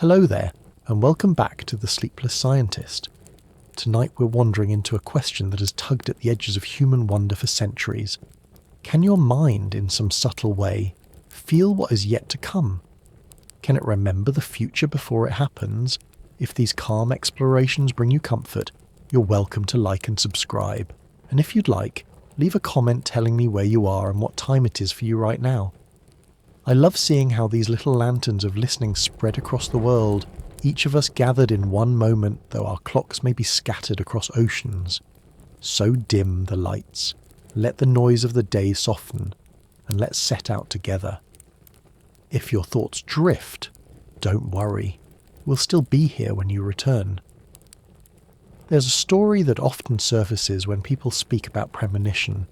Hello there, and welcome back to the Sleepless Scientist. Tonight we're wandering into a question that has tugged at the edges of human wonder for centuries. Can your mind, in some subtle way, feel what is yet to come? Can it remember the future before it happens? If these calm explorations bring you comfort, you're welcome to like and subscribe. And if you'd like, leave a comment telling me where you are and what time it is for you right now. I love seeing how these little lanterns of listening spread across the world, each of us gathered in one moment, though our clocks may be scattered across oceans. So dim the lights. Let the noise of the day soften, and let's set out together. If your thoughts drift, don't worry. We'll still be here when you return. There's a story that often surfaces when people speak about premonition,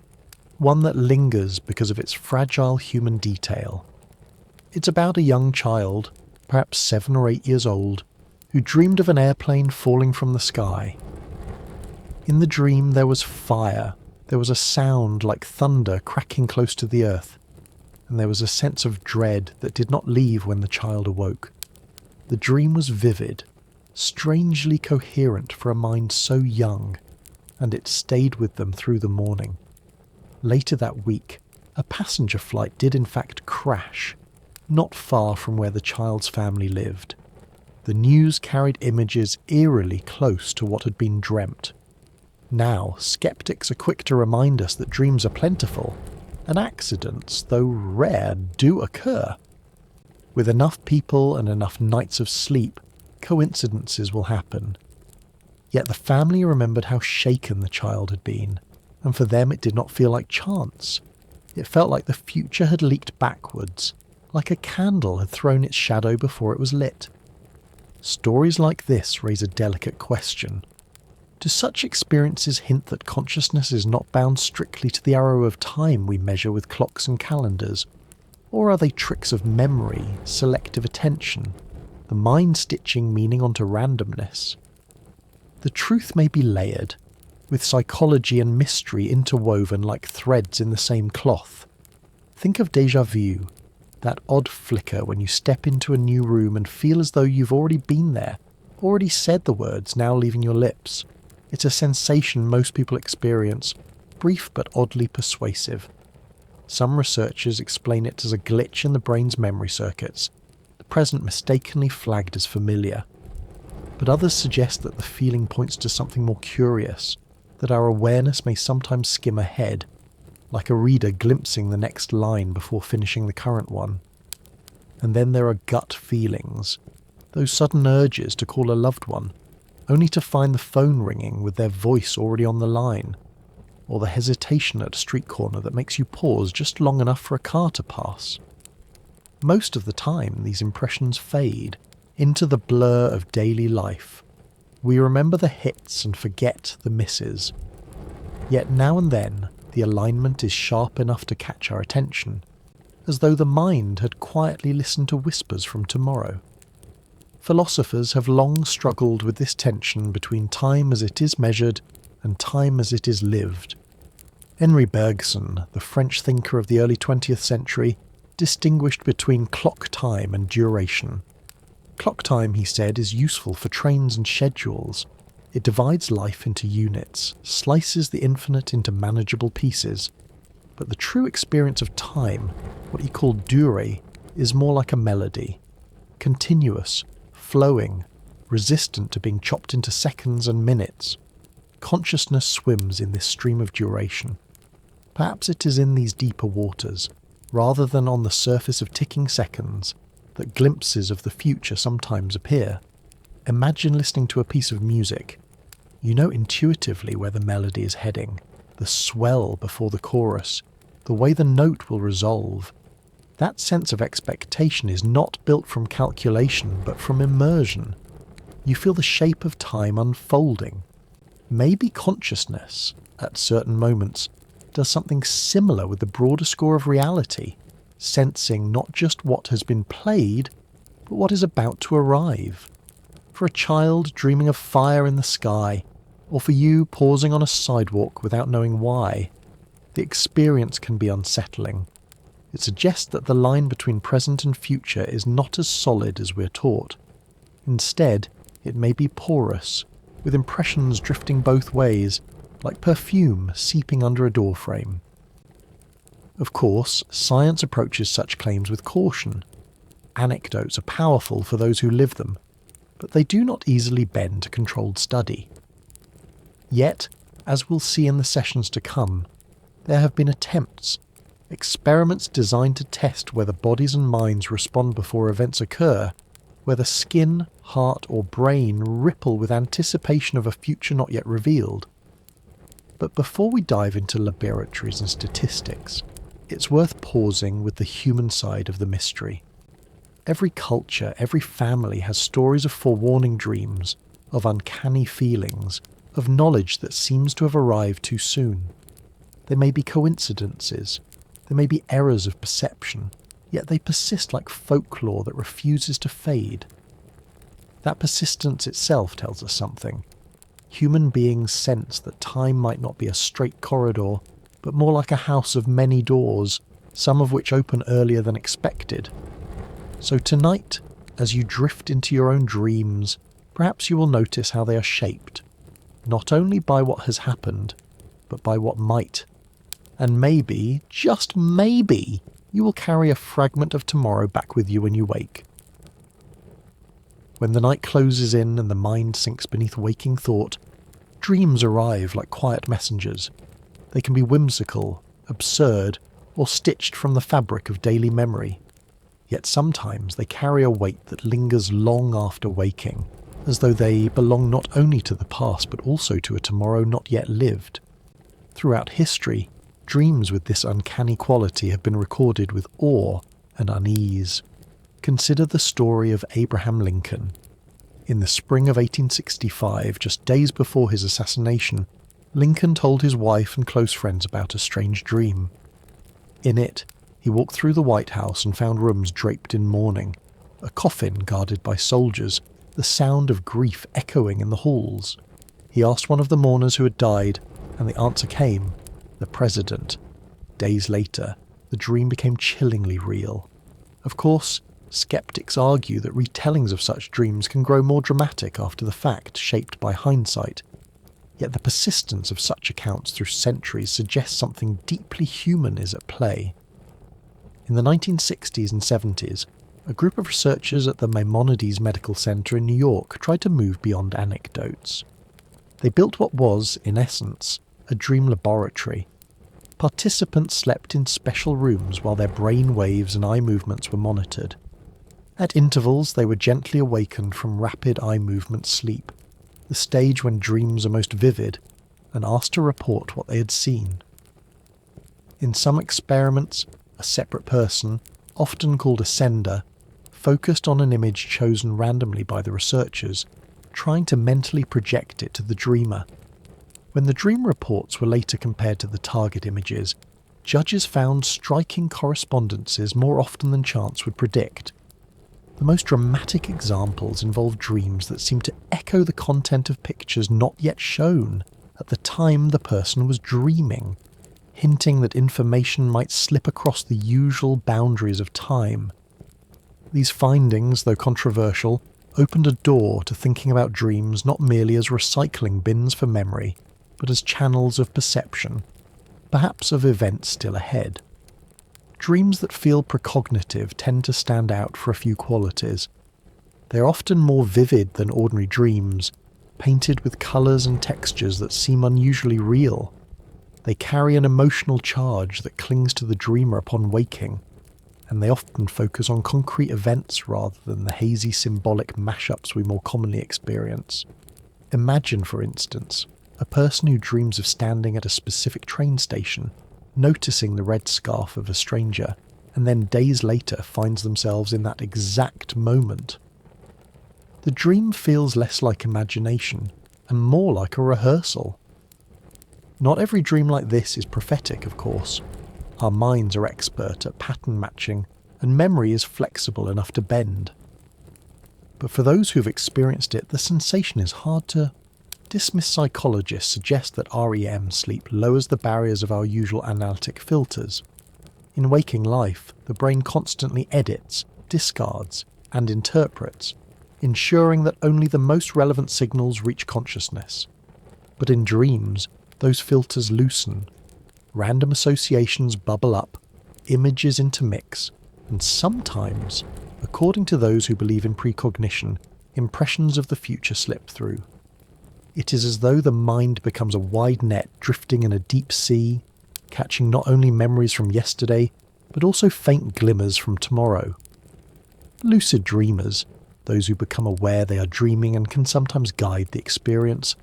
one that lingers because of its fragile human detail. It's about a young child, perhaps 7 or 8 years old, who dreamed of an airplane falling from the sky. In the dream there was fire, there was a sound like thunder cracking close to the earth, and there was a sense of dread that did not leave when the child awoke. The dream was vivid, strangely coherent for a mind so young, and it stayed with them through the morning. Later that week, a passenger flight did in fact crash, not far from where the child's family lived. The news carried images eerily close to what had been dreamt. Now, skeptics are quick to remind us that dreams are plentiful, and accidents, though rare, do occur. With enough people and enough nights of sleep, coincidences will happen. Yet the family remembered how shaken the child had been, and for them it did not feel like chance. It felt like the future had leaked backwards, like a candle had thrown its shadow before it was lit. Stories like this raise a delicate question. Do such experiences hint that consciousness is not bound strictly to the arrow of time we measure with clocks and calendars? Or are they tricks of memory, selective attention, the mind stitching meaning onto randomness? The truth may be layered, with psychology and mystery interwoven like threads in the same cloth. Think of déjà vu, that odd flicker when you step into a new room and feel as though you've already been there, already said the words now leaving your lips. It's a sensation most people experience, brief but oddly persuasive. Some researchers explain it as a glitch in the brain's memory circuits, the present mistakenly flagged as familiar. But others suggest that the feeling points to something more curious, that our awareness may sometimes skim ahead, like a reader glimpsing the next line before finishing the current one. And then there are gut feelings, those sudden urges to call a loved one, only to find the phone ringing with their voice already on the line, or the hesitation at a street corner that makes you pause just long enough for a car to pass. Most of the time, these impressions fade into the blur of daily life. We remember the hits and forget the misses. Yet now and then, the alignment is sharp enough to catch our attention, as though the mind had quietly listened to whispers from tomorrow. Philosophers have long struggled with this tension between time as it is measured and time as it is lived. Henri Bergson, the French thinker of the early 20th century, distinguished between clock time and duration. Clock time, he said, is useful for trains and schedules. It divides life into units, slices the infinite into manageable pieces. But the true experience of time, what he called durée, is more like a melody. Continuous, flowing, resistant to being chopped into seconds and minutes. Consciousness swims in this stream of duration. Perhaps it is in these deeper waters, rather than on the surface of ticking seconds, that glimpses of the future sometimes appear. Imagine listening to a piece of music. You know intuitively where the melody is heading, the swell before the chorus, the way the note will resolve. That sense of expectation is not built from calculation, but from immersion. You feel the shape of time unfolding. Maybe consciousness, at certain moments, does something similar with the broader score of reality, sensing not just what has been played, but what is about to arrive. For a child dreaming of fire in the sky, or for you pausing on a sidewalk without knowing why, the experience can be unsettling. It suggests that the line between present and future is not as solid as we're taught. Instead, it may be porous, with impressions drifting both ways, like perfume seeping under a doorframe. Of course, science approaches such claims with caution. Anecdotes are powerful for those who live them, but they do not easily bend to controlled study. Yet, as we'll see in the sessions to come, there have been attempts, experiments designed to test whether bodies and minds respond before events occur, whether skin, heart or brain ripple with anticipation of a future not yet revealed. But before we dive into laboratories and statistics, it's worth pausing with the human side of the mystery. Every culture, every family has stories of forewarning dreams, of uncanny feelings, of knowledge that seems to have arrived too soon. There may be coincidences, there may be errors of perception, yet they persist like folklore that refuses to fade. That persistence itself tells us something. Human beings sense that time might not be a straight corridor, but more like a house of many doors, some of which open earlier than expected. So tonight, as you drift into your own dreams, perhaps you will notice how they are shaped, not only by what has happened, but by what might. And maybe, just maybe, you will carry a fragment of tomorrow back with you when you wake. When the night closes in and the mind sinks beneath waking thought, dreams arrive like quiet messengers. They can be whimsical, absurd, or stitched from the fabric of daily memory. Yet sometimes they carry a weight that lingers long after waking, as though they belong not only to the past but also to a tomorrow not yet lived. Throughout history, dreams with this uncanny quality have been recorded with awe and unease. Consider the story of Abraham Lincoln. In the spring of 1865, just days before his assassination, Lincoln told his wife and close friends about a strange dream. In it, he walked through the White House and found rooms draped in mourning, a coffin guarded by soldiers, the sound of grief echoing in the halls. He asked one of the mourners who had died, and the answer came: the president. Days later, the dream became chillingly real. Of course, skeptics argue that retellings of such dreams can grow more dramatic after the fact, shaped by hindsight. Yet the persistence of such accounts through centuries suggests something deeply human is at play. In the 1960s and 70s, a group of researchers at the Maimonides Medical Center in New York tried to move beyond anecdotes. They built what was, in essence, a dream laboratory. Participants slept in special rooms while their brain waves and eye movements were monitored. At intervals, they were gently awakened from rapid eye movement sleep, the stage when dreams are most vivid, and asked to report what they had seen. In some experiments, a separate person, often called a sender, focused on an image chosen randomly by the researchers, trying to mentally project it to the dreamer. When the dream reports were later compared to the target images, judges found striking correspondences more often than chance would predict. The most dramatic examples involve dreams that seem to echo the content of pictures not yet shown at the time the person was dreaming, hinting that information might slip across the usual boundaries of time. These findings, though controversial, opened a door to thinking about dreams not merely as recycling bins for memory, but as channels of perception, perhaps of events still ahead. Dreams that feel precognitive tend to stand out for a few qualities. They are often more vivid than ordinary dreams, painted with colours and textures that seem unusually real. They carry an emotional charge that clings to the dreamer upon waking, and they often focus on concrete events rather than the hazy symbolic mashups we more commonly experience. Imagine, for instance, a person who dreams of standing at a specific train station, noticing the red scarf of a stranger, and then days later finds themselves in that exact moment. The dream feels less like imagination and more like a rehearsal. Not every dream like this is prophetic, of course. Our minds are expert at pattern matching, and memory is flexible enough to bend. But for those who have experienced it, the sensation is hard to dismiss. Psychologists suggest that REM sleep lowers the barriers of our usual analytic filters. In waking life, the brain constantly edits, discards, and interprets, ensuring that only the most relevant signals reach consciousness. But in dreams, those filters loosen. Random associations bubble up, images intermix, and sometimes, according to those who believe in precognition, impressions of the future slip through. It is as though the mind becomes a wide net drifting in a deep sea, catching not only memories from yesterday, but also faint glimmers from tomorrow. Lucid dreamers, those who become aware they are dreaming and can sometimes guide the experience,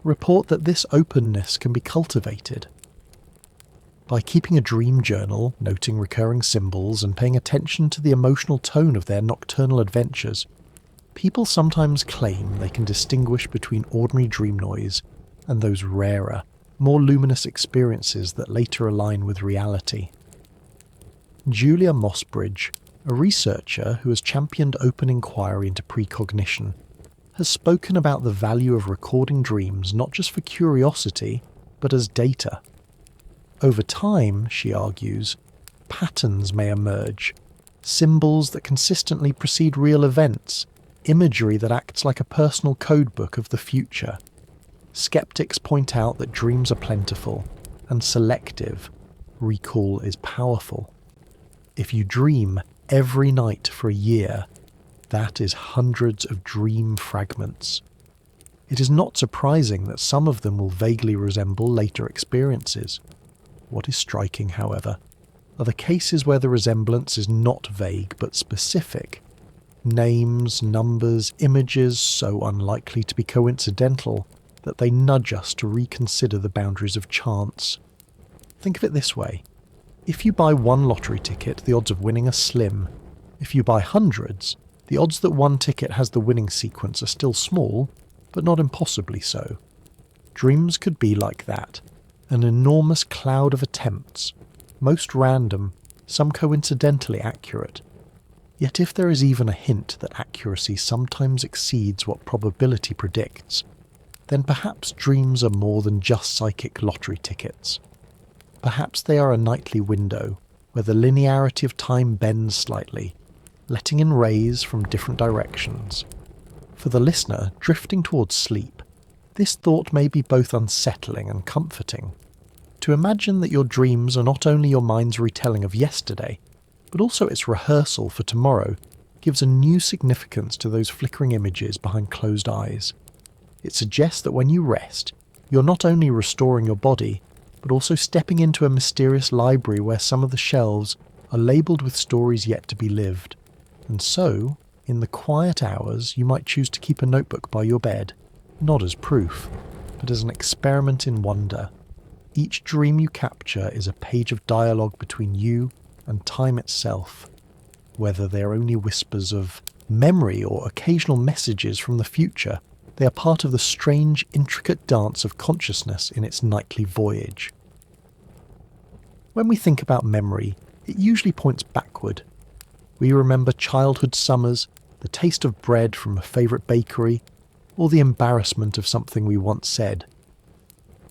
report that this openness can be cultivated. By keeping a dream journal, noting recurring symbols, and paying attention to the emotional tone of their nocturnal adventures, people sometimes claim they can distinguish between ordinary dream noise and those rarer, more luminous experiences that later align with reality. Julia Mossbridge, a researcher who has championed open inquiry into precognition, has spoken about the value of recording dreams not just for curiosity, but as data. Over time, she argues, patterns may emerge, symbols that consistently precede real events, imagery that acts like a personal codebook of the future. Skeptics point out that dreams are plentiful and selective. Recall is powerful. If you dream every night for a year, that is hundreds of dream fragments. It is not surprising that some of them will vaguely resemble later experiences. What is striking, however, are the cases where the resemblance is not vague but specific. Names, numbers, images so unlikely to be coincidental that they nudge us to reconsider the boundaries of chance. Think of it this way. If you buy one lottery ticket, the odds of winning are slim. If you buy hundreds, the odds that one ticket has the winning sequence are still small, but not impossibly so. Dreams could be like that. An enormous cloud of attempts, most random, some coincidentally accurate. Yet if there is even a hint that accuracy sometimes exceeds what probability predicts, then perhaps dreams are more than just psychic lottery tickets. Perhaps they are a nightly window where the linearity of time bends slightly, letting in rays from different directions. For the listener drifting towards sleep, this thought may be both unsettling and comforting. To imagine that your dreams are not only your mind's retelling of yesterday, but also its rehearsal for tomorrow, gives a new significance to those flickering images behind closed eyes. It suggests that when you rest, you're not only restoring your body, but also stepping into a mysterious library where some of the shelves are labelled with stories yet to be lived. And so, in the quiet hours, you might choose to keep a notebook by your bed, not as proof, but as an experiment in wonder. Each dream you capture is a page of dialogue between you and time itself, whether they are only whispers of memory or occasional messages from the future. They are part of the strange, intricate dance of consciousness in its nightly voyage. When we think about memory, it usually points backward. We remember childhood summers, the taste of bread from a favourite bakery, or the embarrassment of something we once said.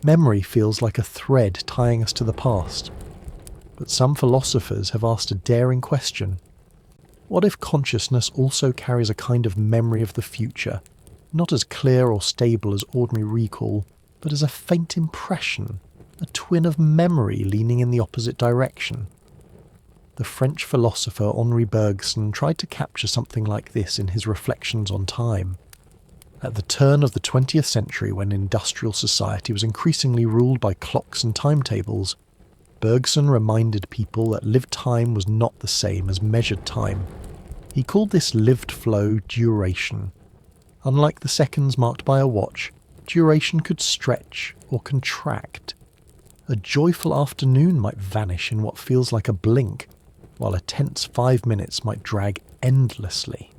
Memory feels like a thread tying us to the past. But some philosophers have asked a daring question. What if consciousness also carries a kind of memory of the future, not as clear or stable as ordinary recall, but as a faint impression, a twin of memory leaning in the opposite direction? The French philosopher Henri Bergson tried to capture something like this in his Reflections on Time. At the turn of the 20th century, when industrial society was increasingly ruled by clocks and timetables, Bergson reminded people that lived time was not the same as measured time. He called this lived flow duration. Unlike the seconds marked by a watch, duration could stretch or contract. A joyful afternoon might vanish in what feels like a blink, while a tense 5 minutes might drag endlessly.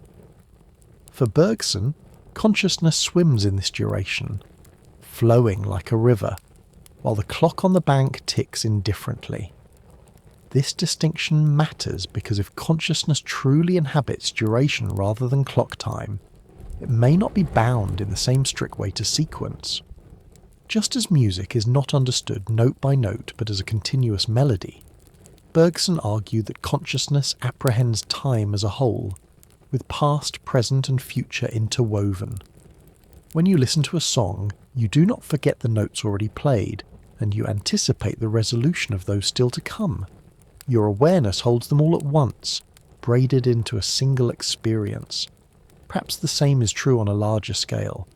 For Bergson, consciousness swims in this duration, flowing like a river, while the clock on the bank ticks indifferently. This distinction matters because if consciousness truly inhabits duration rather than clock time, it may not be bound in the same strict way to sequence. Just as music is not understood note by note but as a continuous melody, Bergson argued that consciousness apprehends time as a whole, with past, present and future interwoven. When you listen to a song, you do not forget the notes already played, and you anticipate the resolution of those still to come. Your awareness holds them all at once, braided into a single experience. Perhaps the same is true on a larger scale.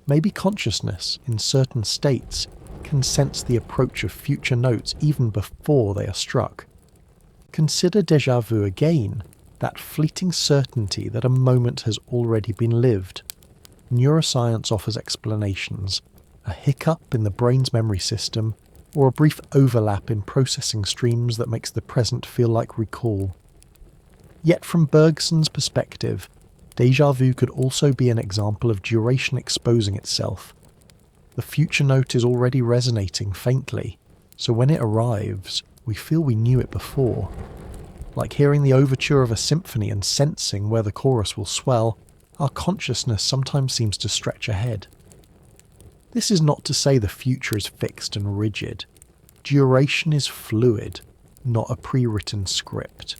Maybe consciousness, in certain states, can sense the approach of future notes even before they are struck. Consider déjà vu again, that fleeting certainty that a moment has already been lived. Neuroscience offers explanations, a hiccup in the brain's memory system, or a brief overlap in processing streams that makes the present feel like recall. Yet from Bergson's perspective, déjà vu could also be an example of duration exposing itself. The future note is already resonating faintly, so when it arrives, we feel we knew it before. Like hearing the overture of a symphony and sensing where the chorus will swell, our consciousness sometimes seems to stretch ahead. This is not to say the future is fixed and rigid. Duration is fluid, not a pre-written script.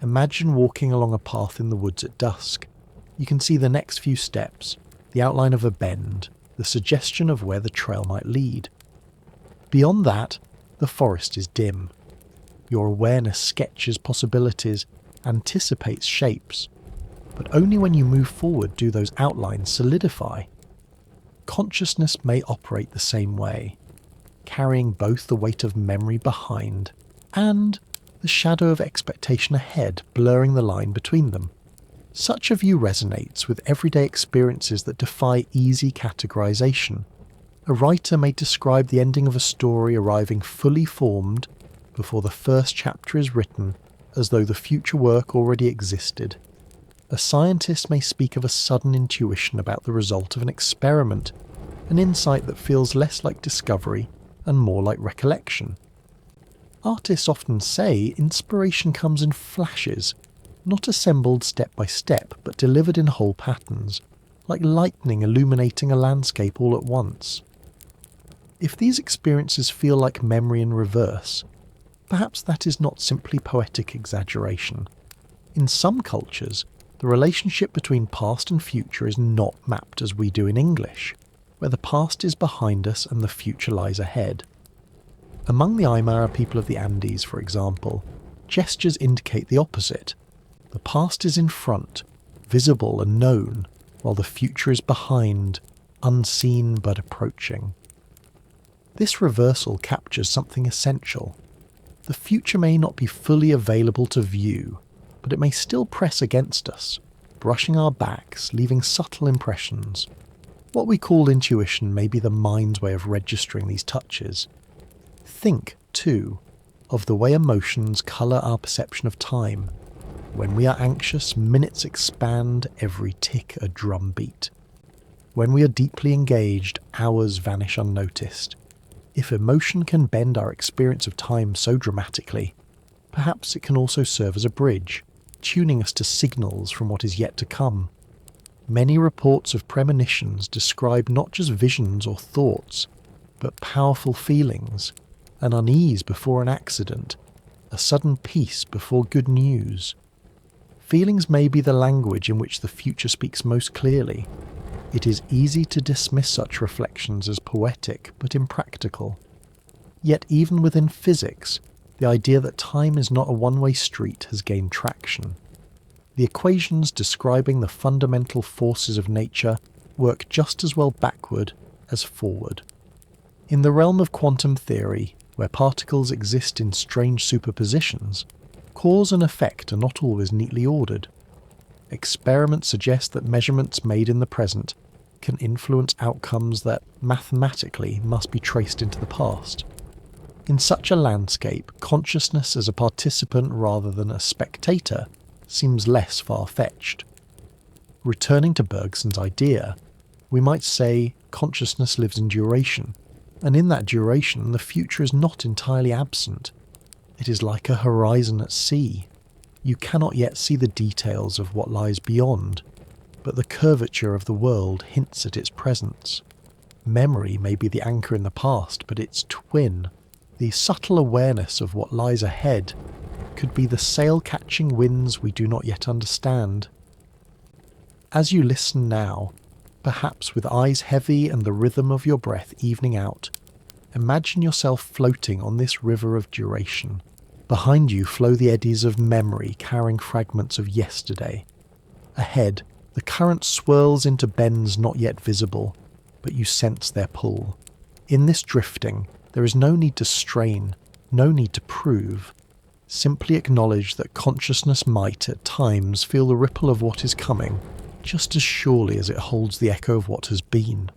Imagine walking along a path in the woods at dusk. You can see the next few steps, the outline of a bend, the suggestion of where the trail might lead. Beyond that, the forest is dim. Your awareness sketches possibilities, anticipates shapes, but only when you move forward do those outlines solidify. Consciousness may operate the same way, carrying both the weight of memory behind and the shadow of expectation ahead, blurring the line between them. Such a view resonates with everyday experiences that defy easy categorization. A writer may describe the ending of a story arriving fully formed before the first chapter is written, as though the future work already existed. A scientist may speak of a sudden intuition about the result of an experiment, an insight that feels less like discovery and more like recollection. Artists often say inspiration comes in flashes, not assembled step by step, but delivered in whole patterns, like lightning illuminating a landscape all at once. If these experiences feel like memory in reverse, perhaps that is not simply poetic exaggeration. In some cultures, the relationship between past and future is not mapped as we do in English, where the past is behind us and the future lies ahead. Among the Aymara people of the Andes, for example, gestures indicate the opposite. The past is in front, visible and known, while the future is behind, unseen but approaching. This reversal captures something essential. The future may not be fully available to view, but it may still press against us, brushing our backs, leaving subtle impressions. What we call intuition may be the mind's way of registering these touches. Think, too, of the way emotions colour our perception of time. When we are anxious, minutes expand, every tick a drumbeat. When we are deeply engaged, hours vanish unnoticed. If emotion can bend our experience of time so dramatically, perhaps it can also serve as a bridge, tuning us to signals from what is yet to come. Many reports of premonitions describe not just visions or thoughts, but powerful feelings, an unease before an accident, a sudden peace before good news. Feelings may be the language in which the future speaks most clearly. It is easy to dismiss such reflections as poetic but impractical. Yet even within physics, the idea that time is not a one-way street has gained traction. The equations describing the fundamental forces of nature work just as well backward as forward. In the realm of quantum theory, where particles exist in strange superpositions, cause and effect are not always neatly ordered. Experiments suggest that measurements made in the present can influence outcomes that mathematically must be traced into the past. In such a landscape, consciousness as a participant rather than a spectator seems less far-fetched. Returning to Bergson's idea, we might say consciousness lives in duration, and in that duration the future is not entirely absent. It is like a horizon at sea. You cannot yet see the details of what lies beyond, but the curvature of the world hints at its presence. Memory may be the anchor in the past, but its twin, the subtle awareness of what lies ahead, could be the sail-catching winds we do not yet understand. As you listen now, perhaps with eyes heavy and the rhythm of your breath evening out, imagine yourself floating on this river of duration. Behind you flow the eddies of memory carrying fragments of yesterday. Ahead, the current swirls into bends not yet visible, but you sense their pull. In this drifting, there is no need to strain, no need to prove. Simply acknowledge that consciousness might, at times, feel the ripple of what is coming, just as surely as it holds the echo of what has been.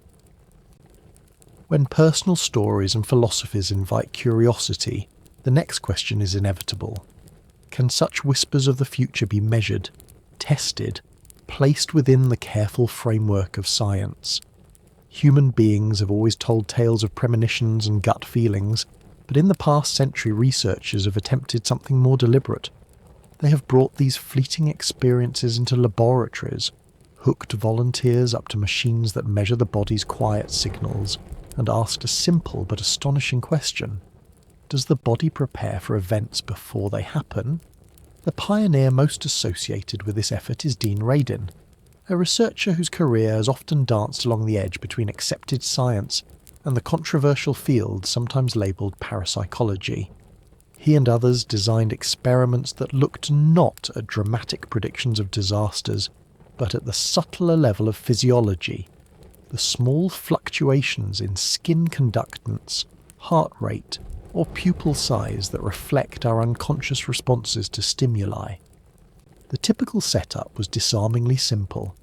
When personal stories and philosophies invite curiosity, the next question is inevitable. Can such whispers of the future be measured, tested, placed within the careful framework of science? Human beings have always told tales of premonitions and gut feelings, but in the past century researchers have attempted something more deliberate. They have brought these fleeting experiences into laboratories, hooked volunteers up to machines that measure the body's quiet signals, and asked a simple but astonishing question. Does the body prepare for events before they happen? The pioneer most associated with this effort is Dean Radin, a researcher whose career has often danced along the edge between accepted science and the controversial field sometimes labelled parapsychology. He and others designed experiments that looked not at dramatic predictions of disasters, but at the subtler level of physiology, the small fluctuations in skin conductance, heart rate, or pupil size that reflect our unconscious responses to stimuli. The typical setup was disarmingly simple.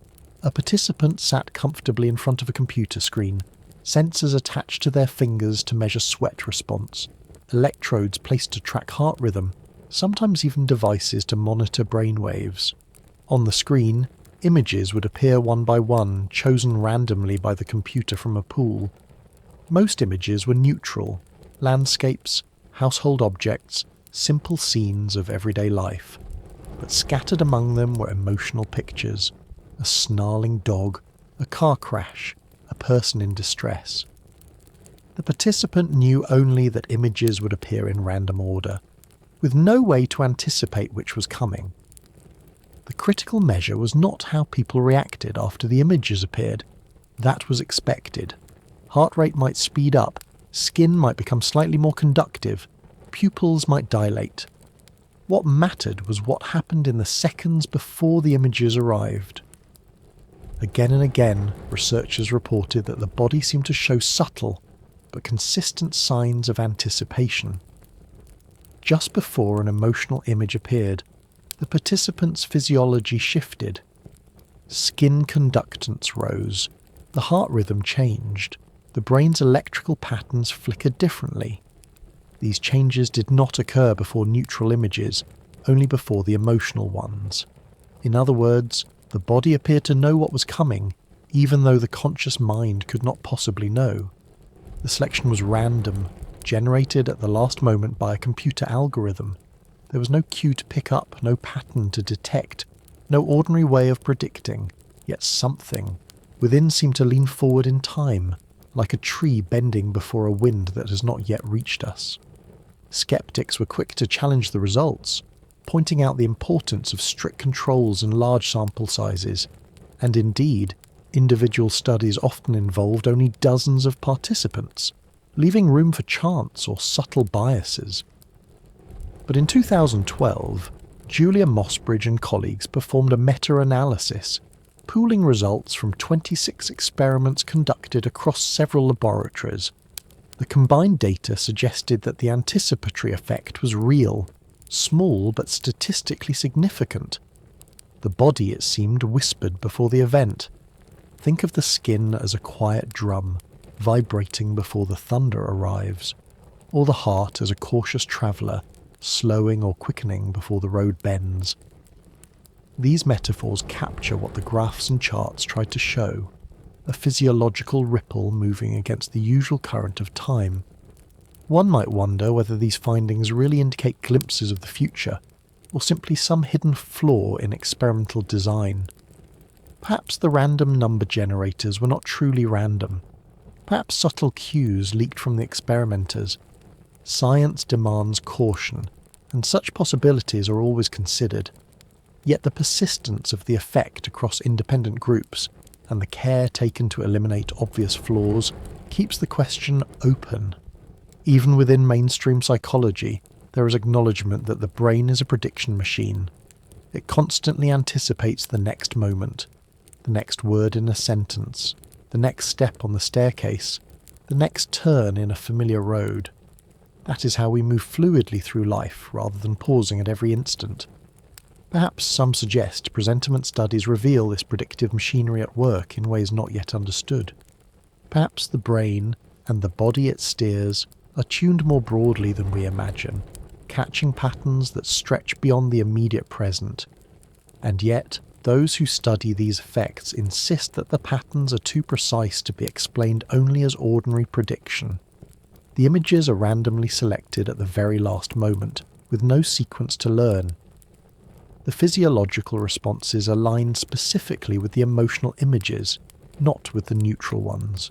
A participant sat comfortably in front of a computer screen, sensors attached to their fingers to measure sweat response, electrodes placed to track heart rhythm, sometimes even devices to monitor brain waves. On the screen, images would appear one by one, chosen randomly by the computer from a pool. Most images were neutral, landscapes, household objects, simple scenes of everyday life. But scattered among them were emotional pictures: a snarling dog, a car crash, a person in distress. The participant knew only that images would appear in random order, with no way to anticipate which was coming. The critical measure was not how people reacted after the images appeared. That was expected. Heart rate might speed up, skin might become slightly more conductive, pupils might dilate. What mattered was what happened in the seconds before the images arrived. Again and again, researchers reported that the body seemed to show subtle but consistent signs of anticipation. Just before an emotional image appeared, the participant's physiology shifted. Skin conductance rose, the heart rhythm changed, the brain's electrical patterns flickered differently. These changes did not occur before neutral images, only before the emotional ones. In other words, the body appeared to know what was coming, even though the conscious mind could not possibly know. The selection was random, generated at the last moment by a computer algorithm. There was no cue to pick up, no pattern to detect, no ordinary way of predicting, yet something within seemed to lean forward in time, like a tree bending before a wind that has not yet reached us. Skeptics were quick to challenge the results, pointing out the importance of strict controls and large sample sizes, and indeed, individual studies often involved only dozens of participants, leaving room for chance or subtle biases. But in 2012, Julia Mossbridge and colleagues performed a meta-analysis, pooling results from 26 experiments conducted across several laboratories. The combined data suggested that the anticipatory effect was real, small but statistically significant. The body, it seemed, whispered before the event. Think of the skin as a quiet drum, vibrating before the thunder arrives, or the heart as a cautious traveller, slowing or quickening before the road bends. These metaphors capture what the graphs and charts tried to show: a physiological ripple moving against the usual current of time. One might wonder whether these findings really indicate glimpses of the future, or simply some hidden flaw in experimental design. Perhaps the random number generators were not truly random. Perhaps subtle cues leaked from the experimenters. Science demands caution, and such possibilities are always considered. Yet the persistence of the effect across independent groups and the care taken to eliminate obvious flaws keeps the question open. Even within mainstream psychology, there is acknowledgement that the brain is a prediction machine. It constantly anticipates the next moment, the next word in a sentence, the next step on the staircase, the next turn in a familiar road. That is how we move fluidly through life rather than pausing at every instant. Perhaps some suggest presentiment studies reveal this predictive machinery at work in ways not yet understood. Perhaps the brain and the body it steers are tuned more broadly than we imagine, catching patterns that stretch beyond the immediate present. And yet, those who study these effects insist that the patterns are too precise to be explained only as ordinary prediction. The images are randomly selected at the very last moment, with no sequence to learn. The physiological responses align specifically with the emotional images, not with the neutral ones.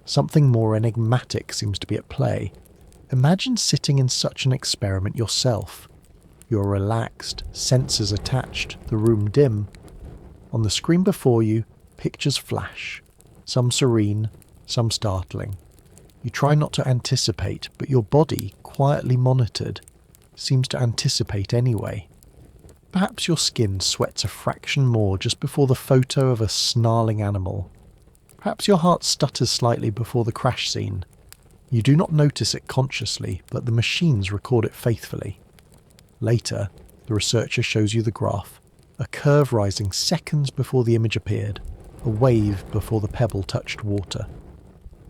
Something more enigmatic seems to be at play. Imagine sitting in such an experiment yourself. You're relaxed, senses attached, the room dim. On the screen before you, pictures flash, some serene, some startling. You try not to anticipate, but your body, quietly monitored, seems to anticipate anyway. Perhaps your skin sweats a fraction more just before the photo of a snarling animal. Perhaps your heart stutters slightly before the crash scene. You do not notice it consciously, but the machines record it faithfully. Later, the researcher shows you the graph, a curve rising seconds before the image appeared, a wave before the pebble touched water.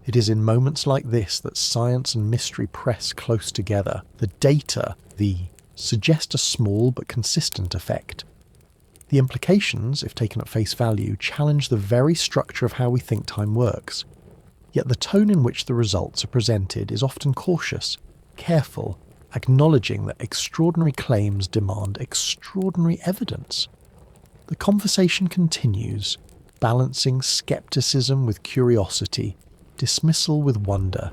It is in moments like this that science and mystery press close together. The data, suggest a small but consistent effect. The implications, if taken at face value, challenge the very structure of how we think time works. Yet the tone in which the results are presented is often cautious, careful, acknowledging that extraordinary claims demand extraordinary evidence. The conversation continues, balancing skepticism with curiosity, dismissal with wonder.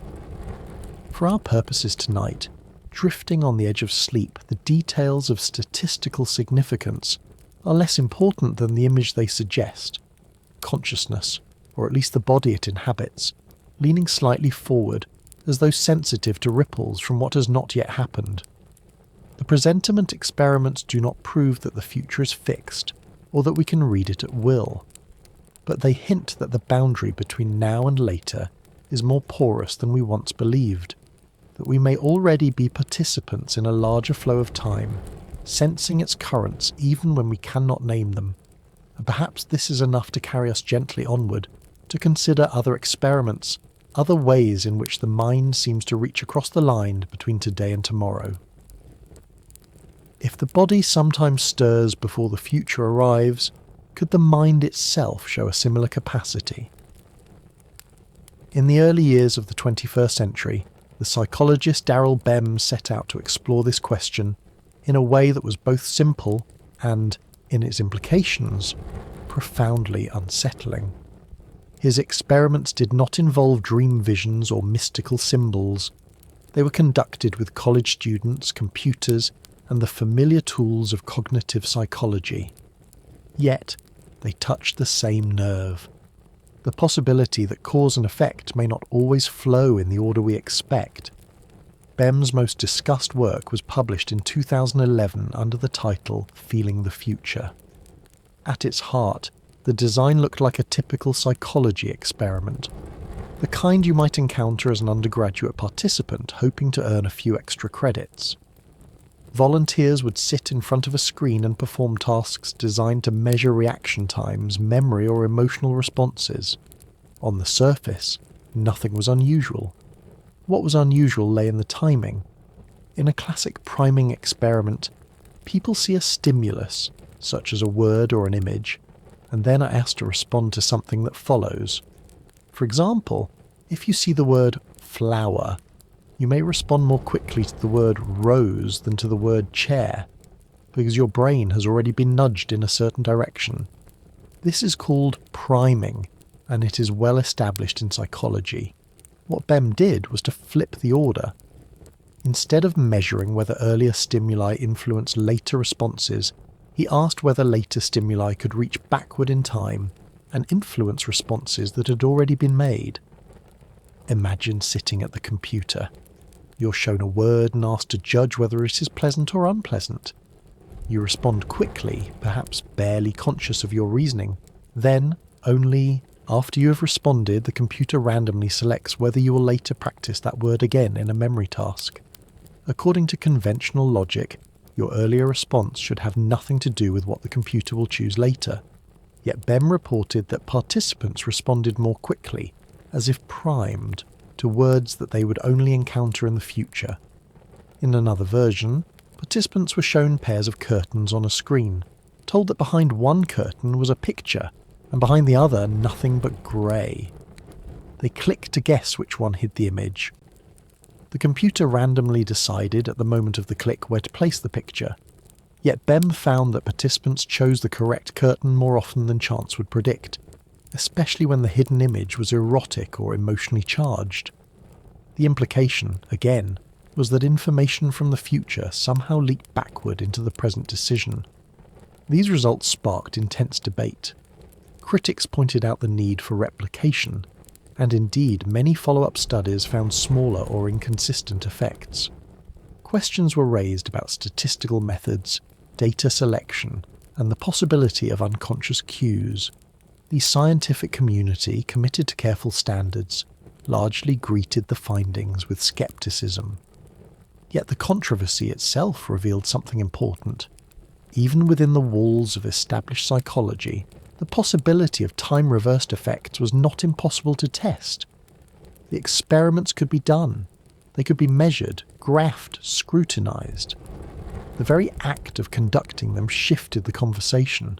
For our purposes tonight, drifting on the edge of sleep, the details of statistical significance are less important than the image they suggest. Consciousness, or at least the body it inhabits, leaning slightly forward as though sensitive to ripples from what has not yet happened. The presentiment experiments do not prove that the future is fixed, or that we can read it at will, but they hint that the boundary between now and later is more porous than we once believed, that we may already be participants in a larger flow of time, sensing its currents even when we cannot name them. And perhaps this is enough to carry us gently onward, to consider other experiments, other ways in which the mind seems to reach across the line between today and tomorrow. If the body sometimes stirs before the future arrives, could the mind itself show a similar capacity? In the early years of the 21st century, the psychologist Darrell Bem set out to explore this question in a way that was both simple and, in its implications, profoundly unsettling. His experiments did not involve dream visions or mystical symbols. They were conducted with college students, computers, and the familiar tools of cognitive psychology. Yet, they touched the same nerve. The possibility that cause and effect may not always flow in the order we expect. Bem's most discussed work was published in 2011 under the title Feeling the Future. At its heart, the design looked like a typical psychology experiment, the kind you might encounter as an undergraduate participant hoping to earn a few extra credits. Volunteers would sit in front of a screen and perform tasks designed to measure reaction times, memory, or emotional responses. On the surface, nothing was unusual. What was unusual lay in the timing. In a classic priming experiment, people see a stimulus, such as a word or an image, and then are asked to respond to something that follows. For example, if you see the word flower, you may respond more quickly to the word rose than to the word chair, because your brain has already been nudged in a certain direction. This is called priming, and it is well established in psychology. What Bem did was to flip the order. Instead of measuring whether earlier stimuli influence later responses, He asked whether later stimuli could reach backward in time and influence responses that had already been made. Imagine sitting at the computer. You're shown a word and asked to judge whether it is pleasant or unpleasant. You respond quickly, perhaps barely conscious of your reasoning. Then, only after you have responded, the computer randomly selects whether you will later practice that word again in a memory task. According to conventional logic, your earlier response should have nothing to do with what the computer will choose later. Yet Bem reported that participants responded more quickly, as if primed, to words that they would only encounter in the future. In another version, participants were shown pairs of curtains on a screen, told that behind one curtain was a picture, and behind the other nothing but grey. They clicked to guess which one hid the image. The computer randomly decided at the moment of the click where to place the picture, yet Bem found that participants chose the correct curtain more often than chance would predict, especially when the hidden image was erotic or emotionally charged. The implication, again, was that information from the future somehow leaked backward into the present decision. These results sparked intense debate. Critics pointed out the need for replication, and indeed many follow-up studies found smaller or inconsistent effects. Questions were raised about statistical methods, data selection, and the possibility of unconscious cues. The scientific community, committed to careful standards, largely greeted the findings with skepticism. Yet the controversy itself revealed something important. Even within the walls of established psychology, the possibility of time-reversed effects was not impossible to test. The experiments could be done. They could be measured, graphed, scrutinized. The very act of conducting them shifted the conversation.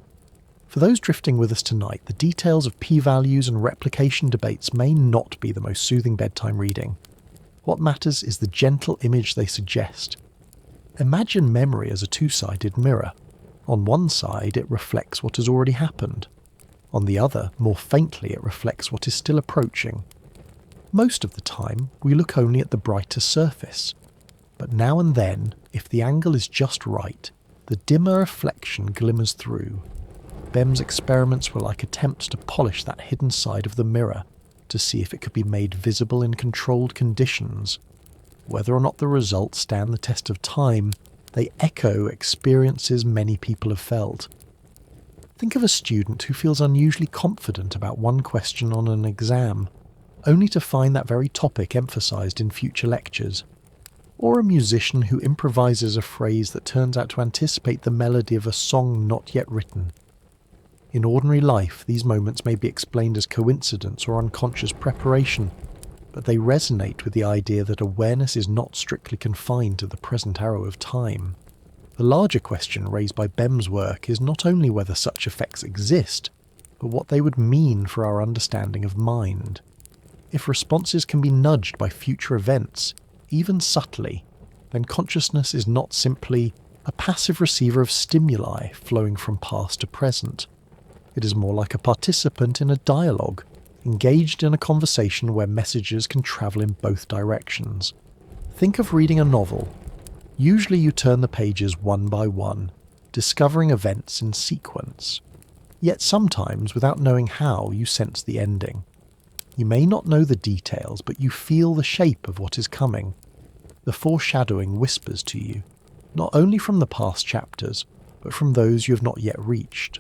For those drifting with us tonight, the details of p-values and replication debates may not be the most soothing bedtime reading. What matters is the gentle image they suggest. Imagine memory as a two-sided mirror. On one side, it reflects what has already happened. On the other, more faintly, it reflects what is still approaching. Most of the time, we look only at the brighter surface. But now and then, if the angle is just right, the dimmer reflection glimmers through. Bem's experiments were like attempts to polish that hidden side of the mirror to see if it could be made visible in controlled conditions. Whether or not the results stand the test of time, they echo experiences many people have felt. Think of a student who feels unusually confident about one question on an exam, only to find that very topic emphasized in future lectures. Or a musician who improvises a phrase that turns out to anticipate the melody of a song not yet written. In ordinary life, these moments may be explained as coincidence or unconscious preparation, but they resonate with the idea that awareness is not strictly confined to the present arrow of time. The larger question raised by Bem's work is not only whether such effects exist, but what they would mean for our understanding of mind. If responses can be nudged by future events, even subtly, then consciousness is not simply a passive receiver of stimuli flowing from past to present. It is more like a participant in a dialogue, engaged in a conversation where messages can travel in both directions. Think of reading a novel. Usually you turn the pages one by one, discovering events in sequence. Yet sometimes, without knowing how, you sense the ending. You may not know the details, but you feel the shape of what is coming. The foreshadowing whispers to you, not only from the past chapters, but from those you have not yet reached.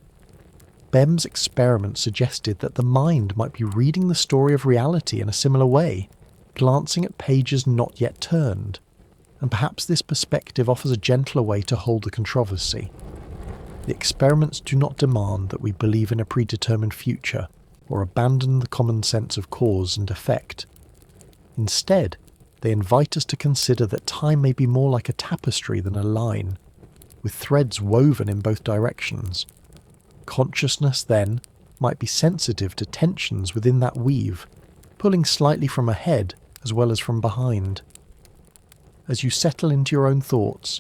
Bem's experiment suggested that the mind might be reading the story of reality in a similar way, glancing at pages not yet turned. And perhaps this perspective offers a gentler way to hold the controversy. The experiments do not demand that we believe in a predetermined future or abandon the common sense of cause and effect. Instead, they invite us to consider that time may be more like a tapestry than a line, with threads woven in both directions. Consciousness, then, might be sensitive to tensions within that weave, pulling slightly from ahead as well as from behind. As you settle into your own thoughts,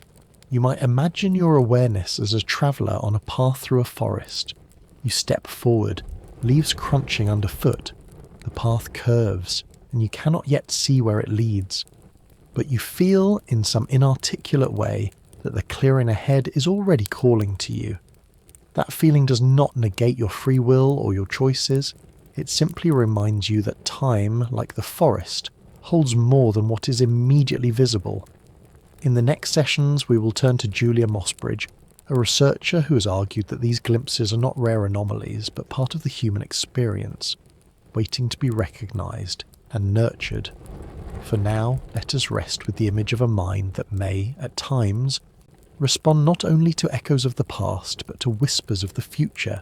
you might imagine your awareness as a traveller on a path through a forest. You step forward, leaves crunching underfoot, the path curves, and you cannot yet see where it leads. But you feel, in some inarticulate way, that the clearing ahead is already calling to you. That feeling does not negate your free will or your choices. It simply reminds you that time, like the forest, holds more than what is immediately visible. In the next sessions, we will turn to Julia Mossbridge, a researcher who has argued that these glimpses are not rare anomalies, but part of the human experience, waiting to be recognised and nurtured. For now, let us rest with the image of a mind that may, at times, respond not only to echoes of the past, but to whispers of the future.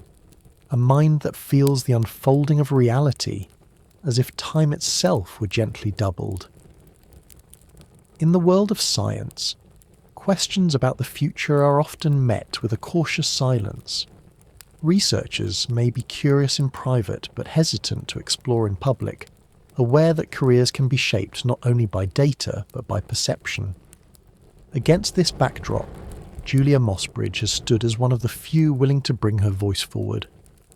A mind that feels the unfolding of reality, as if time itself were gently doubled. In the world of science, questions about the future are often met with a cautious silence. Researchers may be curious in private but hesitant to explore in public, aware that careers can be shaped not only by data but by perception. Against this backdrop, Julia Mossbridge has stood as one of the few willing to bring her voice forward,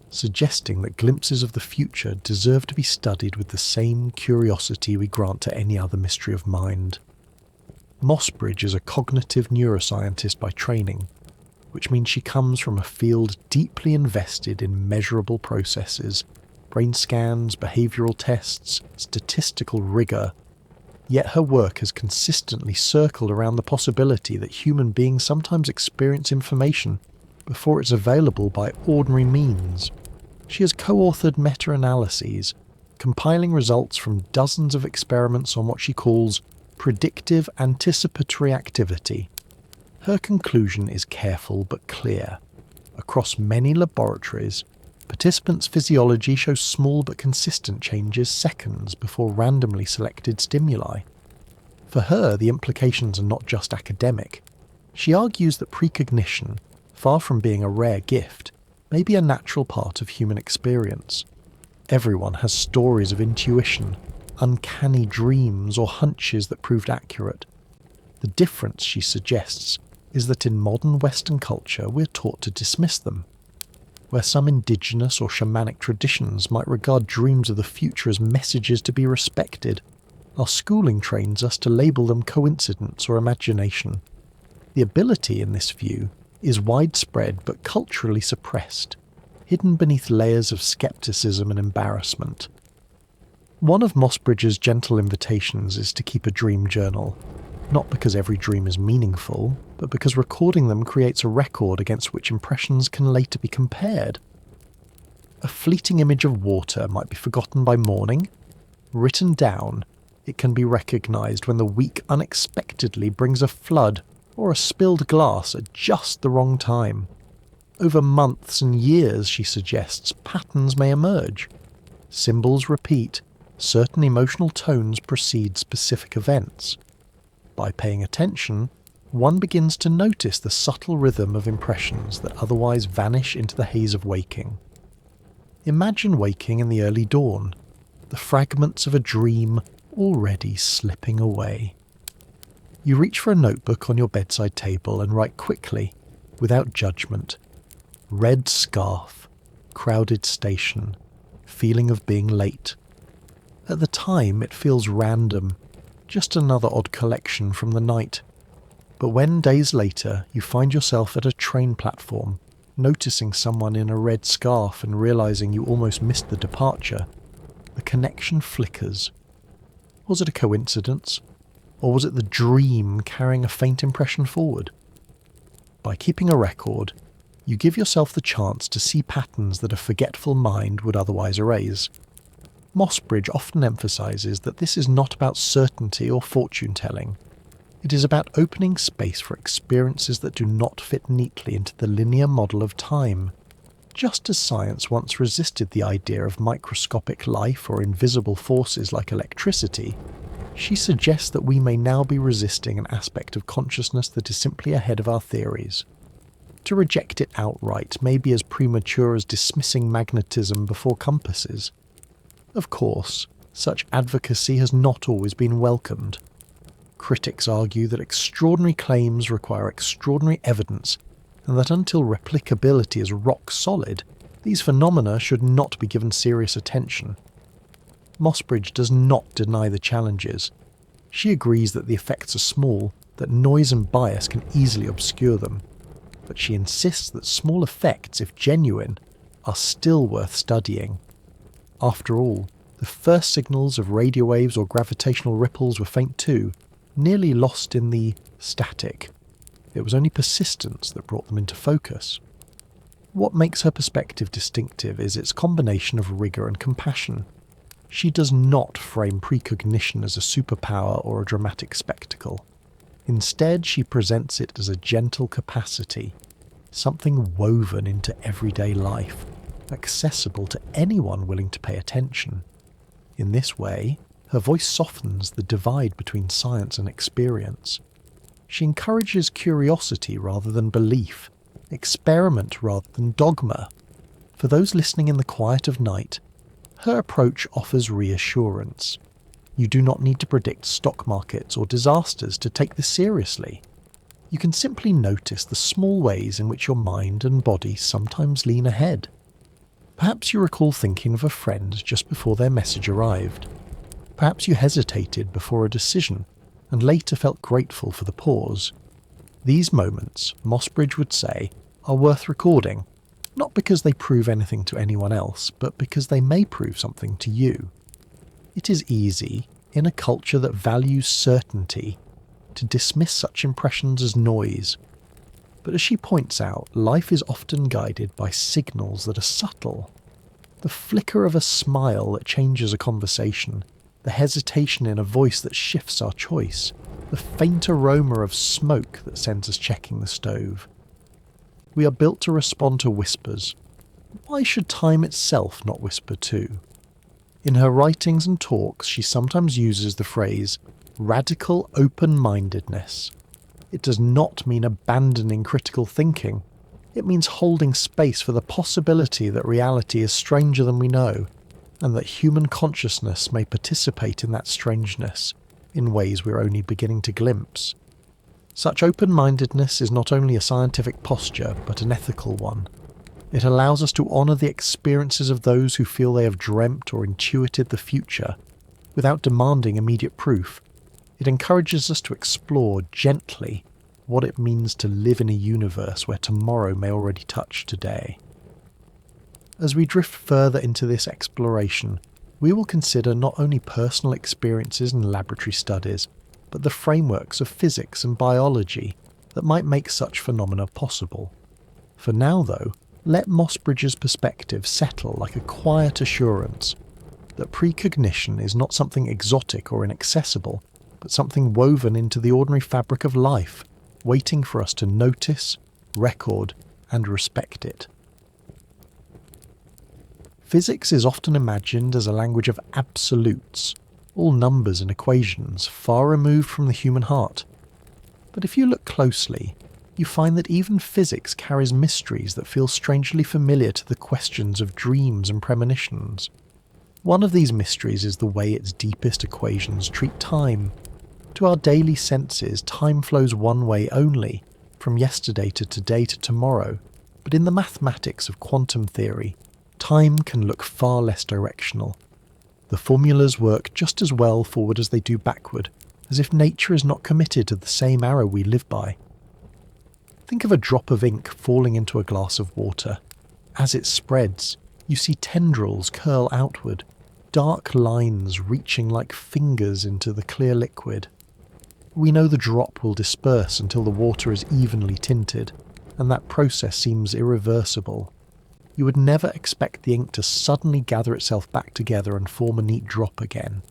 suggesting that glimpses of the future deserve to be studied with the same curiosity we grant to any other mystery of mind. Mossbridge is a cognitive neuroscientist by training, which means she comes from a field deeply invested in measurable processes, brain scans, behavioural tests, statistical rigour. Yet her work has consistently circled around the possibility that human beings sometimes experience information before it's available by ordinary means. She has co-authored meta-analyses, compiling results from dozens of experiments on what she calls predictive anticipatory activity. Her conclusion is careful but clear. Across many laboratories, participants' physiology shows small but consistent changes seconds before randomly selected stimuli. For her, the implications are not just academic. She argues that precognition, far from being a rare gift, may be a natural part of human experience. Everyone has stories of intuition, uncanny dreams or hunches that proved accurate. The difference, she suggests, is that in modern Western culture we're taught to dismiss them. Where some indigenous or shamanic traditions might regard dreams of the future as messages to be respected, our schooling trains us to label them coincidence or imagination. The ability in this view is widespread but culturally suppressed, hidden beneath layers of skepticism and embarrassment. One of Mossbridge's gentle invitations is to keep a dream journal, not because every dream is meaningful, but because recording them creates a record against which impressions can later be compared. A fleeting image of water might be forgotten by morning. Written down, it can be recognised when the week unexpectedly brings a flood or a spilled glass at just the wrong time. Over months and years, she suggests, patterns may emerge. Symbols repeat, certain emotional tones precede specific events. By paying attention, one begins to notice the subtle rhythm of impressions that otherwise vanish into the haze of waking. Imagine waking in the early dawn, the fragments of a dream already slipping away. You reach for a notebook on your bedside table and write quickly, without judgment. Red scarf, crowded station, feeling of being late. At the time it feels random, just another odd collection from the night. But when days later you find yourself at a train platform, noticing someone in a red scarf and realising you almost missed the departure, the connection flickers. Was it a coincidence? Or was it the dream carrying a faint impression forward? By keeping a record, you give yourself the chance to see patterns that a forgetful mind would otherwise erase. Mossbridge often emphasises that this is not about certainty or fortune-telling. It is about opening space for experiences that do not fit neatly into the linear model of time. Just as science once resisted the idea of microscopic life or invisible forces like electricity, she suggests that we may now be resisting an aspect of consciousness that is simply ahead of our theories. To reject it outright may be as premature as dismissing magnetism before compasses. Of course, such advocacy has not always been welcomed. Critics argue that extraordinary claims require extraordinary evidence, and that until replicability is rock solid, these phenomena should not be given serious attention. Mossbridge does not deny the challenges. She agrees that the effects are small, that noise and bias can easily obscure them. but she insists that small effects, if genuine, are still worth studying. After all, the first signals of radio waves or gravitational ripples were faint too, nearly lost in the static. It was only persistence that brought them into focus. What makes her perspective distinctive is its combination of rigour and compassion. She does not frame precognition as a superpower or a dramatic spectacle. Instead, she presents it as a gentle capacity, something woven into everyday life, accessible to anyone willing to pay attention. In this way, her voice softens the divide between science and experience. She encourages curiosity rather than belief, experiment rather than dogma. For those listening in the quiet of night, her approach offers reassurance. You do not need to predict stock markets or disasters to take this seriously. You can simply notice the small ways in which your mind and body sometimes lean ahead. Perhaps you recall thinking of a friend just before their message arrived. Perhaps you hesitated before a decision and later felt grateful for the pause. These moments, Mossbridge would say, are worth recording, not because they prove anything to anyone else, but because they may prove something to you. It is easy, in a culture that values certainty, to dismiss such impressions as noise. But as she points out, life is often guided by signals that are subtle. The flicker of a smile that changes a conversation, the hesitation in a voice that shifts our choice, the faint aroma of smoke that sends us checking the stove. We are built to respond to whispers. Why should time itself not whisper too? In her writings and talks, she sometimes uses the phrase radical open-mindedness. It does not mean abandoning critical thinking. It means holding space for the possibility that reality is stranger than we know, and that human consciousness may participate in that strangeness in ways we're only beginning to glimpse. Such open-mindedness is not only a scientific posture, but an ethical one. It allows us to honour the experiences of those who feel they have dreamt or intuited the future, without demanding immediate proof. It encourages us to explore gently what it means to live in a universe where tomorrow may already touch today. As we drift further into this exploration, we will consider not only personal experiences and laboratory studies, but the frameworks of physics and biology that might make such phenomena possible. For now, though, let Mossbridge's perspective settle like a quiet assurance that precognition is not something exotic or inaccessible, but something woven into the ordinary fabric of life, waiting for us to notice, record, and respect it. Physics is often imagined as a language of absolutes, all numbers and equations, far removed from the human heart. But if you look closely, you find that even physics carries mysteries that feel strangely familiar to the questions of dreams and premonitions. One of these mysteries is the way its deepest equations treat time. To our daily senses, time flows one way only, from yesterday to today to tomorrow, but in the mathematics of quantum theory, time can look far less directional. The formulas work just as well forward as they do backward, as if nature is not committed to the same arrow we live by. Think of a drop of ink falling into a glass of water. As it spreads, you see tendrils curl outward, dark lines reaching like fingers into the clear liquid. We know the drop will disperse until the water is evenly tinted, and that process seems irreversible. You would never expect the ink to suddenly gather itself back together and form a neat drop again.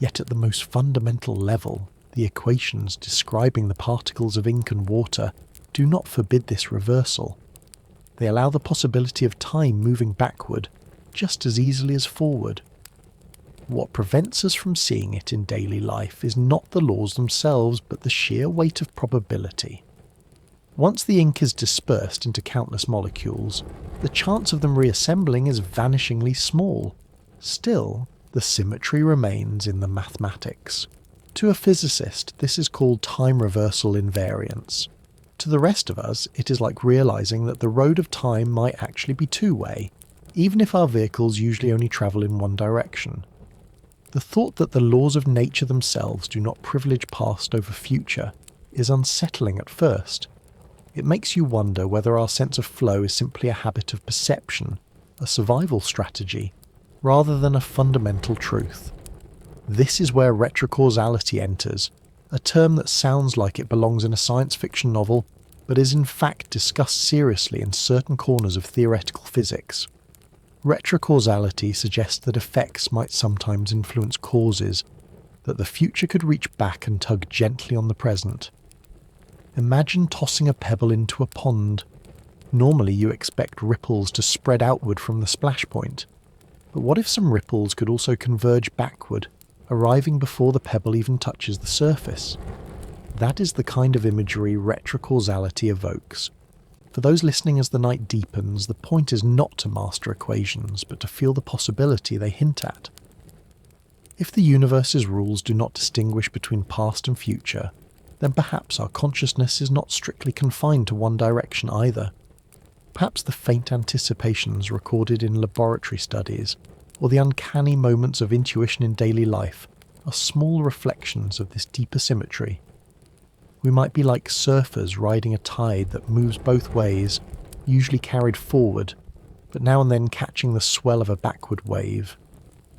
Yet at the most fundamental level, the equations describing the particles of ink and water do not forbid this reversal. They allow the possibility of time moving backward just as easily as forward. What prevents us from seeing it in daily life is not the laws themselves, but the sheer weight of probability. Once the ink is dispersed into countless molecules, the chance of them reassembling is vanishingly small. Still, the symmetry remains in the mathematics. To a physicist, this is called time reversal invariance. To the rest of us, it is like realizing that the road of time might actually be two-way, even if our vehicles usually only travel in one direction. The thought that the laws of nature themselves do not privilege past over future is unsettling at first. It makes you wonder whether our sense of flow is simply a habit of perception, a survival strategy, rather than a fundamental truth. This is where retrocausality enters, a term that sounds like it belongs in a science fiction novel, but is in fact discussed seriously in certain corners of theoretical physics. Retrocausality suggests that effects might sometimes influence causes, that the future could reach back and tug gently on the present. Imagine tossing a pebble into a pond. Normally you expect ripples to spread outward from the splash point, but what if some ripples could also converge backward, arriving before the pebble even touches the surface? That is the kind of imagery retrocausality evokes. For those listening as the night deepens, the point is not to master equations, but to feel the possibility they hint at. If the universe's rules do not distinguish between past and future, then perhaps our consciousness is not strictly confined to one direction either. Perhaps the faint anticipations recorded in laboratory studies, or the uncanny moments of intuition in daily life, are small reflections of this deeper symmetry. We might be like surfers riding a tide that moves both ways, usually carried forward, but now and then catching the swell of a backward wave.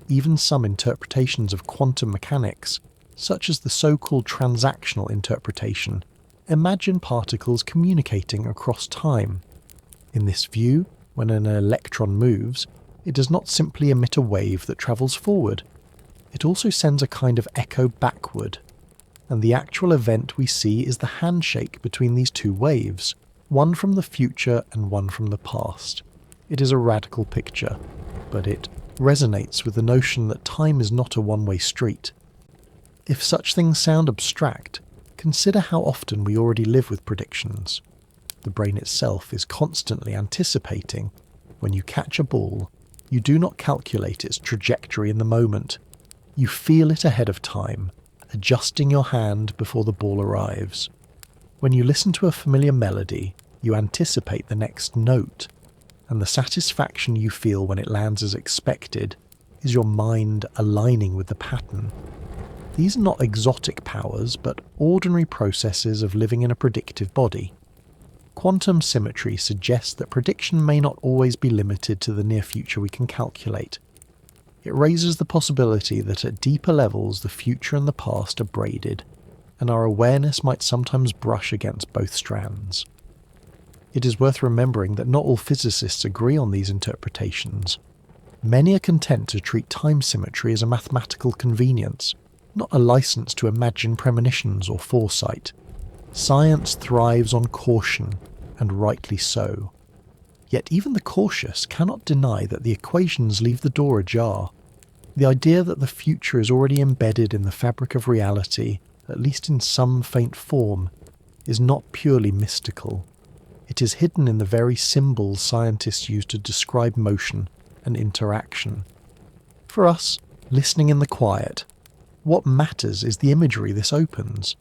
Even some interpretations of quantum mechanics, such as the so-called transactional interpretation, imagine particles communicating across time. In this view, when an electron moves, it does not simply emit a wave that travels forward. It also sends a kind of echo backward, and the actual event we see is the handshake between these two waves, one from the future and one from the past. It is a radical picture, but it resonates with the notion that time is not a one-way street. If such things sound abstract, consider how often we already live with predictions. The brain itself is constantly anticipating. When you catch a ball, you do not calculate its trajectory in the moment. You feel it ahead of time, adjusting your hand before the ball arrives. When you listen to a familiar melody, you anticipate the next note, and the satisfaction you feel when it lands as expected is your mind aligning with the pattern. These are not exotic powers, but ordinary processes of living in a predictive body. Quantum symmetry suggests that prediction may not always be limited to the near future we can calculate. It raises the possibility that at deeper levels the future and the past are braided, and our awareness might sometimes brush against both strands. It is worth remembering that not all physicists agree on these interpretations. Many are content to treat time symmetry as a mathematical convenience, not a license to imagine premonitions or foresight. Science thrives on caution, and rightly so. Yet even the cautious cannot deny that the equations leave the door ajar. The idea that the future is already embedded in the fabric of reality, at least in some faint form, is not purely mystical. It is hidden in the very symbols scientists use to describe motion and interaction. For us, listening in the quiet, what matters is the imagery this opens.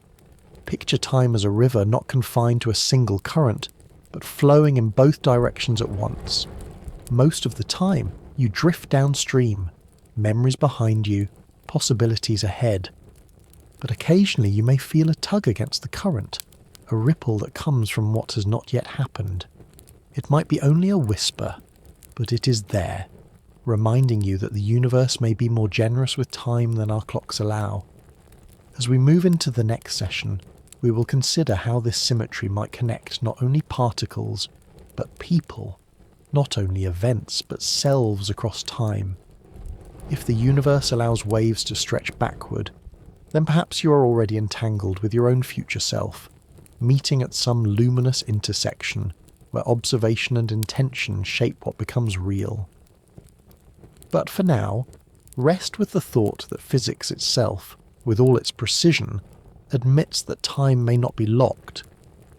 Picture time as a river not confined to a single current, but flowing in both directions at once. Most of the time, you drift downstream, memories behind you, possibilities ahead. But occasionally you may feel a tug against the current, a ripple that comes from what has not yet happened. It might be only a whisper, but it is there, reminding you that the universe may be more generous with time than our clocks allow. As we move into the next session, we will consider how this symmetry might connect not only particles, but people, not only events, but selves across time. If the universe allows waves to stretch backward, then perhaps you are already entangled with your own future self, meeting at some luminous intersection where observation and intention shape what becomes real. But for now, rest with the thought that physics itself, with all its precision, admits that time may not be locked,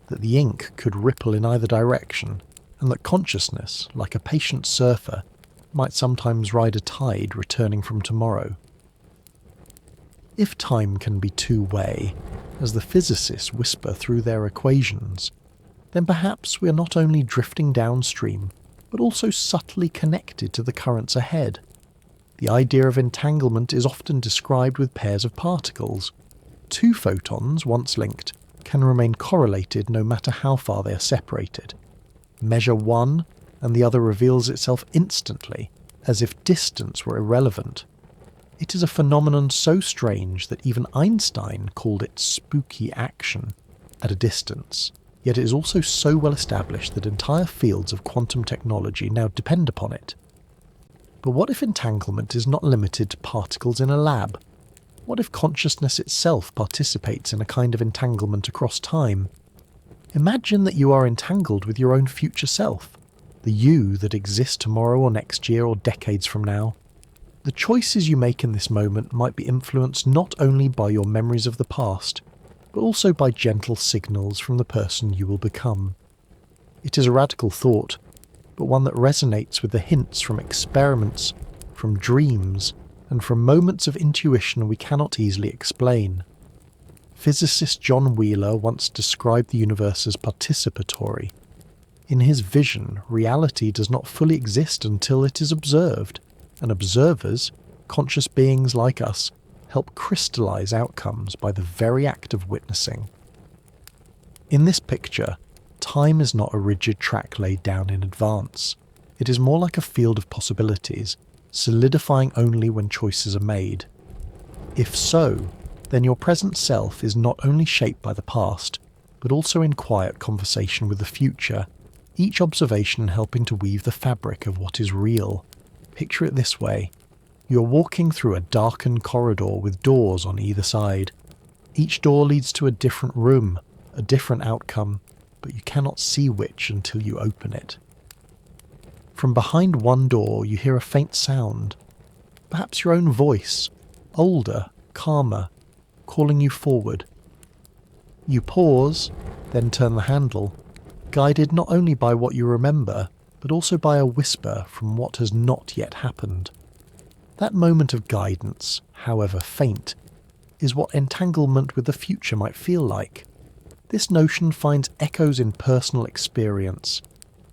that the ink could ripple in either direction, and that consciousness, like a patient surfer, might sometimes ride a tide returning from tomorrow. If time can be two-way, as the physicists whisper through their equations, then perhaps we are not only drifting downstream, but also subtly connected to the currents ahead. The idea of entanglement is often described with pairs of particles. Two photons, once linked, can remain correlated no matter how far they are separated. Measure one, and the other reveals itself instantly, as if distance were irrelevant. It is a phenomenon so strange that even Einstein called it spooky action at a distance, yet it is also so well established that entire fields of quantum technology now depend upon it. But what if entanglement is not limited to particles in a lab? What if consciousness itself participates in a kind of entanglement across time? Imagine that you are entangled with your own future self, the you that exists tomorrow or next year or decades from now. The choices you make in this moment might be influenced not only by your memories of the past, but also by gentle signals from the person you will become. It is a radical thought, but one that resonates with the hints from experiments, from dreams, and from moments of intuition we cannot easily explain. Physicist John Wheeler once described the universe as participatory. In his vision, reality does not fully exist until it is observed, and observers, conscious beings like us, help crystallize outcomes by the very act of witnessing. In this picture, time is not a rigid track laid down in advance. It is more like a field of possibilities, solidifying only when choices are made. If so, then your present self is not only shaped by the past, but also in quiet conversation with the future, each observation helping to weave the fabric of what is real. Picture it this way. You're walking through a darkened corridor with doors on either side. Each door leads to a different room, a different outcome, but you cannot see which until you open it. From behind one door you hear a faint sound, perhaps your own voice, older, calmer, calling you forward. You pause, then turn the handle, guided not only by what you remember, but also by a whisper from what has not yet happened. That moment of guidance, however faint, is what entanglement with the future might feel like. This notion finds echoes in personal experience.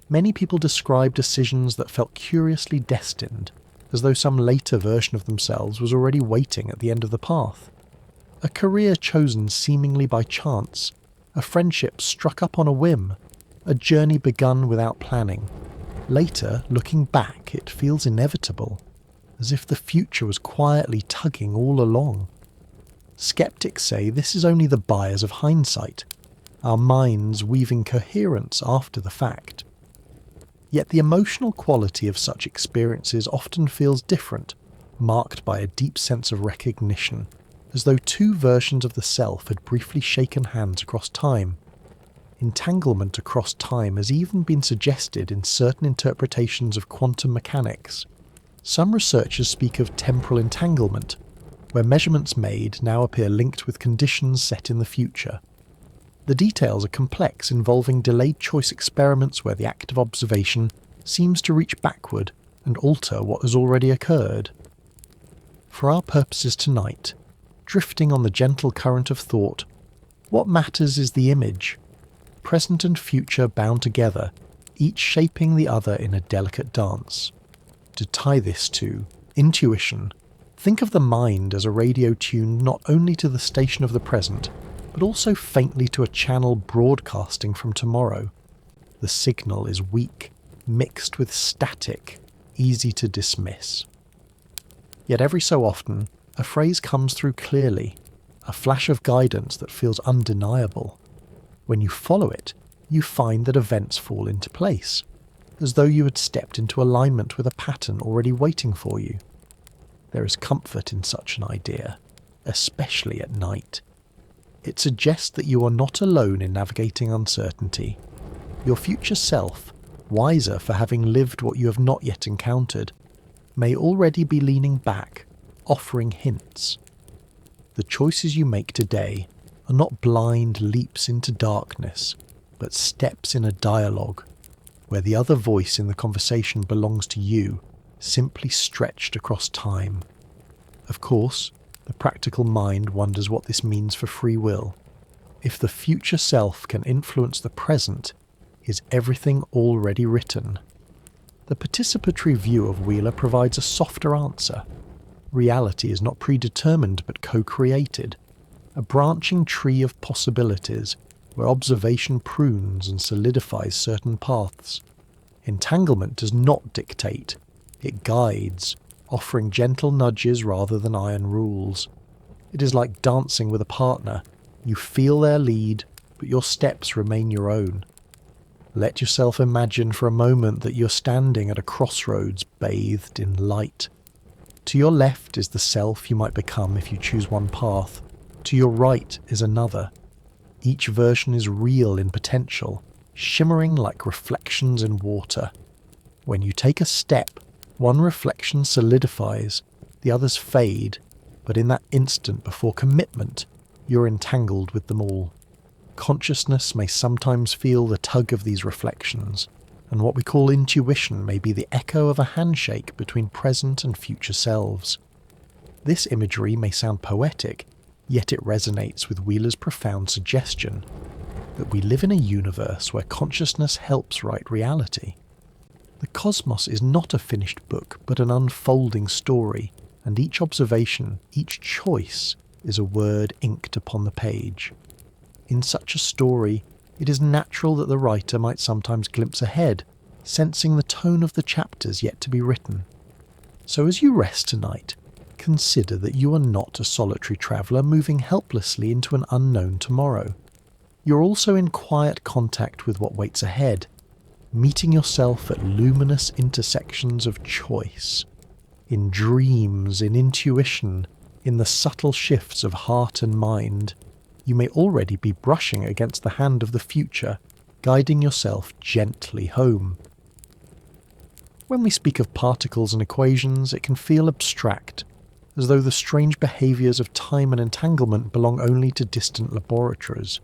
Many people describe decisions that felt curiously destined, as though some later version of themselves was already waiting at the end of the path. A career chosen seemingly by chance, a friendship struck up on a whim, a journey begun without planning. Later, looking back, it feels inevitable, as if the future was quietly tugging all along. Skeptics say this is only the bias of hindsight, our minds weaving coherence after the fact. Yet the emotional quality of such experiences often feels different, marked by a deep sense of recognition, as though two versions of the self had briefly shaken hands across time. Entanglement across time has even been suggested in certain interpretations of quantum mechanics. Some researchers speak of temporal entanglement, where measurements made now appear linked with conditions set in the future. The details are complex, involving delayed choice experiments where the act of observation seems to reach backward and alter what has already occurred. For our purposes tonight, drifting on the gentle current of thought, what matters is the image, present and future bound together, each shaping the other in a delicate dance. To tie this to intuition, think of the mind as a radio tuned not only to the station of the present, but also faintly to a channel broadcasting from tomorrow. The signal is weak, mixed with static, easy to dismiss. Yet every so often, a phrase comes through clearly, a flash of guidance that feels undeniable. When you follow it, you find that events fall into place, as though you had stepped into alignment with a pattern already waiting for you. There is comfort in such an idea, especially at night. It suggests that you are not alone in navigating uncertainty. Your future self, wiser for having lived what you have not yet encountered, may already be leaning back, offering hints. The choices you make today are not blind leaps into darkness, but steps in a dialogue, where the other voice in the conversation belongs to you, simply stretched across time. Of course, the practical mind wonders what this means for free will. If the future self can influence the present, is everything already written? The participatory view of Wheeler provides a softer answer. Reality is not predetermined but co-created. a branching tree of possibilities where observation prunes and solidifies certain paths. Entanglement does not dictate, it guides, offering gentle nudges rather than iron rules. It is like dancing with a partner. You feel their lead, but your steps remain your own. Let yourself imagine for a moment that you're standing at a crossroads bathed in light. To your left is the self you might become if you choose one path. To your right is another. Each version is real in potential, shimmering like reflections in water. When you take a step, one reflection solidifies, the others fade, but in that instant before commitment, you're entangled with them all. Consciousness may sometimes feel the tug of these reflections, and what we call intuition may be the echo of a handshake between present and future selves. This imagery may sound poetic, yet it resonates with Wheeler's profound suggestion that we live in a universe where consciousness helps write reality. The cosmos is not a finished book, but an unfolding story, and each observation, each choice, is a word inked upon the page. In such a story, it is natural that the writer might sometimes glimpse ahead, sensing the tone of the chapters yet to be written. So as you rest tonight, consider that you are not a solitary traveller moving helplessly into an unknown tomorrow. You're also in quiet contact with what waits ahead, meeting yourself at luminous intersections of choice, in dreams, in intuition, in the subtle shifts of heart and mind. You may already be brushing against the hand of the future, guiding yourself gently home. When we speak of particles and equations, it can feel abstract, as though the strange behaviours of time and entanglement belong only to distant laboratories.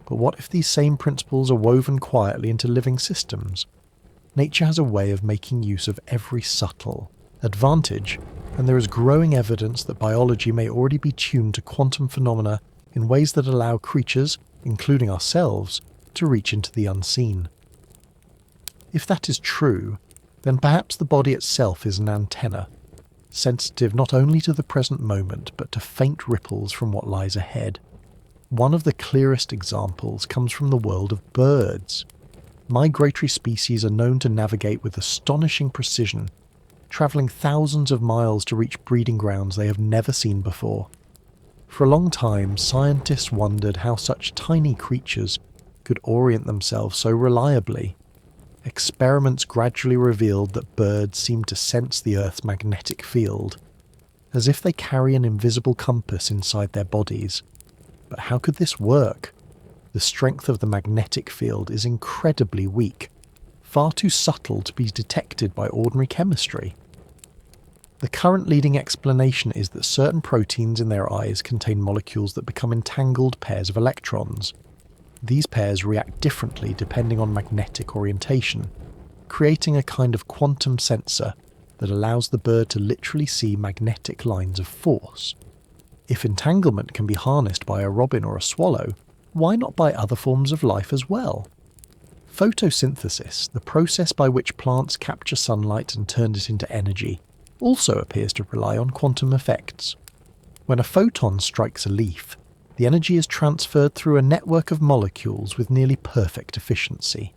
But what if these same principles are woven quietly into living systems? Nature has a way of making use of every subtle advantage, and there is growing evidence that biology may already be tuned to quantum phenomena in ways that allow creatures, including ourselves, to reach into the unseen. If that is true, then perhaps the body itself is an antenna, sensitive not only to the present moment but to faint ripples from what lies ahead. One of the clearest examples comes from the world of birds. Migratory species are known to navigate with astonishing precision, travelling thousands of miles to reach breeding grounds they have never seen before. For a long time, scientists wondered how such tiny creatures could orient themselves so reliably. Experiments gradually revealed that birds seem to sense the Earth's magnetic field, as if they carry an invisible compass inside their bodies. But how could this work? The strength of the magnetic field is incredibly weak, far too subtle to be detected by ordinary chemistry. The current leading explanation is that certain proteins in their eyes contain molecules that become entangled pairs of electrons. These pairs react differently depending on magnetic orientation, creating a kind of quantum sensor that allows the bird to literally see magnetic lines of force. If entanglement can be harnessed by a robin or a swallow, why not by other forms of life as well? Photosynthesis, the process by which plants capture sunlight and turn it into energy, also appears to rely on quantum effects. When a photon strikes a leaf, the energy is transferred through a network of molecules with nearly perfect efficiency.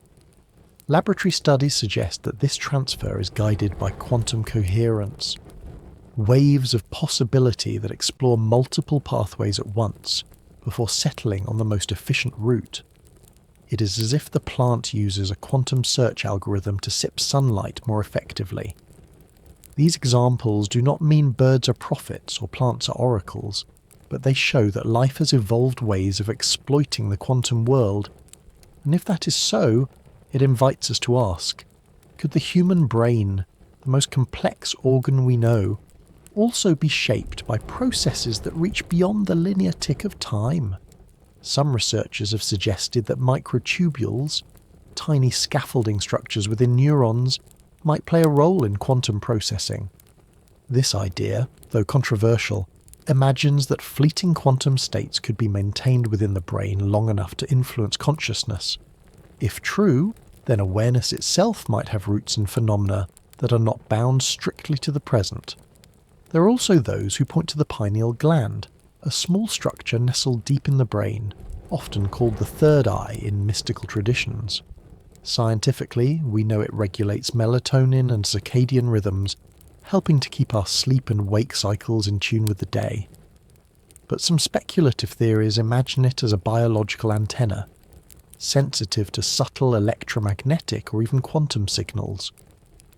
Laboratory studies suggest that this transfer is guided by quantum coherence, waves of possibility that explore multiple pathways at once before settling on the most efficient route. It is as if the plant uses a quantum search algorithm to sip sunlight more effectively. These examples do not mean birds are prophets or plants are oracles, but they show that life has evolved ways of exploiting the quantum world. And if that is so, it invites us to ask, could the human brain, the most complex organ we know, also be shaped by processes that reach beyond the linear tick of time? Some researchers have suggested that microtubules, tiny scaffolding structures within neurons, might play a role in quantum processing. This idea, though controversial, imagines that fleeting quantum states could be maintained within the brain long enough to influence consciousness. If true, then awareness itself might have roots in phenomena that are not bound strictly to the present. There are also those who point to the pineal gland, a small structure nestled deep in the brain, often called the third eye in mystical traditions. Scientifically, we know it regulates melatonin and circadian rhythms, helping to keep our sleep and wake cycles in tune with the day. But some speculative theories imagine it as a biological antenna, sensitive to subtle electromagnetic or even quantum signals.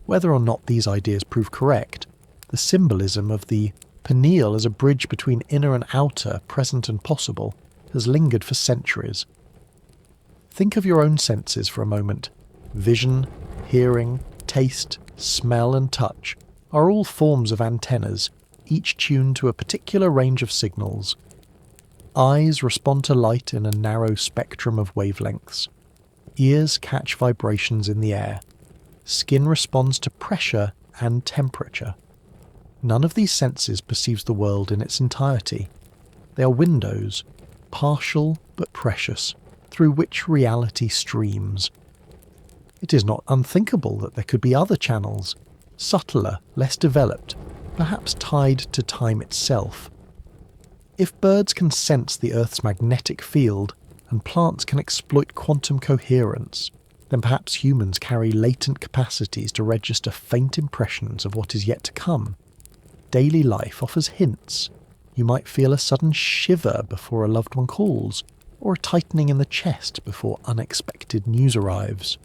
Whether or not these ideas prove correct, the symbolism of the pineal as a bridge between inner and outer, present and possible, has lingered for centuries. Think of your own senses for a moment. Vision, hearing, taste, smell and touch are all forms of antennas, each tuned to a particular range of signals. Eyes respond to light in a narrow spectrum of wavelengths. Ears catch vibrations in the air. Skin responds to pressure and temperature. None of these senses perceives the world in its entirety. They are windows, partial but precious, through which reality streams. It is not unthinkable that there could be other channels, subtler, less developed, perhaps tied to time itself. If birds can sense the Earth's magnetic field, and plants can exploit quantum coherence, then perhaps humans carry latent capacities to register faint impressions of what is yet to come. Daily life offers hints. You might feel a sudden shiver before a loved one calls, or a tightening in the chest before unexpected news arrives.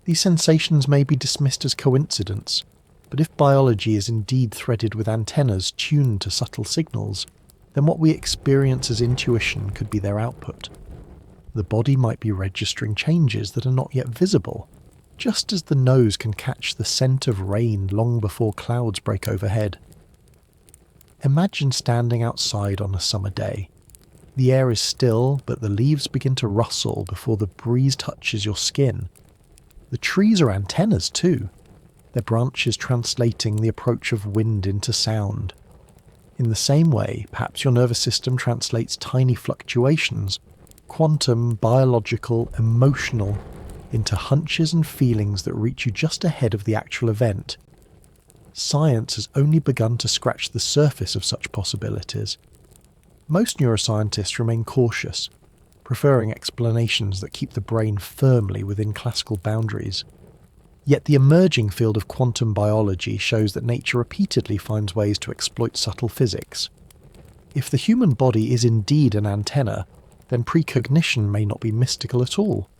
These sensations may be dismissed as coincidence, but if biology is indeed threaded with antennas tuned to subtle signals, then what we experience as intuition could be their output. The body might be registering changes that are not yet visible, just as the nose can catch the scent of rain long before clouds break overhead. Imagine standing outside on a summer day. The air is still, but the leaves begin to rustle before the breeze touches your skin. The trees are antennas too, their branches translating the approach of wind into sound. In the same way, perhaps your nervous system translates tiny fluctuations, quantum, biological, emotional, into hunches and feelings that reach you just ahead of the actual event. Science has only begun to scratch the surface of such possibilities. Most neuroscientists remain cautious, preferring explanations that keep the brain firmly within classical boundaries. Yet the emerging field of quantum biology shows that nature repeatedly finds ways to exploit subtle physics. If the human body is indeed an antenna, then precognition may not be mystical at all.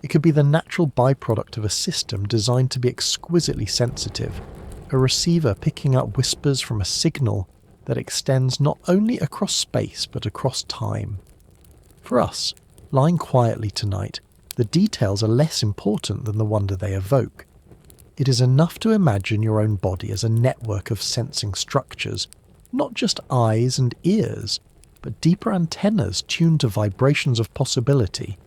It could be the natural byproduct of a system designed to be exquisitely sensitive, a receiver picking up whispers from a signal that extends not only across space but across time. For us, lying quietly tonight, the details are less important than the wonder they evoke. It is enough to imagine your own body as a network of sensing structures, not just eyes and ears, but deeper antennas tuned to vibrations of possibility.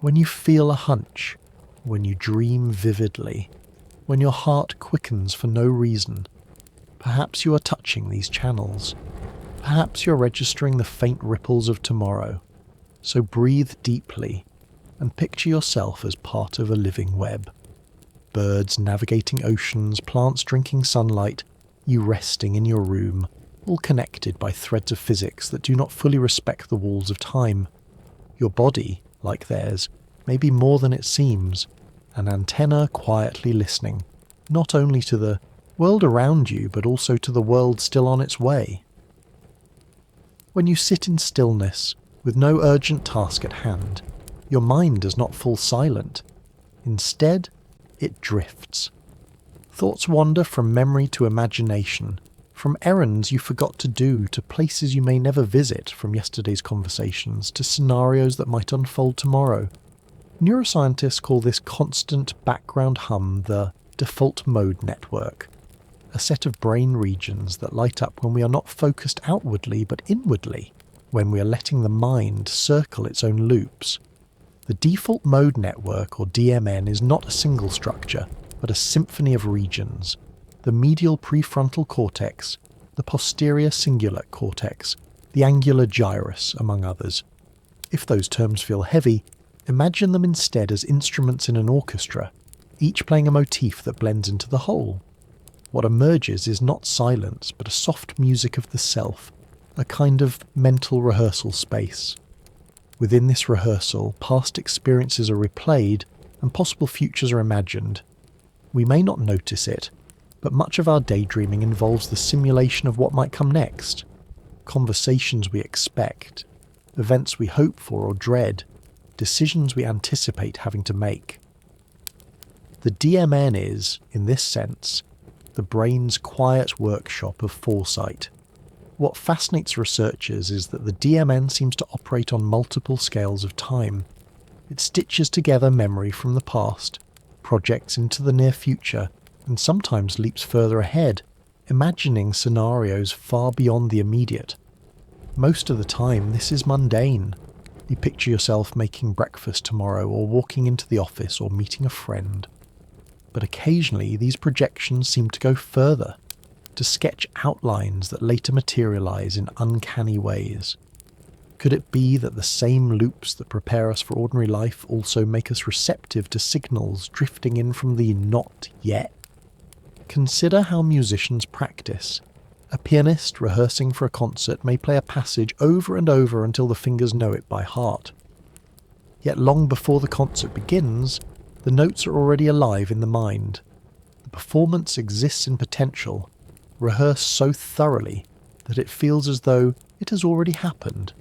When you feel a hunch, when you dream vividly, when your heart quickens for no reason, perhaps you are touching these channels. Perhaps you're registering the faint ripples of tomorrow. So breathe deeply and picture yourself as part of a living web. Birds navigating oceans, plants drinking sunlight, you resting in your room, all connected by threads of physics that do not fully respect the walls of time. Your body, like theirs, may be more than it seems, an antenna quietly listening, not only to the world around you, but also to the world still on its way. When you sit in stillness, with no urgent task at hand, your mind does not fall silent. Instead, it drifts. Thoughts wander from memory to imagination, from errands you forgot to do to places you may never visit from yesterday's conversations to scenarios that might unfold tomorrow. Neuroscientists call this constant background hum the default mode network, a set of brain regions that light up when we are not focused outwardly but inwardly, when we are letting the mind circle its own loops. The default mode network, or DMN, is not a single structure, but a symphony of regions. The medial prefrontal cortex, the posterior cingulate cortex, the angular gyrus, among others. If those terms feel heavy, imagine them instead as instruments in an orchestra, each playing a motif that blends into the whole. What emerges is not silence, but a soft music of the self, a kind of mental rehearsal space. Within this rehearsal, past experiences are replayed and possible futures are imagined. We may not notice it, but much of our daydreaming involves the simulation of what might come next. Conversations we expect, events we hope for or dread, decisions we anticipate having to make. The DMN is, in this sense, the brain's quiet workshop of foresight. What fascinates researchers is that the DMN seems to operate on multiple scales of time. It stitches together memory from the past, projects into the near future, and sometimes leaps further ahead, imagining scenarios far beyond the immediate. Most of the time, this is mundane. You picture yourself making breakfast tomorrow, or walking into the office, or meeting a friend. But occasionally, these projections seem to go further, to sketch outlines that later materialize in uncanny ways. Could it be that the same loops that prepare us for ordinary life also make us receptive to signals drifting in from the not yet? Consider how musicians practice. A pianist rehearsing for a concert may play a passage over and over until the fingers know it by heart. Yet long before the concert begins, the notes are already alive in the mind. The performance exists in potential, rehearsed so thoroughly that it feels as though it has already happened.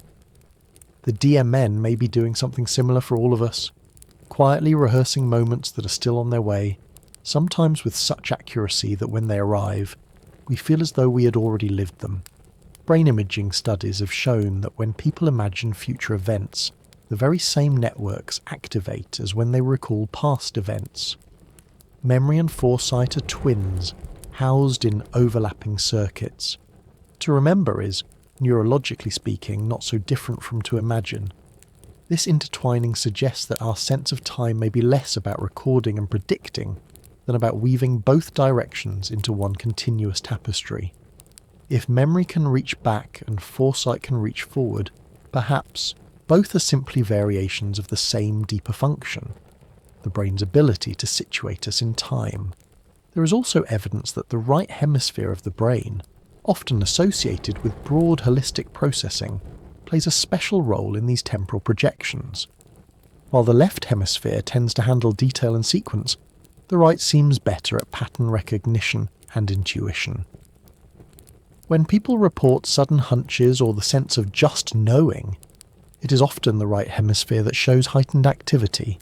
The DMN may be doing something similar for all of us, quietly rehearsing moments that are still on their way, sometimes with such accuracy that when they arrive, we feel as though we had already lived them. Brain imaging studies have shown that when people imagine future events, the very same networks activate as when they recall past events. Memory and foresight are twins, housed in overlapping circuits. To remember is, neurologically speaking, not so different from to imagine. This intertwining suggests that our sense of time may be less about recording and predicting than about weaving both directions into one continuous tapestry. If memory can reach back and foresight can reach forward, perhaps both are simply variations of the same deeper function, the brain's ability to situate us in time. There is also evidence that the right hemisphere of the brain, often associated with broad holistic processing, plays a special role in these temporal projections. While the left hemisphere tends to handle detail and sequence, the right seems better at pattern recognition and intuition. When people report sudden hunches or the sense of just knowing, it is often the right hemisphere that shows heightened activity.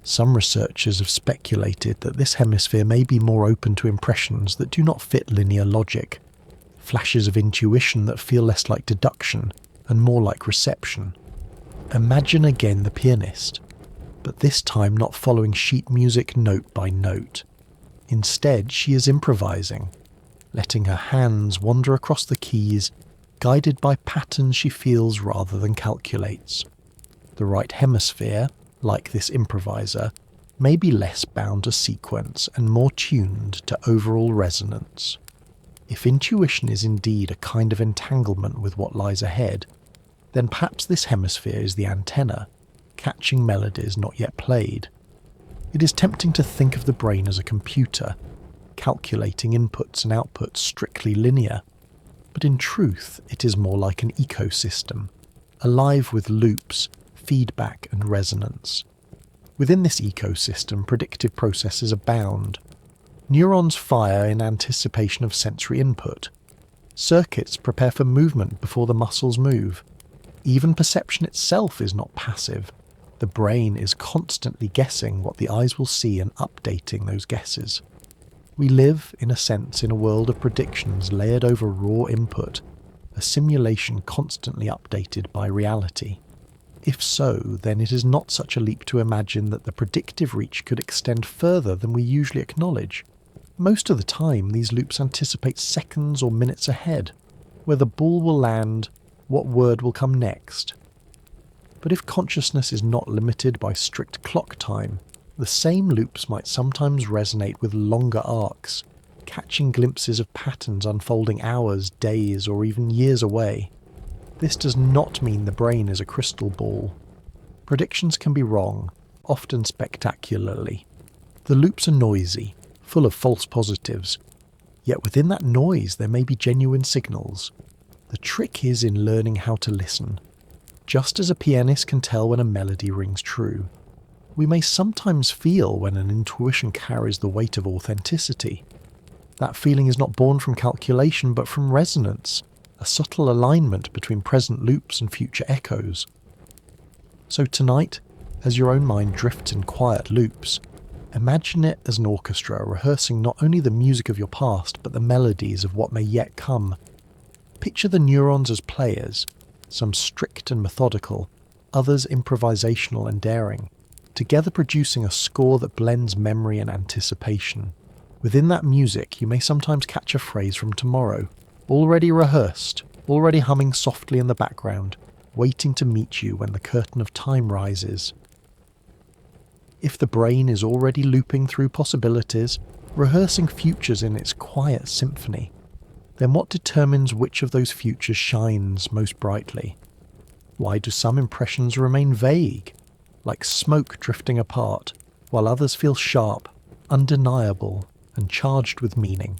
Some researchers have speculated that this hemisphere may be more open to impressions that do not fit linear logic, flashes of intuition that feel less like deduction and more like reception. Imagine again the pianist, but this time not following sheet music note by note. Instead, she is improvising, letting her hands wander across the keys, guided by patterns she feels rather than calculates. The right hemisphere, like this improviser, may be less bound to sequence and more tuned to overall resonance. If intuition is indeed a kind of entanglement with what lies ahead, then perhaps this hemisphere is the antenna, catching melodies not yet played. It is tempting to think of the brain as a computer, calculating inputs and outputs strictly linear, but in truth it is more like an ecosystem, alive with loops, feedback and resonance. Within this ecosystem, predictive processes abound. Neurons fire in anticipation of sensory input. Circuits prepare for movement before the muscles move. Even perception itself is not passive. The brain is constantly guessing what the eyes will see and updating those guesses. We live, in a sense, in a world of predictions layered over raw input, a simulation constantly updated by reality. If so, then it is not such a leap to imagine that the predictive reach could extend further than we usually acknowledge. Most of the time, these loops anticipate seconds or minutes ahead, where the ball will land, what word will come next. But if consciousness is not limited by strict clock time, the same loops might sometimes resonate with longer arcs, catching glimpses of patterns unfolding hours, days, or even years away. This does not mean the brain is a crystal ball. Predictions can be wrong, often spectacularly. The loops are noisy, full of false positives, yet within that noise there may be genuine signals. The trick is in learning how to listen. Just as a pianist can tell when a melody rings true, we may sometimes feel when an intuition carries the weight of authenticity. That feeling is not born from calculation but from resonance, a subtle alignment between present loops and future echoes. So tonight, as your own mind drifts in quiet loops, imagine it as an orchestra rehearsing not only the music of your past but the melodies of what may yet come. Picture the neurons as players, some strict and methodical, others improvisational and daring, together producing a score that blends memory and anticipation. Within that music you may sometimes catch a phrase from tomorrow, already rehearsed, already humming softly in the background, waiting to meet you when the curtain of time rises. If the brain is already looping through possibilities, rehearsing futures in its quiet symphony, then what determines which of those futures shines most brightly? Why do some impressions remain vague, like smoke drifting apart, while others feel sharp, undeniable, and charged with meaning?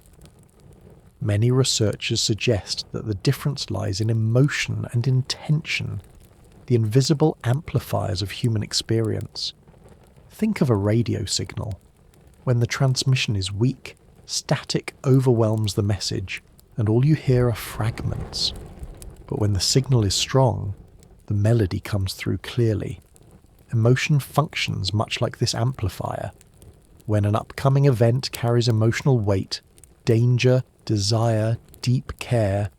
Many researchers suggest that the difference lies in emotion and intention, the invisible amplifiers of human experience. Think of a radio signal. When the transmission is weak, static overwhelms the message, and all you hear are fragments. But when the signal is strong, the melody comes through clearly. Emotion functions much like this amplifier. When an upcoming event carries emotional weight, danger, desire, deep care,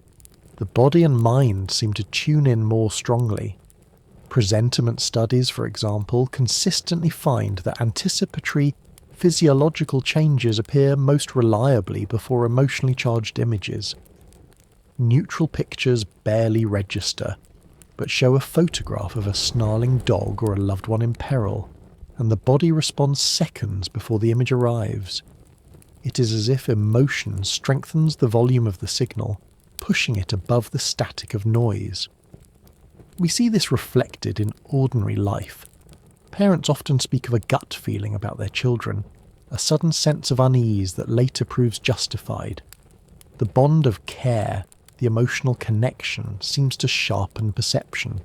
the body and mind seem to tune in more strongly. Presentiment studies, for example, consistently find that anticipatory physiological changes appear most reliably before emotionally charged images. Neutral pictures barely register, but show a photograph of a snarling dog or a loved one in peril, and the body responds seconds before the image arrives. It is as if emotion strengthens the volume of the signal, pushing it above the static of noise. We see this reflected in ordinary life. Parents often speak of a gut feeling about their children, a sudden sense of unease that later proves justified. The bond of care, the emotional connection, seems to sharpen perception.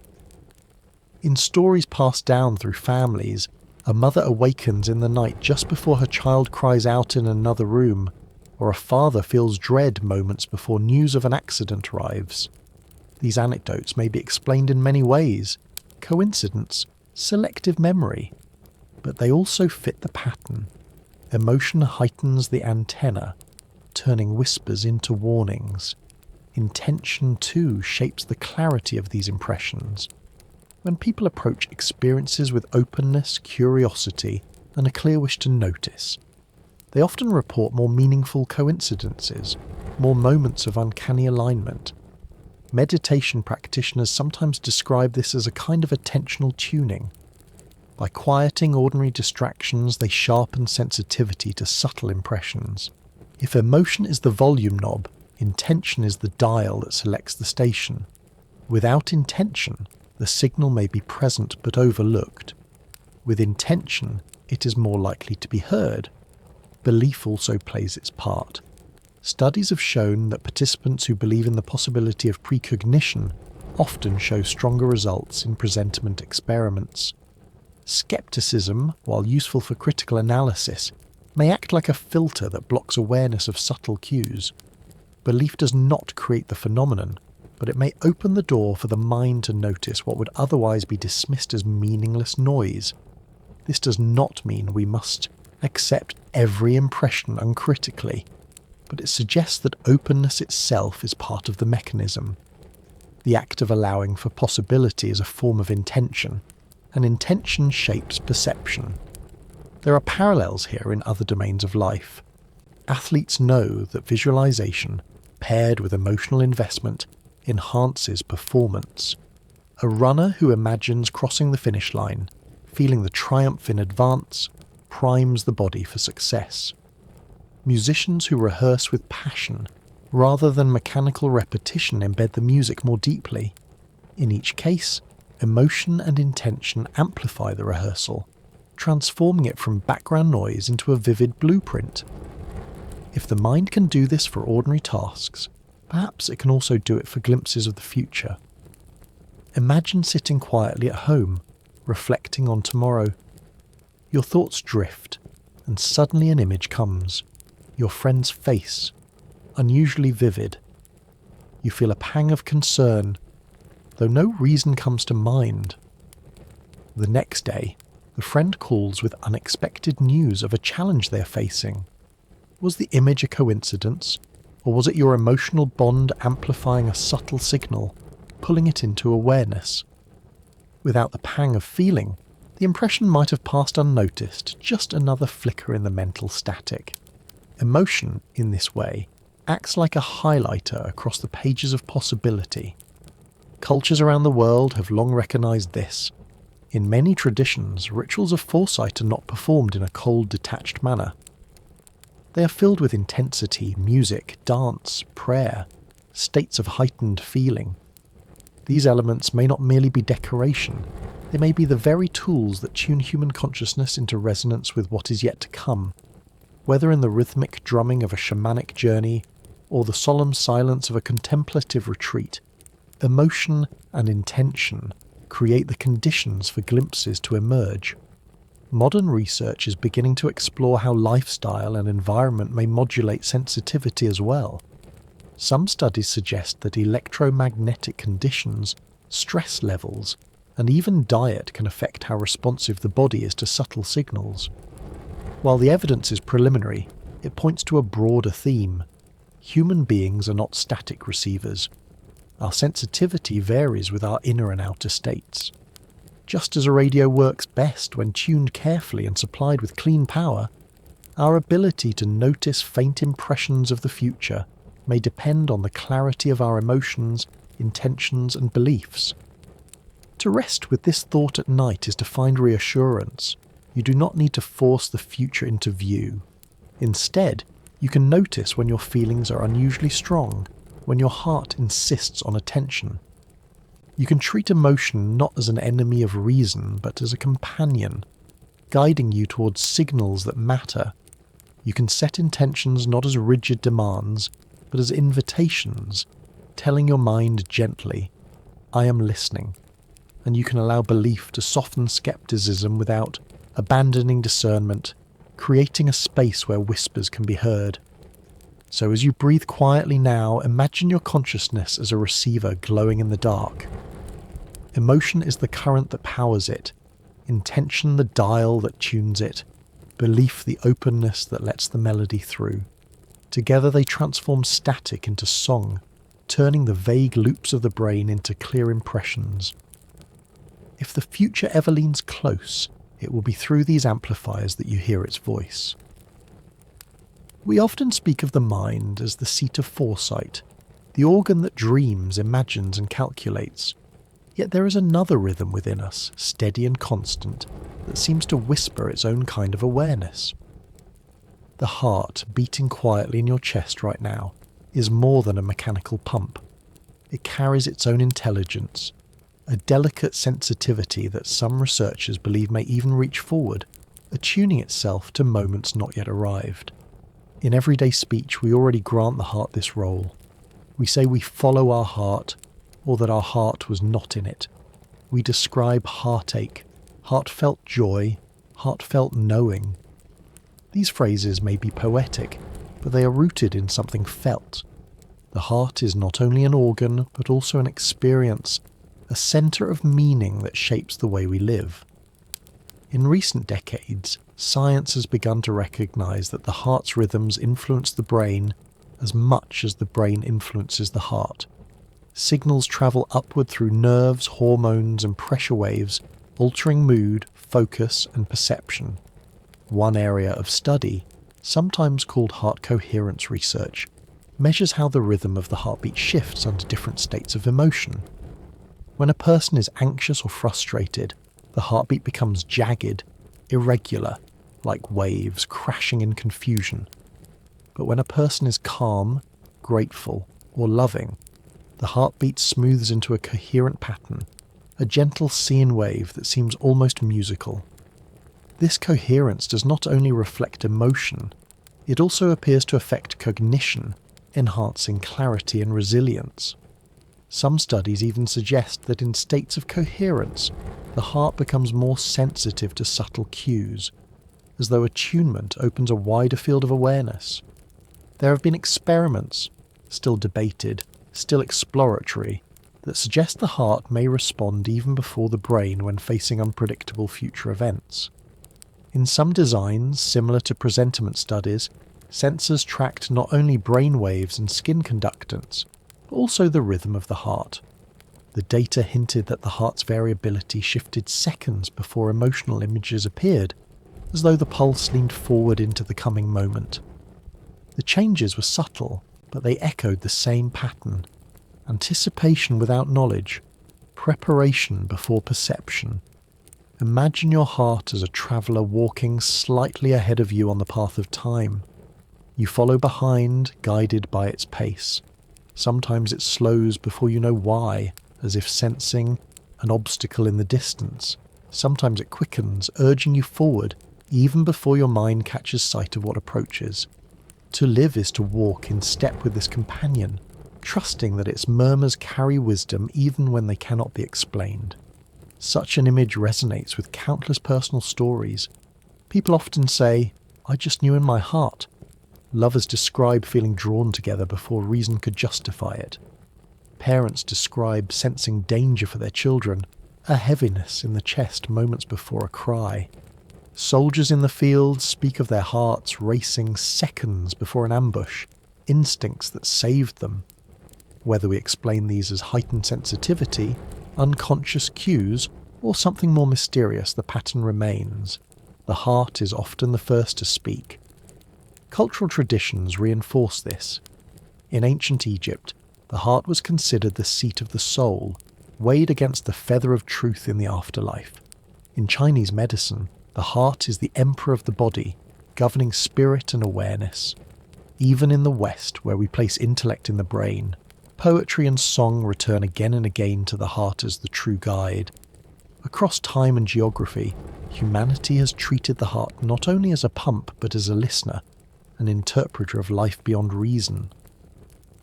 In stories passed down through families, a mother awakens in the night just before her child cries out in another room, or a father feels dread moments before news of an accident arrives. These anecdotes may be explained in many ways: coincidence, selective memory, but they also fit the pattern. Emotion heightens the antenna, turning whispers into warnings. Intention, too, shapes the clarity of these impressions. When people approach experiences with openness, curiosity, and a clear wish to notice, they often report more meaningful coincidences, more moments of uncanny alignment. Meditation practitioners sometimes describe this as a kind of attentional tuning. By quieting ordinary distractions, they sharpen sensitivity to subtle impressions. If emotion is the volume knob, intention is the dial that selects the station. Without intention, the signal may be present but overlooked. With intention, it is more likely to be heard. Belief also plays its part. Studies have shown that participants who believe in the possibility of precognition often show stronger results in presentiment experiments. Skepticism, while useful for critical analysis, may act like a filter that blocks awareness of subtle cues. Belief does not create the phenomenon, but it may open the door for the mind to notice what would otherwise be dismissed as meaningless noise. This does not mean we must accept every impression uncritically, but it suggests that openness itself is part of the mechanism. The act of allowing for possibility is a form of intention, and intention shapes perception. There are parallels here in other domains of life. Athletes know that visualization, paired with emotional investment, enhances performance. A runner who imagines crossing the finish line, feeling the triumph in advance, primes the body for success. Musicians who rehearse with passion, rather than mechanical repetition, embed the music more deeply. In each case, emotion and intention amplify the rehearsal, transforming it from background noise into a vivid blueprint. If the mind can do this for ordinary tasks, Perhaps it can also do it for glimpses of the future. Imagine sitting quietly at home, reflecting on tomorrow. Your thoughts drift, and suddenly an image comes. Your friend's face, unusually vivid. You feel a pang of concern, though no reason comes to mind. The next day, the friend calls with unexpected news of a challenge they are facing. Was the image a coincidence, or was it your emotional bond amplifying a subtle signal, pulling it into awareness? Without the pang of feeling, the impression might have passed unnoticed, just another flicker in the mental static. Emotion, in this way, acts like a highlighter across the pages of possibility. Cultures around the world have long recognized this. In many traditions, rituals of foresight are not performed in a cold, detached manner. They are filled with intensity, music, dance, prayer, states of heightened feeling. These elements may not merely be decoration, they may be the very tools that tune human consciousness into resonance with what is yet to come. Whether in the rhythmic drumming of a shamanic journey, or the solemn silence of a contemplative retreat, emotion and intention create the conditions for glimpses to emerge. Modern research is beginning to explore how lifestyle and environment may modulate sensitivity as well. Some studies suggest that electromagnetic conditions, stress levels, and even diet can affect how responsive the body is to subtle signals. While the evidence is preliminary, it points to a broader theme. Human beings are not static receivers. Our sensitivity varies with our inner and outer states. Just as a radio works best when tuned carefully and supplied with clean power, our ability to notice faint impressions of the future may depend on the clarity of our emotions, intentions, and beliefs. To rest with this thought at night is to find reassurance. You do not need to force the future into view. Instead, you can notice when your feelings are unusually strong, when your heart insists on attention. You can treat emotion not as an enemy of reason, but as a companion, guiding you towards signals that matter. You can set intentions not as rigid demands, but as invitations, telling your mind gently, "I am listening." And you can allow belief to soften skepticism without abandoning discernment, creating a space where whispers can be heard. So as you breathe quietly now, imagine your consciousness as a receiver glowing in the dark. Emotion is the current that powers it, intention the dial that tunes it, belief the openness that lets the melody through. Together they transform static into song, turning the vague loops of the brain into clear impressions. If the future ever leans close, it will be through these amplifiers that you hear its voice. We often speak of the mind as the seat of foresight, the organ that dreams, imagines, and calculates. Yet there is another rhythm within us, steady and constant, that seems to whisper its own kind of awareness. The heart beating quietly in your chest right now is more than a mechanical pump. It carries its own intelligence, a delicate sensitivity that some researchers believe may even reach forward, attuning itself to moments not yet arrived. In everyday speech, we already grant the heart this role. We say we follow our heart, or that our heart was not in it. We describe heartache, heartfelt joy, heartfelt knowing. These phrases may be poetic, but they are rooted in something felt. The heart is not only an organ, but also an experience, a centre of meaning that shapes the way we live. In recent decades, science has begun to recognise that the heart's rhythms influence the brain as much as the brain influences the heart. Signals travel upward through nerves, hormones, and pressure waves, altering mood, focus, and perception. One area of study, sometimes called heart coherence research, measures how the rhythm of the heartbeat shifts under different states of emotion. When a person is anxious or frustrated, the heartbeat becomes jagged, irregular, like waves crashing in confusion. But when a person is calm, grateful, or loving, the heartbeat smooths into a coherent pattern, a gentle sine wave that seems almost musical. This coherence does not only reflect emotion, it also appears to affect cognition, enhancing clarity and resilience. Some studies even suggest that in states of coherence, the heart becomes more sensitive to subtle cues, as though attunement opens a wider field of awareness. There have been experiments, still debated, still exploratory, that suggest the heart may respond even before the brain when facing unpredictable future events. In some designs, similar to presentiment studies, sensors tracked not only brain waves and skin conductance, but also the rhythm of the heart. The data hinted that the heart's variability shifted seconds before emotional images appeared, as though the pulse leaned forward into the coming moment. The changes were subtle, but they echoed the same pattern: anticipation without knowledge, preparation before perception. Imagine your heart as a traveller walking slightly ahead of you on the path of time. You follow behind, guided by its pace. Sometimes it slows before you know why, as if sensing an obstacle in the distance. Sometimes it quickens, urging you forward, even before your mind catches sight of what approaches. To live is to walk in step with this companion, trusting that its murmurs carry wisdom even when they cannot be explained. Such an image resonates with countless personal stories. People often say, "I just knew in my heart." Lovers describe feeling drawn together before reason could justify it. Parents describe sensing danger for their children, a heaviness in the chest moments before a cry. Soldiers in the field speak of their hearts racing seconds before an ambush, instincts that saved them. Whether we explain these as heightened sensitivity, unconscious cues, or something more mysterious, the pattern remains. The heart is often the first to speak. Cultural traditions reinforce this. In ancient Egypt, the heart was considered the seat of the soul, weighed against the feather of truth in the afterlife. In Chinese medicine, the heart is the emperor of the body, governing spirit and awareness. Even in the West, where we place intellect in the brain, poetry and song return again and again to the heart as the true guide. Across time and geography, humanity has treated the heart not only as a pump but as a listener, an interpreter of life beyond reason.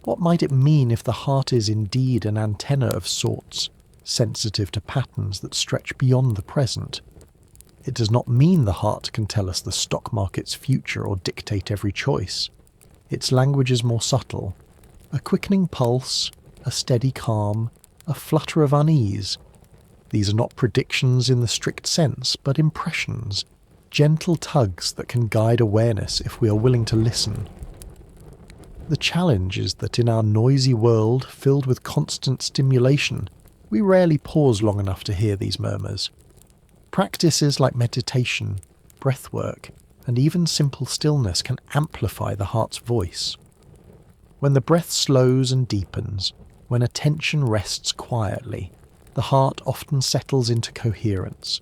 What might it mean if the heart is indeed an antenna of sorts, sensitive to patterns that stretch beyond the present? It does not mean the heart can tell us the stock market's future or dictate every choice. Its language is more subtle. A quickening pulse, a steady calm, a flutter of unease. These are not predictions in the strict sense, but impressions, gentle tugs that can guide awareness if we are willing to listen. The challenge is that in our noisy world, filled with constant stimulation, we rarely pause long enough to hear these murmurs. Practices like meditation, breathwork, and even simple stillness can amplify the heart's voice. When the breath slows and deepens, when attention rests quietly, the heart often settles into coherence.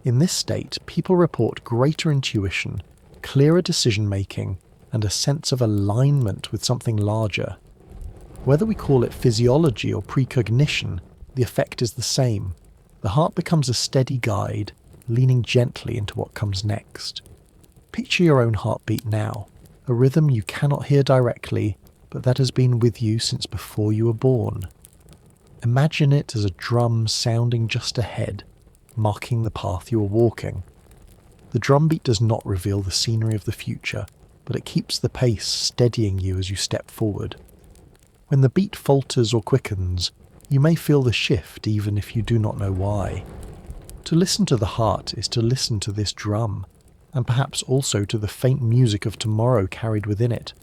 In this state, people report greater intuition, clearer decision-making, and a sense of alignment with something larger. Whether we call it physiology or precognition, the effect is the same. The heart becomes a steady guide, leaning gently into what comes next. Picture your own heartbeat now, a rhythm you cannot hear directly, but that has been with you since before you were born. Imagine it as a drum sounding just ahead, marking the path you are walking. The drumbeat does not reveal the scenery of the future, but it keeps the pace, steadying you as you step forward. When the beat falters or quickens, you may feel the shift even if you do not know why. To listen to the heart is to listen to this drum, and perhaps also to the faint music of tomorrow carried within it.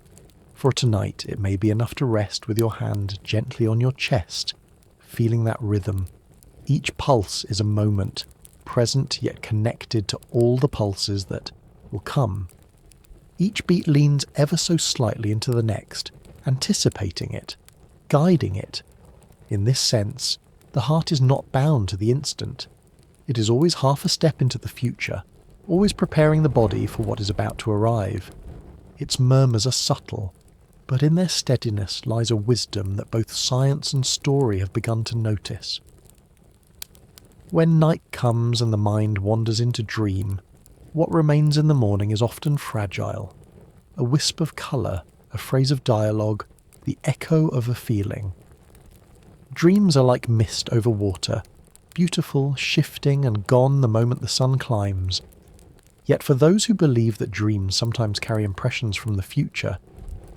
For tonight it may be enough to rest with your hand gently on your chest, feeling that rhythm. Each pulse is a moment, present yet connected to all the pulses that will come. Each beat leans ever so slightly into the next, anticipating it, guiding it. In this sense, the heart is not bound to the instant. It is always half a step into the future, always preparing the body for what is about to arrive. Its murmurs are subtle, but in their steadiness lies a wisdom that both science and story have begun to notice. When night comes and the mind wanders into dream, what remains in the morning is often fragile. A wisp of colour, a phrase of dialogue, the echo of a feeling. Dreams are like mist over water, beautiful, shifting, and gone the moment the sun climbs. Yet for those who believe that dreams sometimes carry impressions from the future,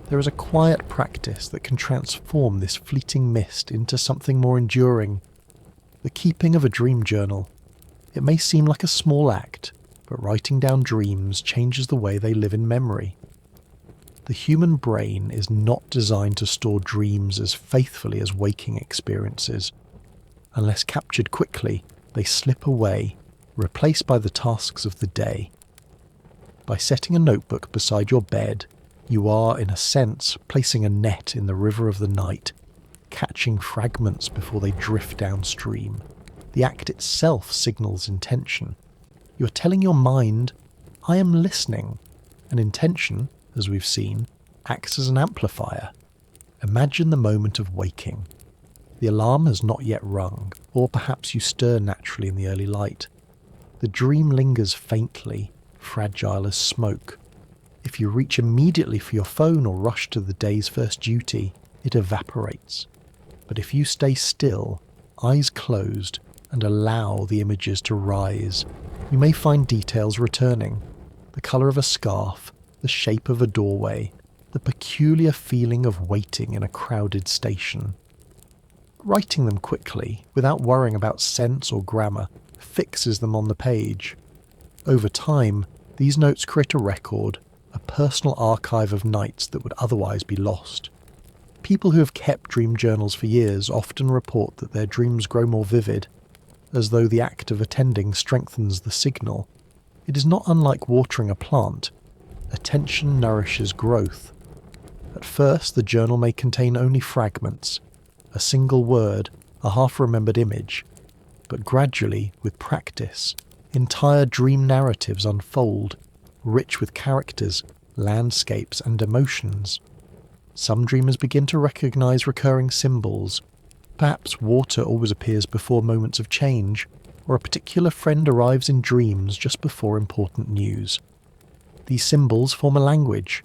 there is a quiet practice that can transform this fleeting mist into something more enduring. The keeping of a dream journal. It may seem like a small act, but writing down dreams changes the way they live in memory. The human brain is not designed to store dreams as faithfully as waking experiences. Unless captured quickly, they slip away, replaced by the tasks of the day. By setting a notebook beside your bed, you are, in a sense, placing a net in the river of the night, catching fragments before they drift downstream. The act itself signals intention. You are telling your mind, I am listening. And intention, as we've seen, acts as an amplifier. Imagine the moment of waking. The alarm has not yet rung, or perhaps you stir naturally in the early light. The dream lingers faintly, fragile as smoke. If you reach immediately for your phone or rush to the day's first duty, it evaporates. But if you stay still, eyes closed, and allow the images to rise, you may find details returning. The colour of a scarf, the shape of a doorway, the peculiar feeling of waiting in a crowded station. Writing them quickly, without worrying about sense or grammar, fixes them on the page. Over time, these notes create a record, a personal archive of nights that would otherwise be lost. People who have kept dream journals for years often report that their dreams grow more vivid, as though the act of attending strengthens the signal. It is not unlike watering a plant. Attention nourishes growth. At first, the journal may contain only fragments, a single word, a half-remembered image, but gradually, with practice, entire dream narratives unfold, rich with characters, landscapes, and emotions. Some dreamers begin to recognize recurring symbols. Perhaps water always appears before moments of change, or a particular friend arrives in dreams just before important news. These symbols form a language,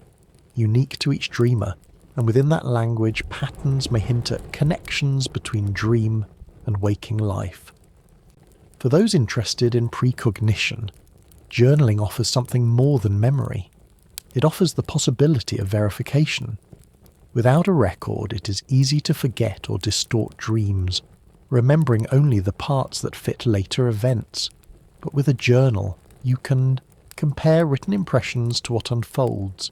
unique to each dreamer, and within that language patterns may hint at connections between dream and waking life. For those interested in precognition, journaling offers something more than memory. It offers the possibility of verification. Without a record, it is easy to forget or distort dreams, remembering only the parts that fit later events. But with a journal, you can compare written impressions to what unfolds.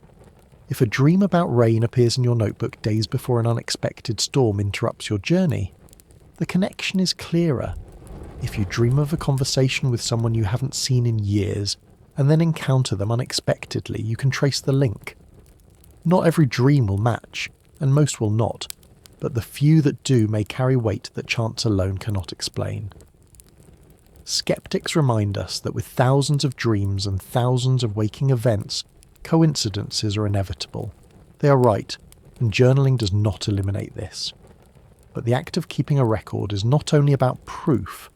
If a dream about rain appears in your notebook days before an unexpected storm interrupts your journey, the connection is clearer. If you dream of a conversation with someone you haven't seen in years, and then encounter them unexpectedly, you can trace the link. Not every dream will match, and most will not, but the few that do may carry weight that chance alone cannot explain. Skeptics remind us that with thousands of dreams and thousands of waking events, coincidences are inevitable. They are right, and journaling does not eliminate this. But the act of keeping a record is not only about proof,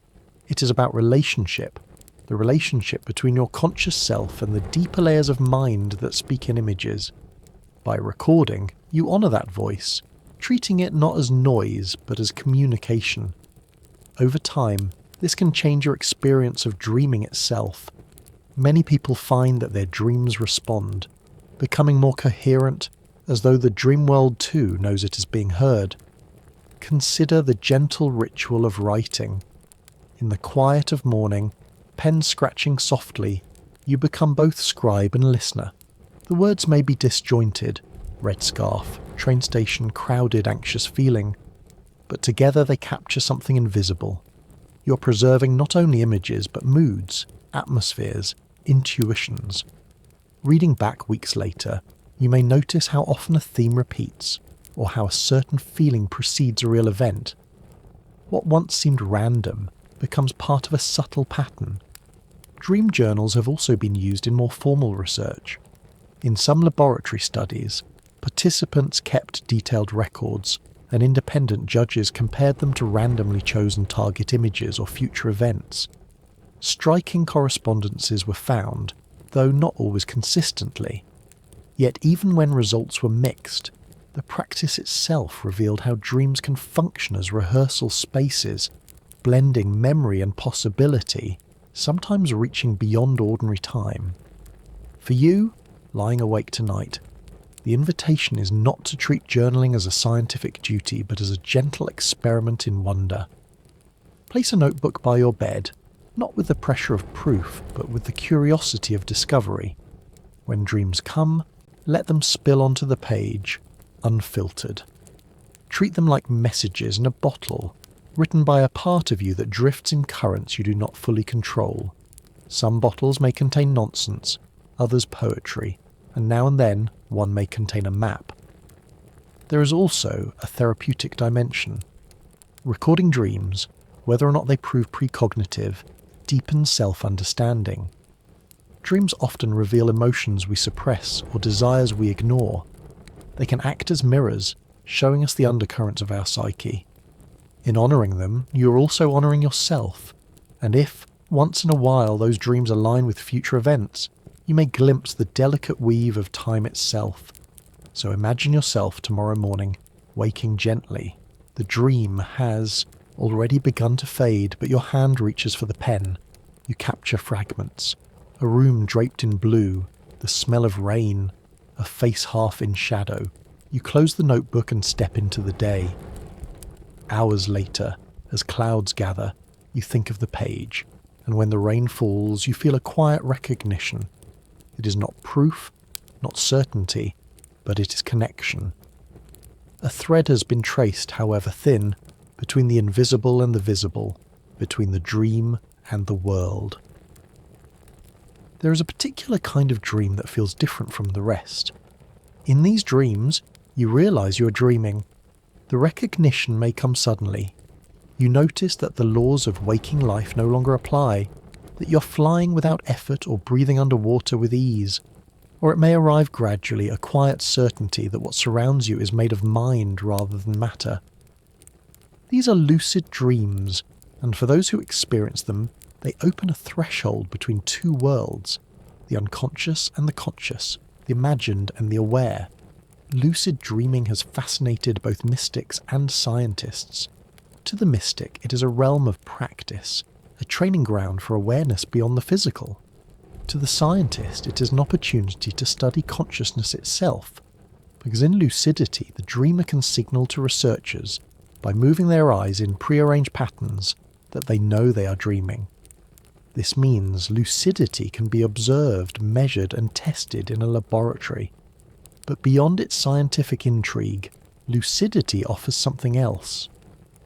it is about relationship, the relationship between your conscious self and the deeper layers of mind that speak in images. By recording, you honour that voice, treating it not as noise but as communication. Over time, this can change your experience of dreaming itself. Many people find that their dreams respond, becoming more coherent, as though the dream world too knows it is being heard. Consider the gentle ritual of writing. In the quiet of morning, pen scratching softly, you become both scribe and listener. The words may be disjointed, red scarf, train station, crowded, anxious feeling, but together they capture something invisible. You're preserving not only images but moods, atmospheres, intuitions. Reading back weeks later, you may notice how often a theme repeats, or how a certain feeling precedes a real event. What once seemed random becomes part of a subtle pattern. Dream journals have also been used in more formal research. In some laboratory studies, participants kept detailed records, and independent judges compared them to randomly chosen target images or future events. Striking correspondences were found, though not always consistently. Yet even when results were mixed, the practice itself revealed how dreams can function as rehearsal spaces, blending memory and possibility, sometimes reaching beyond ordinary time. For you, lying awake tonight, the invitation is not to treat journaling as a scientific duty, but as a gentle experiment in wonder. Place a notebook by your bed, not with the pressure of proof, but with the curiosity of discovery. When dreams come, let them spill onto the page, unfiltered. Treat them like messages in a bottle, written by a part of you that drifts in currents you do not fully control. Some bottles may contain nonsense, others poetry, and now and then one may contain a map. There is also a therapeutic dimension. Recording dreams, whether or not they prove precognitive, deepens self-understanding. Dreams often reveal emotions we suppress or desires we ignore. They can act as mirrors, showing us the undercurrents of our psyche. In honouring them, you are also honouring yourself, and if, once in a while, those dreams align with future events, you may glimpse the delicate weave of time itself. So imagine yourself tomorrow morning, waking gently. The dream has already begun to fade, but your hand reaches for the pen. You capture fragments. A room draped in blue, the smell of rain, a face half in shadow. You close the notebook and step into the day. Hours later, as clouds gather, you think of the page, and when the rain falls, you feel a quiet recognition. It is not proof, not certainty, but it is connection. A thread has been traced, however thin, between the invisible and the visible, between the dream and the world. There is a particular kind of dream that feels different from the rest. In these dreams, you realize you are dreaming. The recognition may come suddenly. You notice that the laws of waking life no longer apply, that you're flying without effort or breathing underwater with ease. Or it may arrive gradually, a quiet certainty that what surrounds you is made of mind rather than matter. These are lucid dreams, and for those who experience them, they open a threshold between two worlds, the unconscious and the conscious, the imagined and the aware. Lucid dreaming has fascinated both mystics and scientists. To the mystic, it is a realm of practice, a training ground for awareness beyond the physical. To the scientist, it is an opportunity to study consciousness itself, because in lucidity, the dreamer can signal to researchers, by moving their eyes in prearranged patterns, that they know they are dreaming. This means lucidity can be observed, measured, and tested in a laboratory. But beyond its scientific intrigue, lucidity offers something else.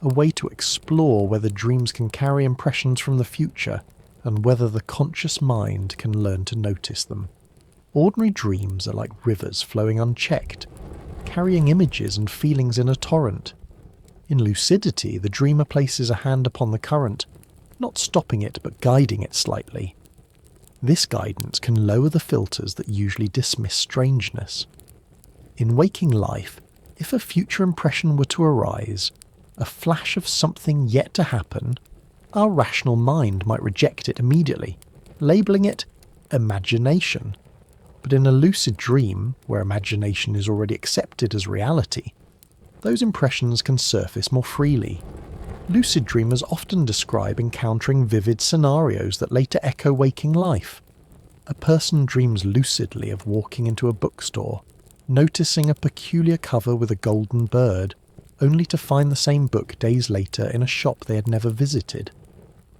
A way to explore whether dreams can carry impressions from the future, and whether the conscious mind can learn to notice them. Ordinary dreams are like rivers flowing unchecked, carrying images and feelings in a torrent. In lucidity, the dreamer places a hand upon the current, not stopping it but guiding it slightly. This guidance can lower the filters that usually dismiss strangeness. In waking life, if a future impression were to arise, a flash of something yet to happen, our rational mind might reject it immediately, labelling it imagination. But in a lucid dream, where imagination is already accepted as reality, those impressions can surface more freely. Lucid dreamers often describe encountering vivid scenarios that later echo waking life. A person dreams lucidly of walking into a bookstore, noticing a peculiar cover with a golden bird, only to find the same book days later in a shop they had never visited.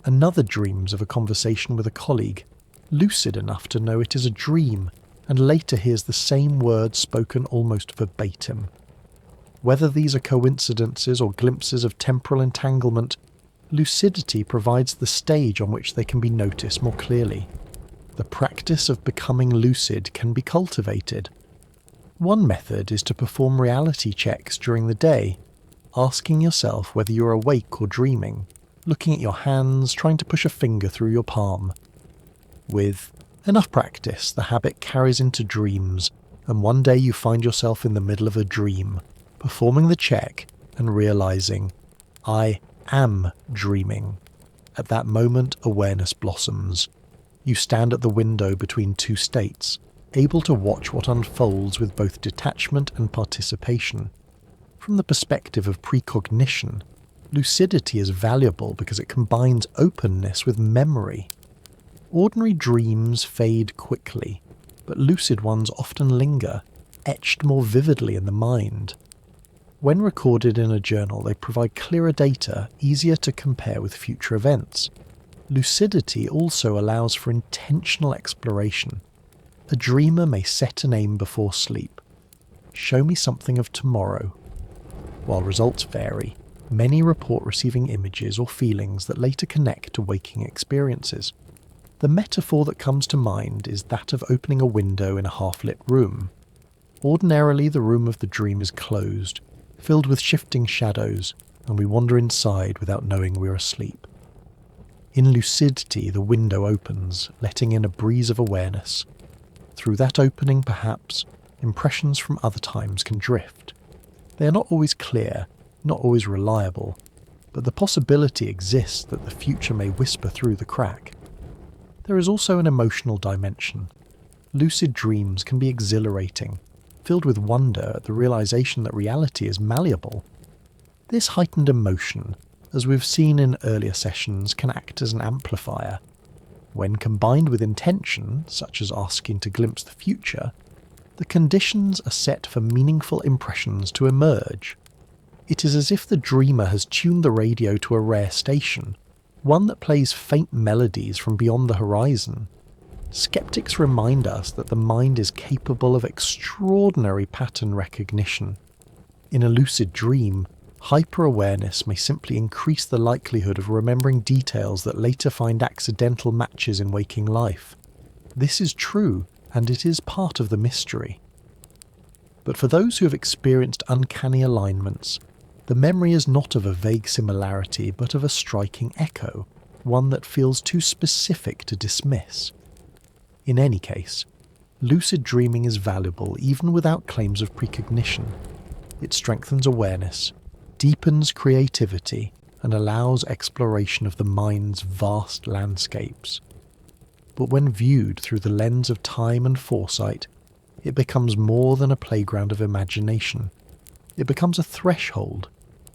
Another dreams of a conversation with a colleague, lucid enough to know it is a dream, and later hears the same words spoken almost verbatim. Whether these are coincidences or glimpses of temporal entanglement, lucidity provides the stage on which they can be noticed more clearly. The practice of becoming lucid can be cultivated. One method is to perform reality checks during the day, asking yourself whether you're awake or dreaming, looking at your hands, trying to push a finger through your palm. With enough practice, the habit carries into dreams, and one day you find yourself in the middle of a dream, performing the check and realizing, I am dreaming. At that moment, awareness blossoms. You stand at the window between two states, able to watch what unfolds with both detachment and participation. From the perspective of precognition, lucidity is valuable because it combines openness with memory. Ordinary dreams fade quickly, but lucid ones often linger, etched more vividly in the mind. When recorded in a journal, they provide clearer data, easier to compare with future events. Lucidity also allows for intentional exploration. A dreamer may set an aim before sleep. Show me something of tomorrow. While results vary, many report receiving images or feelings that later connect to waking experiences. The metaphor that comes to mind is that of opening a window in a half-lit room. Ordinarily, the room of the dream is closed, filled with shifting shadows, and we wander inside without knowing we're asleep. In lucidity, the window opens, letting in a breeze of awareness. Through that opening, perhaps, impressions from other times can drift. They are not always clear, not always reliable, but the possibility exists that the future may whisper through the crack. There is also an emotional dimension. Lucid dreams can be exhilarating, filled with wonder at the realization that reality is malleable. This heightened emotion, as we've seen in earlier sessions, can act as an amplifier. When combined with intention, such as asking to glimpse the future, the conditions are set for meaningful impressions to emerge. It is as if the dreamer has tuned the radio to a rare station, one that plays faint melodies from beyond the horizon. Skeptics remind us that the mind is capable of extraordinary pattern recognition. In a lucid dream, hyper-awareness may simply increase the likelihood of remembering details that later find accidental matches in waking life. This is true, and it is part of the mystery. But for those who have experienced uncanny alignments, the memory is not of a vague similarity, but of a striking echo, one that feels too specific to dismiss. In any case, lucid dreaming is valuable even without claims of precognition. It strengthens awareness, deepens creativity, and allows exploration of the mind's vast landscapes. But when viewed through the lens of time and foresight, it becomes more than a playground of imagination. It becomes a threshold,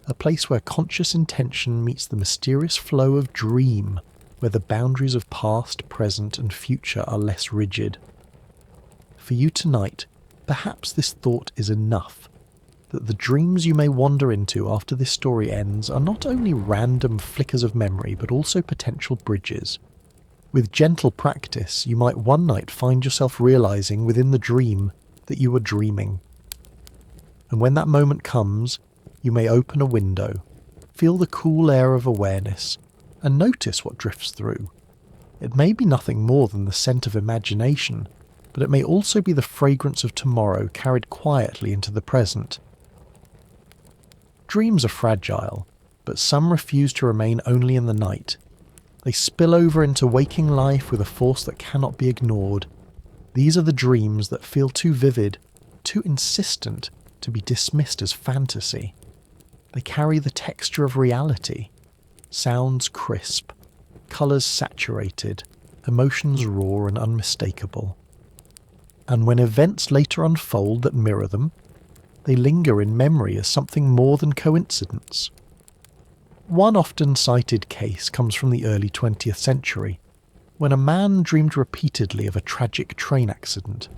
a place where conscious intention meets the mysterious flow of dream, where the boundaries of past, present, and future are less rigid. For you tonight, perhaps this thought is enough, that the dreams you may wander into after this story ends are not only random flickers of memory, but also potential bridges. With gentle practice, you might one night find yourself realizing within the dream that you were dreaming. And when that moment comes, you may open a window, feel the cool air of awareness, and notice what drifts through. It may be nothing more than the scent of imagination, but it may also be the fragrance of tomorrow carried quietly into the present. Dreams are fragile, but some refuse to remain only in the night. They spill over into waking life with a force that cannot be ignored. These are the dreams that feel too vivid, too insistent to be dismissed as fantasy. They carry the texture of reality. Sounds crisp, colours saturated, emotions raw and unmistakable. And when events later unfold that mirror them, they linger in memory as something more than coincidence. One often cited case comes from the early 20th century, when a man dreamed repeatedly of a tragic train accident.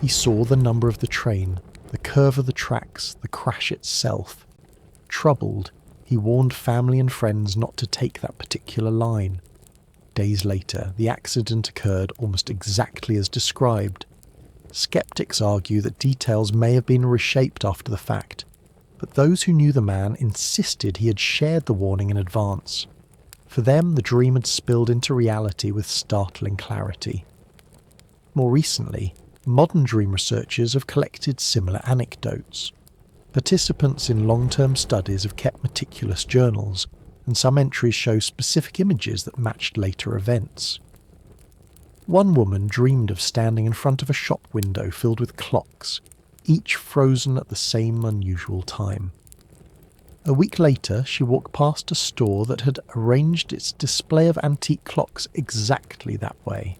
He saw the number of the train, the curve of the tracks, the crash itself. Troubled, he warned family and friends not to take that particular line. Days later, the accident occurred almost exactly as described. Skeptics argue that details may have been reshaped after the fact, but those who knew the man insisted he had shared the warning in advance. For them, the dream had spilled into reality with startling clarity. More recently, modern dream researchers have collected similar anecdotes. Participants in long-term studies have kept meticulous journals, and some entries show specific images that matched later events. One woman dreamed of standing in front of a shop window filled with clocks, each frozen at the same unusual time. A week later, she walked past a store that had arranged its display of antique clocks exactly that way.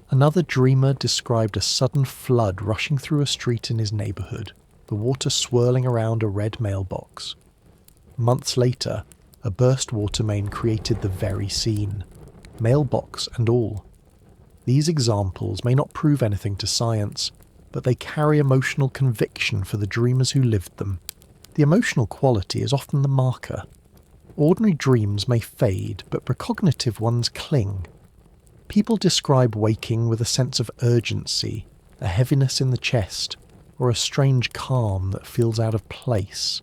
Another dreamer described a sudden flood rushing through a street in his neighbourhood, the water swirling around a red mailbox. Months later, a burst water main created the very scene, mailbox and all. These examples may not prove anything to science, but they carry emotional conviction for the dreamers who lived them. The emotional quality is often the marker. Ordinary dreams may fade, but precognitive ones cling. People describe waking with a sense of urgency, a heaviness in the chest, or a strange calm that feels out of place.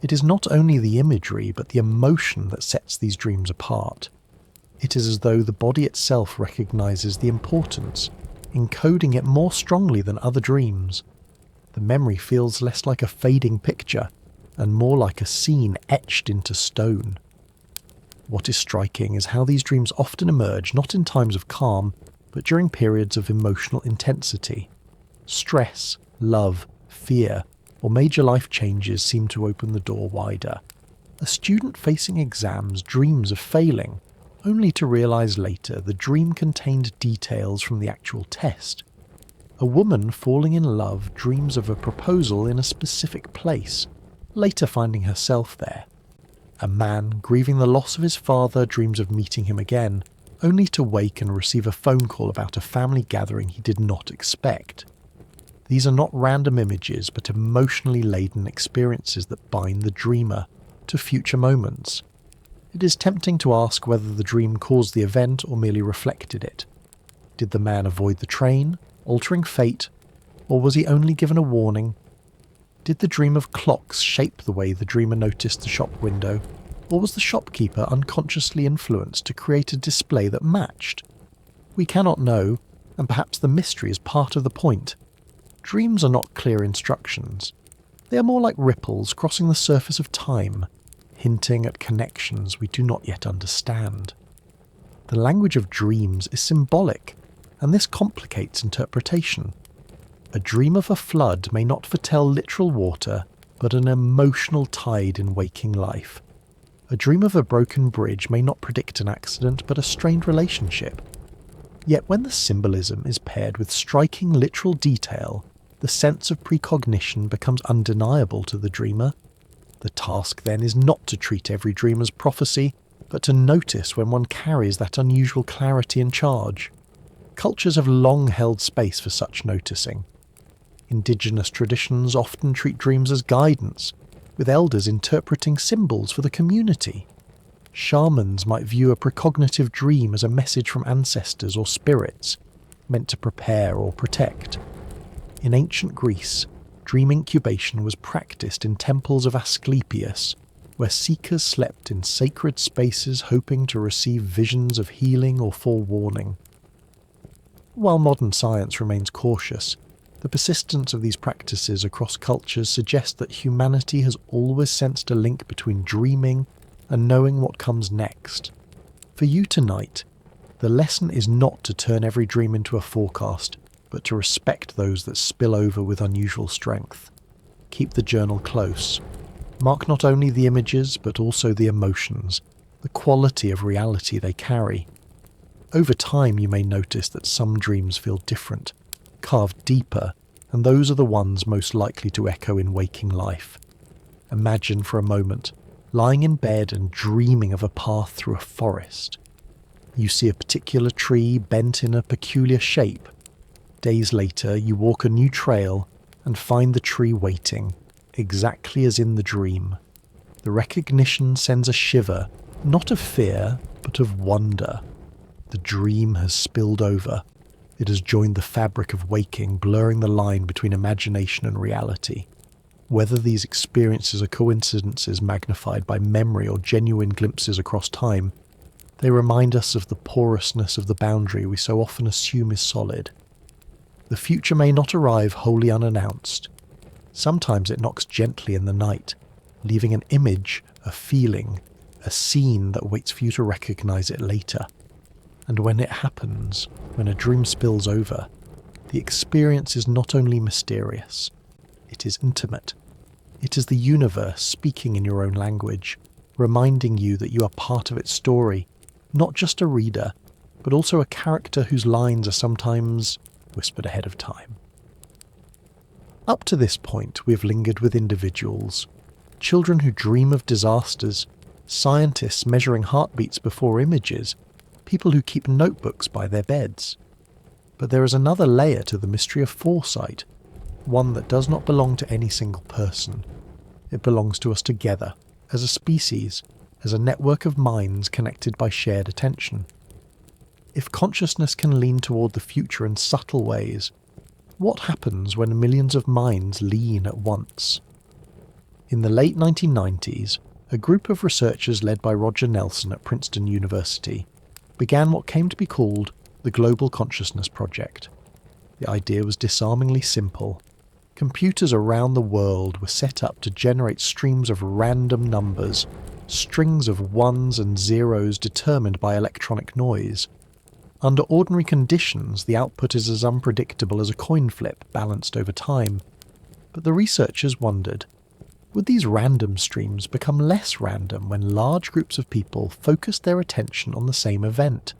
It is not only the imagery, but the emotion that sets these dreams apart. It is as though the body itself recognizes the importance, encoding it more strongly than other dreams. The memory feels less like a fading picture, and more like a scene etched into stone. What is striking is how these dreams often emerge not in times of calm, but during periods of emotional intensity. Stress, love, fear, or major life changes seem to open the door wider. A student facing exams dreams of failing, only to realise later the dream contained details from the actual test. A woman falling in love dreams of a proposal in a specific place, later finding herself there. A man grieving the loss of his father dreams of meeting him again, only to wake and receive a phone call about a family gathering he did not expect. These are not random images, but emotionally laden experiences that bind the dreamer to future moments. It is tempting to ask whether the dream caused the event or merely reflected it. Did the man avoid the train, altering fate, or was he only given a warning? Did the dream of clocks shape the way the dreamer noticed the shop window, or was the shopkeeper unconsciously influenced to create a display that matched? We cannot know, and perhaps the mystery is part of the point. Dreams are not clear instructions. They are more like ripples crossing the surface of time, hinting at connections we do not yet understand. The language of dreams is symbolic, and this complicates interpretation. A dream of a flood may not foretell literal water, but an emotional tide in waking life. A dream of a broken bridge may not predict an accident, but a strained relationship. Yet when the symbolism is paired with striking literal detail, the sense of precognition becomes undeniable to the dreamer. The task then is not to treat every dream as prophecy, but to notice when one carries that unusual clarity and charge. Cultures have long held space for such noticing. Indigenous traditions often treat dreams as guidance, with elders interpreting symbols for the community. Shamans might view a precognitive dream as a message from ancestors or spirits, meant to prepare or protect. In ancient Greece, dream incubation was practiced in temples of Asclepius, where seekers slept in sacred spaces hoping to receive visions of healing or forewarning. While modern science remains cautious, the persistence of these practices across cultures suggests that humanity has always sensed a link between dreaming and knowing what comes next. For you tonight, the lesson is not to turn every dream into a forecast, but to respect those that spill over with unusual strength. Keep the journal close. Mark not only the images, but also the emotions, the quality of reality they carry. Over time you may notice that some dreams feel different, carved deeper, and those are the ones most likely to echo in waking life. Imagine for a moment, lying in bed and dreaming of a path through a forest. You see a particular tree bent in a peculiar shape. Days later, you walk a new trail and find the tree waiting, exactly as in the dream. The recognition sends a shiver, not of fear, but of wonder. The dream has spilled over. It has joined the fabric of waking, blurring the line between imagination and reality. Whether these experiences are coincidences magnified by memory or genuine glimpses across time, they remind us of the porousness of the boundary we so often assume is solid. The future may not arrive wholly unannounced. Sometimes it knocks gently in the night, leaving an image, a feeling, a scene that waits for you to recognize it later. And when it happens, when a dream spills over, the experience is not only mysterious, it is intimate. It is the universe speaking in your own language, reminding you that you are part of its story, not just a reader. but also a character whose lines are sometimes whispered ahead of time. Up to this point, we have lingered with individuals, children who dream of disasters, scientists measuring heartbeats before images, people who keep notebooks by their beds. But there is another layer to the mystery of foresight, one that does not belong to any single person. It belongs to us together, as a species, as a network of minds connected by shared attention. If consciousness can lean toward the future in subtle ways, what happens when millions of minds lean at once? In the late 1990s, a group of researchers led by Roger Nelson at Princeton University began what came to be called the Global Consciousness Project. The idea was disarmingly simple. Computers around the world were set up to generate streams of random numbers, strings of ones and zeros determined by electronic noise. Under ordinary conditions, the output is as unpredictable as a coin flip balanced over time. But the researchers wondered, would these random streams become less random when large groups of people focused their attention on the same event?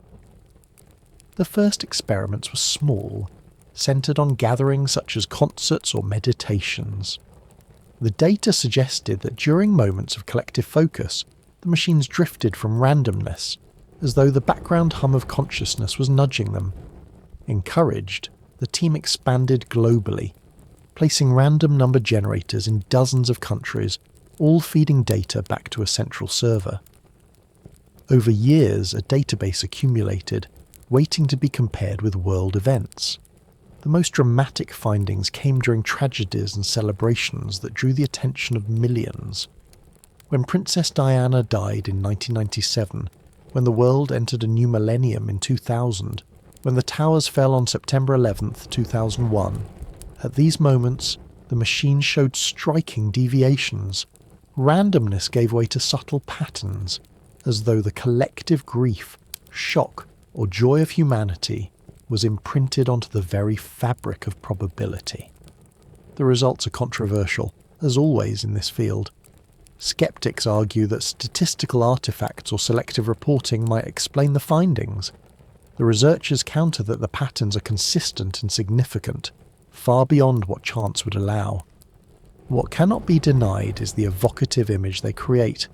The first experiments were small, centered on gatherings such as concerts or meditations. The data suggested that during moments of collective focus, the machines drifted from randomness, as though the background hum of consciousness was nudging them. Encouraged, the team expanded globally, placing random number generators in dozens of countries, all feeding data back to a central server. Over years, a database accumulated, waiting to be compared with world events. The most dramatic findings came during tragedies and celebrations that drew the attention of millions. When Princess Diana died in 1997, when the world entered a new millennium in 2000, when the towers fell on September 11th, 2001, at these moments, the machine showed striking deviations. Randomness gave way to subtle patterns, as though the collective grief, shock, or joy of humanity was imprinted onto the very fabric of probability. The results are controversial, as always in this field. Skeptics argue that statistical artifacts or selective reporting might explain the findings. The researchers counter that the patterns are consistent and significant, far beyond what chance would allow. What cannot be denied is the evocative image they create.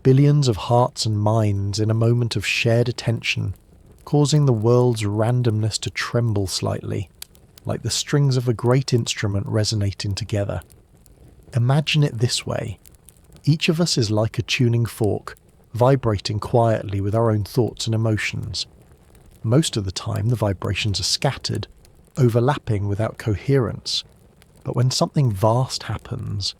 Billions of hearts and minds in a moment of shared attention, causing the world's randomness to tremble slightly, like the strings of a great instrument resonating together. Imagine it this way. Each of us is like a tuning fork, vibrating quietly with our own thoughts and emotions. Most of the time the vibrations are scattered, overlapping without coherence. But when something vast happens,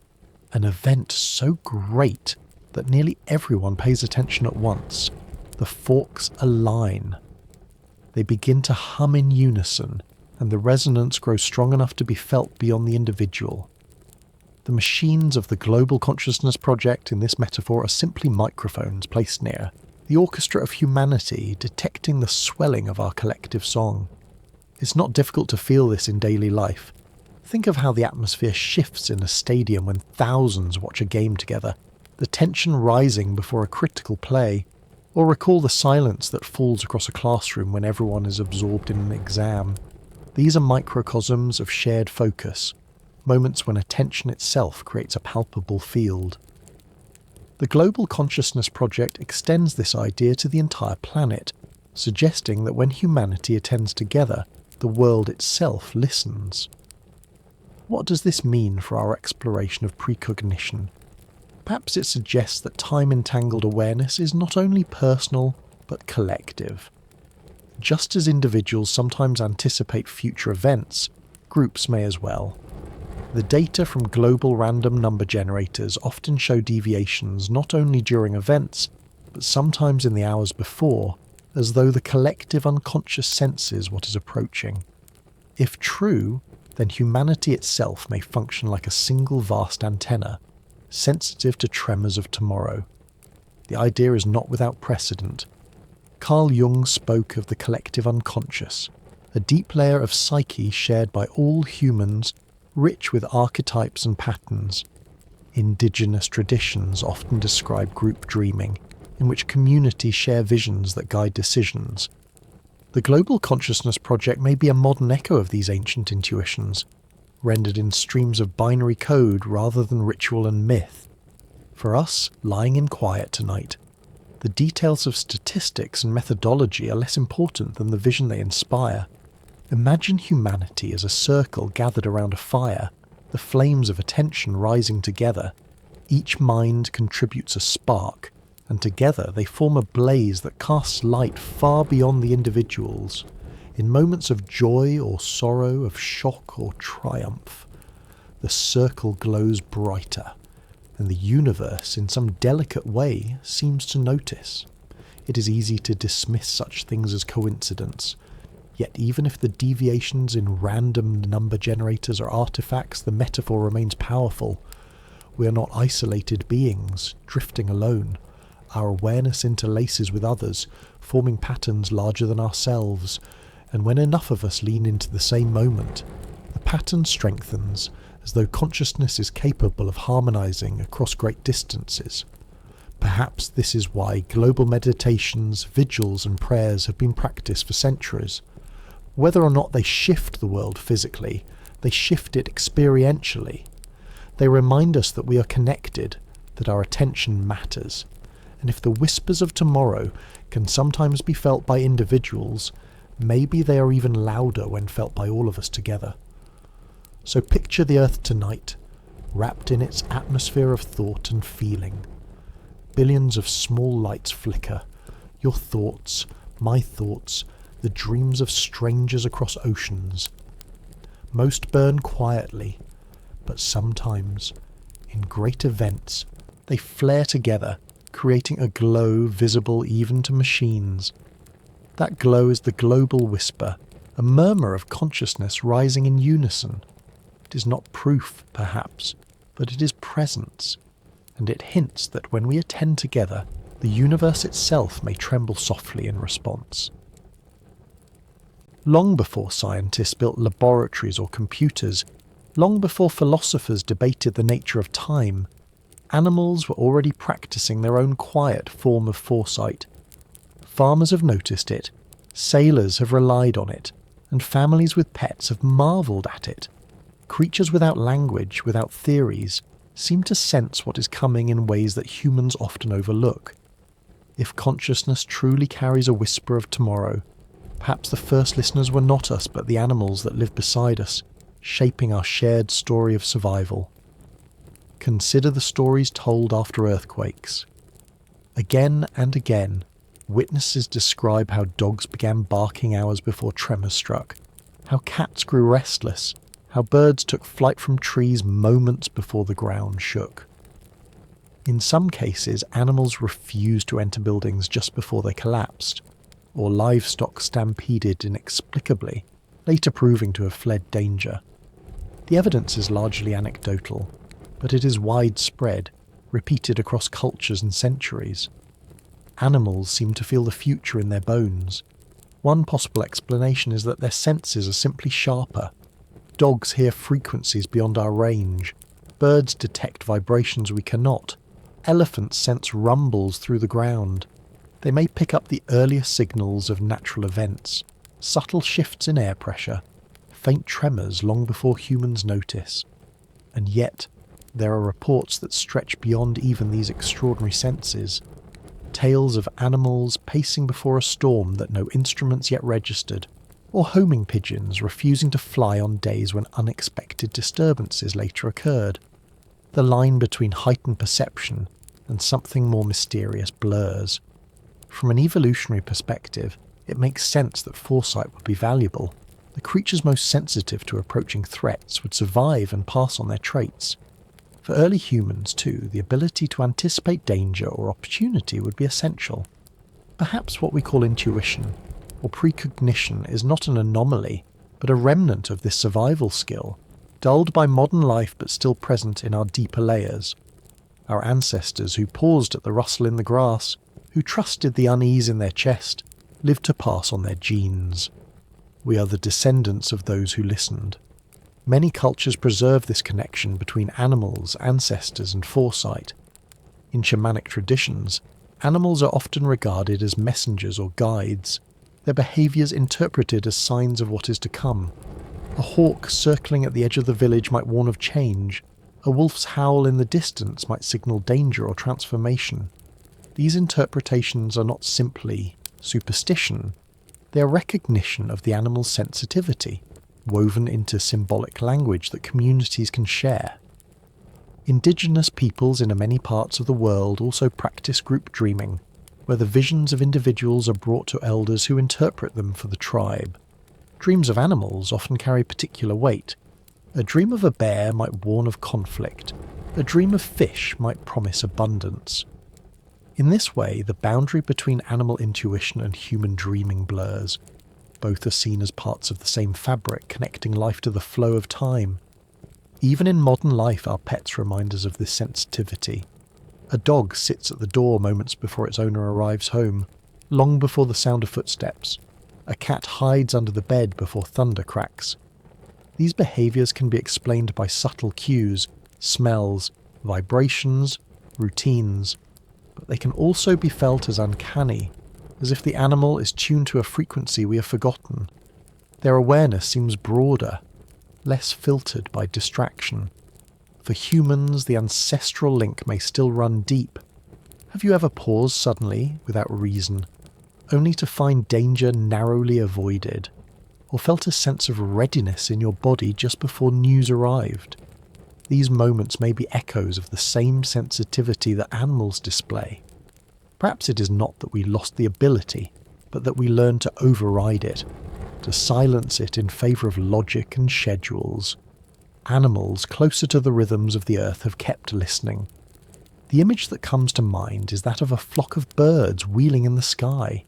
an event so great that nearly everyone pays attention at once, the forks align. They begin to hum in unison, and the resonance grows strong enough to be felt beyond the individual. The machines of the Global Consciousness Project in this metaphor are simply microphones placed near the orchestra of humanity, detecting the swelling of our collective song. It's not difficult to feel this in daily life. Think of how the atmosphere shifts in a stadium when thousands watch a game together, the tension rising before a critical play, or recall the silence that falls across a classroom when everyone is absorbed in an exam. These are microcosms of shared focus, moments when attention itself creates a palpable field. The Global Consciousness Project extends this idea to the entire planet, suggesting that when humanity attends together, the world itself listens. What does this mean for our exploration of precognition? Perhaps it suggests that time-entangled awareness is not only personal, but collective. Just as individuals sometimes anticipate future events, groups may as well. The data from global random number generators often show deviations not only during events, but sometimes in the hours before, as though the collective unconscious senses what is approaching. If true, then humanity itself may function like a single vast antenna, sensitive to tremors of tomorrow. The idea is not without precedent. Carl Jung spoke of the collective unconscious, a deep layer of psyche shared by all humans, rich with archetypes and patterns. Indigenous traditions often describe group dreaming, in which communities share visions that guide decisions. The Global Consciousness Project may be a modern echo of these ancient intuitions, rendered in streams of binary code rather than ritual and myth. For us, lying in quiet tonight, the details of statistics and methodology are less important than the vision they inspire. Imagine humanity as a circle gathered around a fire, the flames of attention rising together. Each mind contributes a spark, and together they form a blaze that casts light far beyond the individuals. In moments of joy or sorrow, of shock or triumph, the circle glows brighter, and the universe, in some delicate way, seems to notice. It is easy to dismiss such things as coincidence, yet even if the deviations in random number generators are artifacts, the metaphor remains powerful. We are not isolated beings, drifting alone. Our awareness interlaces with others, forming patterns larger than ourselves, and when enough of us lean into the same moment, the pattern strengthens, as though consciousness is capable of harmonizing across great distances. Perhaps this is why global meditations, vigils and prayers have been practiced for centuries. Whether or not they shift the world physically, they shift it experientially. They remind us that we are connected, that our attention matters. And if the whispers of tomorrow can sometimes be felt by individuals, maybe they are even louder when felt by all of us together. So picture the earth tonight, wrapped in its atmosphere of thought and feeling. Billions of small lights flicker. Your thoughts, my thoughts, the dreams of strangers across oceans. Most burn quietly, but sometimes, in great events, they flare together, creating a glow visible even to machines. That glow is the global whisper, a murmur of consciousness rising in unison. It is not proof, perhaps, but it is presence, and it hints that when we attend together, the universe itself may tremble softly in response. Long before scientists built laboratories or computers, long before philosophers debated the nature of time, animals were already practicing their own quiet form of foresight. Farmers have noticed it, sailors have relied on it, and families with pets have marvelled at it. Creatures without language, without theories, seem to sense what is coming in ways that humans often overlook. If consciousness truly carries a whisper of tomorrow, perhaps the first listeners were not us but the animals that live beside us, shaping our shared story of survival. Consider the stories told after earthquakes. Again and again, witnesses describe how dogs began barking hours before tremors struck, how cats grew restless, how birds took flight from trees moments before the ground shook. In some cases, animals refused to enter buildings just before they collapsed, or livestock stampeded inexplicably, later proving to have fled danger. The evidence is largely anecdotal, but it is widespread, repeated across cultures and centuries. Animals seem to feel the future in their bones. One possible explanation is that their senses are simply sharper. Dogs hear frequencies beyond our range. Birds detect vibrations we cannot. Elephants sense rumbles through the ground. They may pick up the earliest signals of natural events, subtle shifts in air pressure, faint tremors long before humans notice. And yet, there are reports that stretch beyond even these extraordinary senses. Tales of animals pacing before a storm that no instruments yet registered, or homing pigeons refusing to fly on days when unexpected disturbances later occurred. The line between heightened perception and something more mysterious blurs. From an evolutionary perspective, it makes sense that foresight would be valuable. The creatures most sensitive to approaching threats would survive and pass on their traits. For early humans, too, the ability to anticipate danger or opportunity would be essential. Perhaps what we call intuition, or precognition, is not an anomaly, but a remnant of this survival skill, dulled by modern life but still present in our deeper layers. Our ancestors who paused at the rustle in the grass, who trusted the unease in their chest, lived to pass on their genes. We are the descendants of those who listened. Many cultures preserve this connection between animals, ancestors, and foresight. In shamanic traditions, animals are often regarded as messengers or guides. their behaviours interpreted as signs of what is to come. A hawk circling at the edge of the village might warn of change. A wolf's howl in the distance might signal danger or transformation. These interpretations are not simply superstition, they are recognition of the animal's sensitivity, woven into symbolic language that communities can share. Indigenous peoples in many parts of the world also practice group dreaming, where the visions of individuals are brought to elders who interpret them for the tribe. Dreams of animals often carry particular weight. A dream of a bear might warn of conflict. A dream of fish might promise abundance. In this way, the boundary between animal intuition and human dreaming blurs. Both are seen as parts of the same fabric connecting life to the flow of time. Even in modern life, our pets remind us of this sensitivity. A dog sits at the door moments before its owner arrives home, long before the sound of footsteps. A cat hides under the bed before thunder cracks. These behaviours can be explained by subtle cues, smells, vibrations, routines, but they can also be felt as uncanny, as if the animal is tuned to a frequency we have forgotten. Their awareness seems broader, less filtered by distraction. For humans, the ancestral link may still run deep. Have you ever paused suddenly, without reason, only to find danger narrowly avoided, or felt a sense of readiness in your body just before news arrived? These moments may be echoes of the same sensitivity that animals display. Perhaps it is not that we lost the ability, but that we learned to override it, to silence it in favour of logic and schedules. Animals closer to the rhythms of the earth have kept listening. The image that comes to mind is that of a flock of birds wheeling in the sky.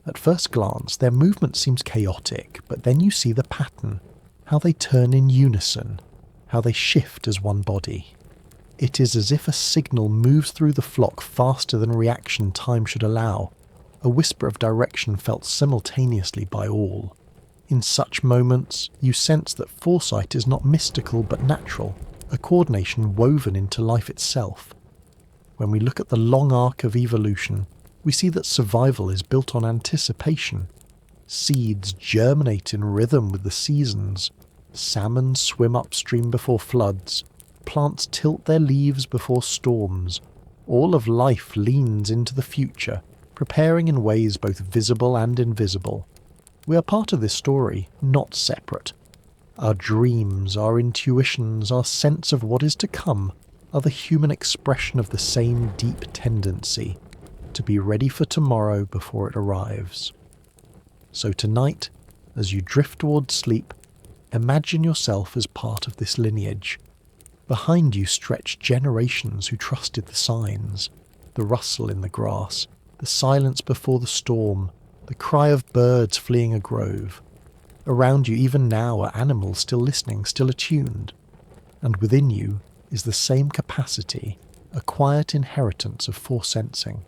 At first glance, their movement seems chaotic, but then you see the pattern, how they turn in unison, how they shift as one body. It is as if a signal moves through the flock faster than reaction time should allow, a whisper of direction felt simultaneously by all. In such moments, you sense that foresight is not mystical but natural, a coordination woven into life itself. When we look at the long arc of evolution, we see that survival is built on anticipation. Seeds germinate in rhythm with the seasons. Salmon swim upstream before floods. Plants tilt their leaves before storms. All of life leans into the future, preparing in ways both visible and invisible. We are part of this story, not separate. Our dreams, our intuitions, our sense of what is to come are the human expression of the same deep tendency to be ready for tomorrow before it arrives. So tonight, as you drift towards sleep, imagine yourself as part of this lineage. Behind you stretch generations who trusted the signs, the rustle in the grass, the silence before the storm, the cry of birds fleeing a grove. Around you even now are animals still listening, still attuned. And within you is the same capacity, a quiet inheritance of foresensing.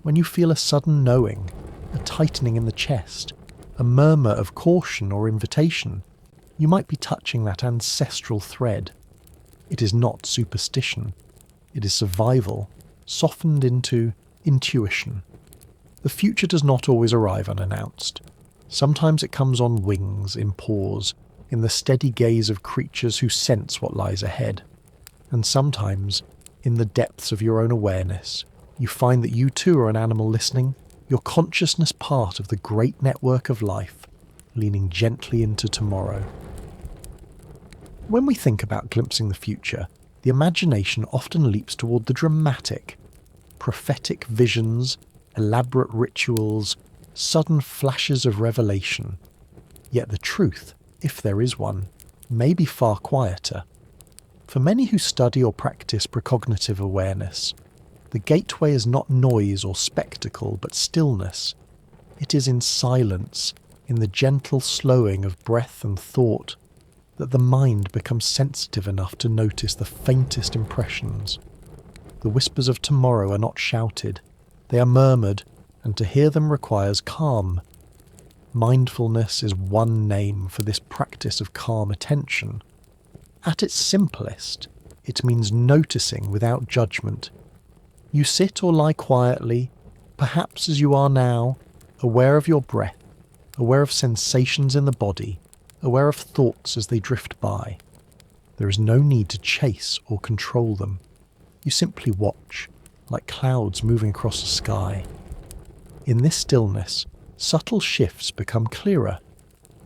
When you feel a sudden knowing, a tightening in the chest, a murmur of caution or invitation, you might be touching that ancestral thread. It is not superstition. It is survival, softened into intuition. The future does not always arrive unannounced. Sometimes it comes on wings, in pause, in the steady gaze of creatures who sense what lies ahead. And sometimes, in the depths of your own awareness, you find that you too are an animal listening, your consciousness part of the great network of life, leaning gently into tomorrow. When we think about glimpsing the future, the imagination often leaps toward the dramatic. Prophetic visions, elaborate rituals, sudden flashes of revelation. Yet the truth, if there is one, may be far quieter. For many who study or practice precognitive awareness, the gateway is not noise or spectacle, but stillness. It is in silence, in the gentle slowing of breath and thought, that the mind becomes sensitive enough to notice the faintest impressions. The whispers of tomorrow are not shouted, they are murmured, and to hear them requires calm. Mindfulness is one name for this practice of calm attention. At its simplest, it means noticing without judgment. You sit or lie quietly, perhaps as you are now, aware of your breath, aware of sensations in the body, aware of thoughts as they drift by. There is no need to chase or control them. You simply watch, like clouds moving across the sky. In this stillness, subtle shifts become clearer.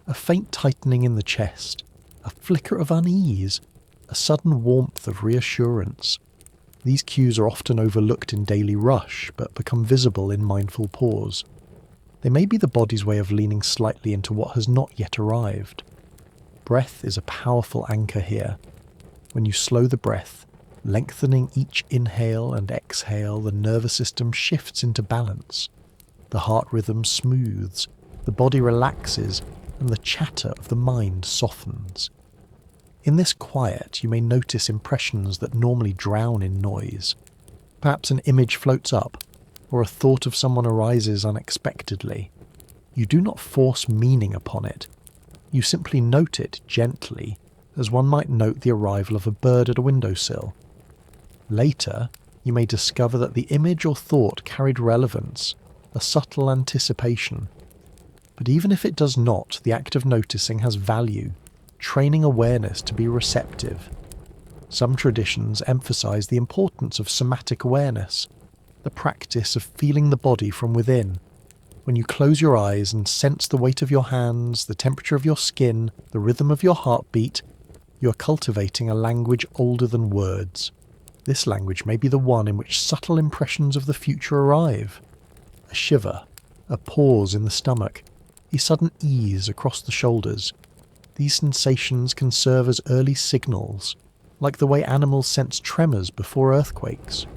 A faint tightening in the chest, a flicker of unease, a sudden warmth of reassurance. These cues are often overlooked in daily rush, but become visible in mindful pause. They may be the body's way of leaning slightly into what has not yet arrived. Breath is a powerful anchor here. When you slow the breath, lengthening each inhale and exhale, the nervous system shifts into balance. The heart rhythm smooths, the body relaxes, and the chatter of the mind softens. In this quiet, you may notice impressions that normally drown in noise. Perhaps an image floats up, or a thought of someone arises unexpectedly. You do not force meaning upon it. You simply note it gently, as one might note the arrival of a bird at a windowsill. Later, you may discover that the image or thought carried relevance, a subtle anticipation. But even if it does not, the act of noticing has value, training awareness to be receptive. Some traditions emphasize the importance of somatic awareness, the practice of feeling the body from within. When you close your eyes and sense the weight of your hands, the temperature of your skin, the rhythm of your heartbeat, you are cultivating a language older than words. This language may be the one in which subtle impressions of the future arrive. A shiver, a pause in the stomach, a sudden ease across the shoulders. These sensations can serve as early signals, like the way animals sense tremors before earthquakes.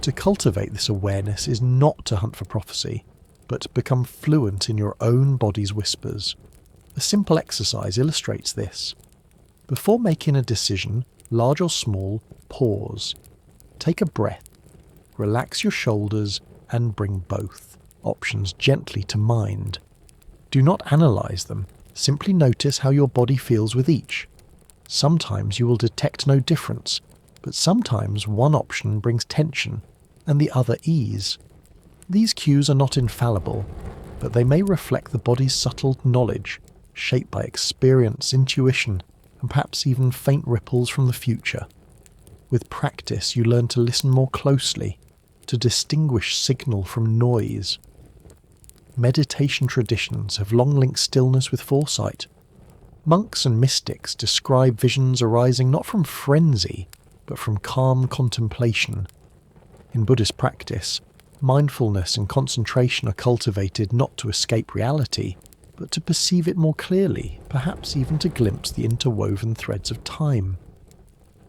To cultivate this awareness is not to hunt for prophecy, but to become fluent in your own body's whispers. A simple exercise illustrates this. Before making a decision, large or small, pause. Take a breath. Relax your shoulders and bring both options gently to mind. Do not analyze them. Simply notice how your body feels with each. Sometimes you will detect no difference, but sometimes one option brings tension and the other ease. These cues are not infallible, but they may reflect the body's subtle knowledge, shaped by experience, intuition, and perhaps even faint ripples from the future. With practice, you learn to listen more closely, to distinguish signal from noise. Meditation traditions have long linked stillness with foresight. Monks and mystics describe visions arising not from frenzy, but from calm contemplation. In Buddhist practice, mindfulness and concentration are cultivated not to escape reality, but to perceive it more clearly, perhaps even to glimpse the interwoven threads of time.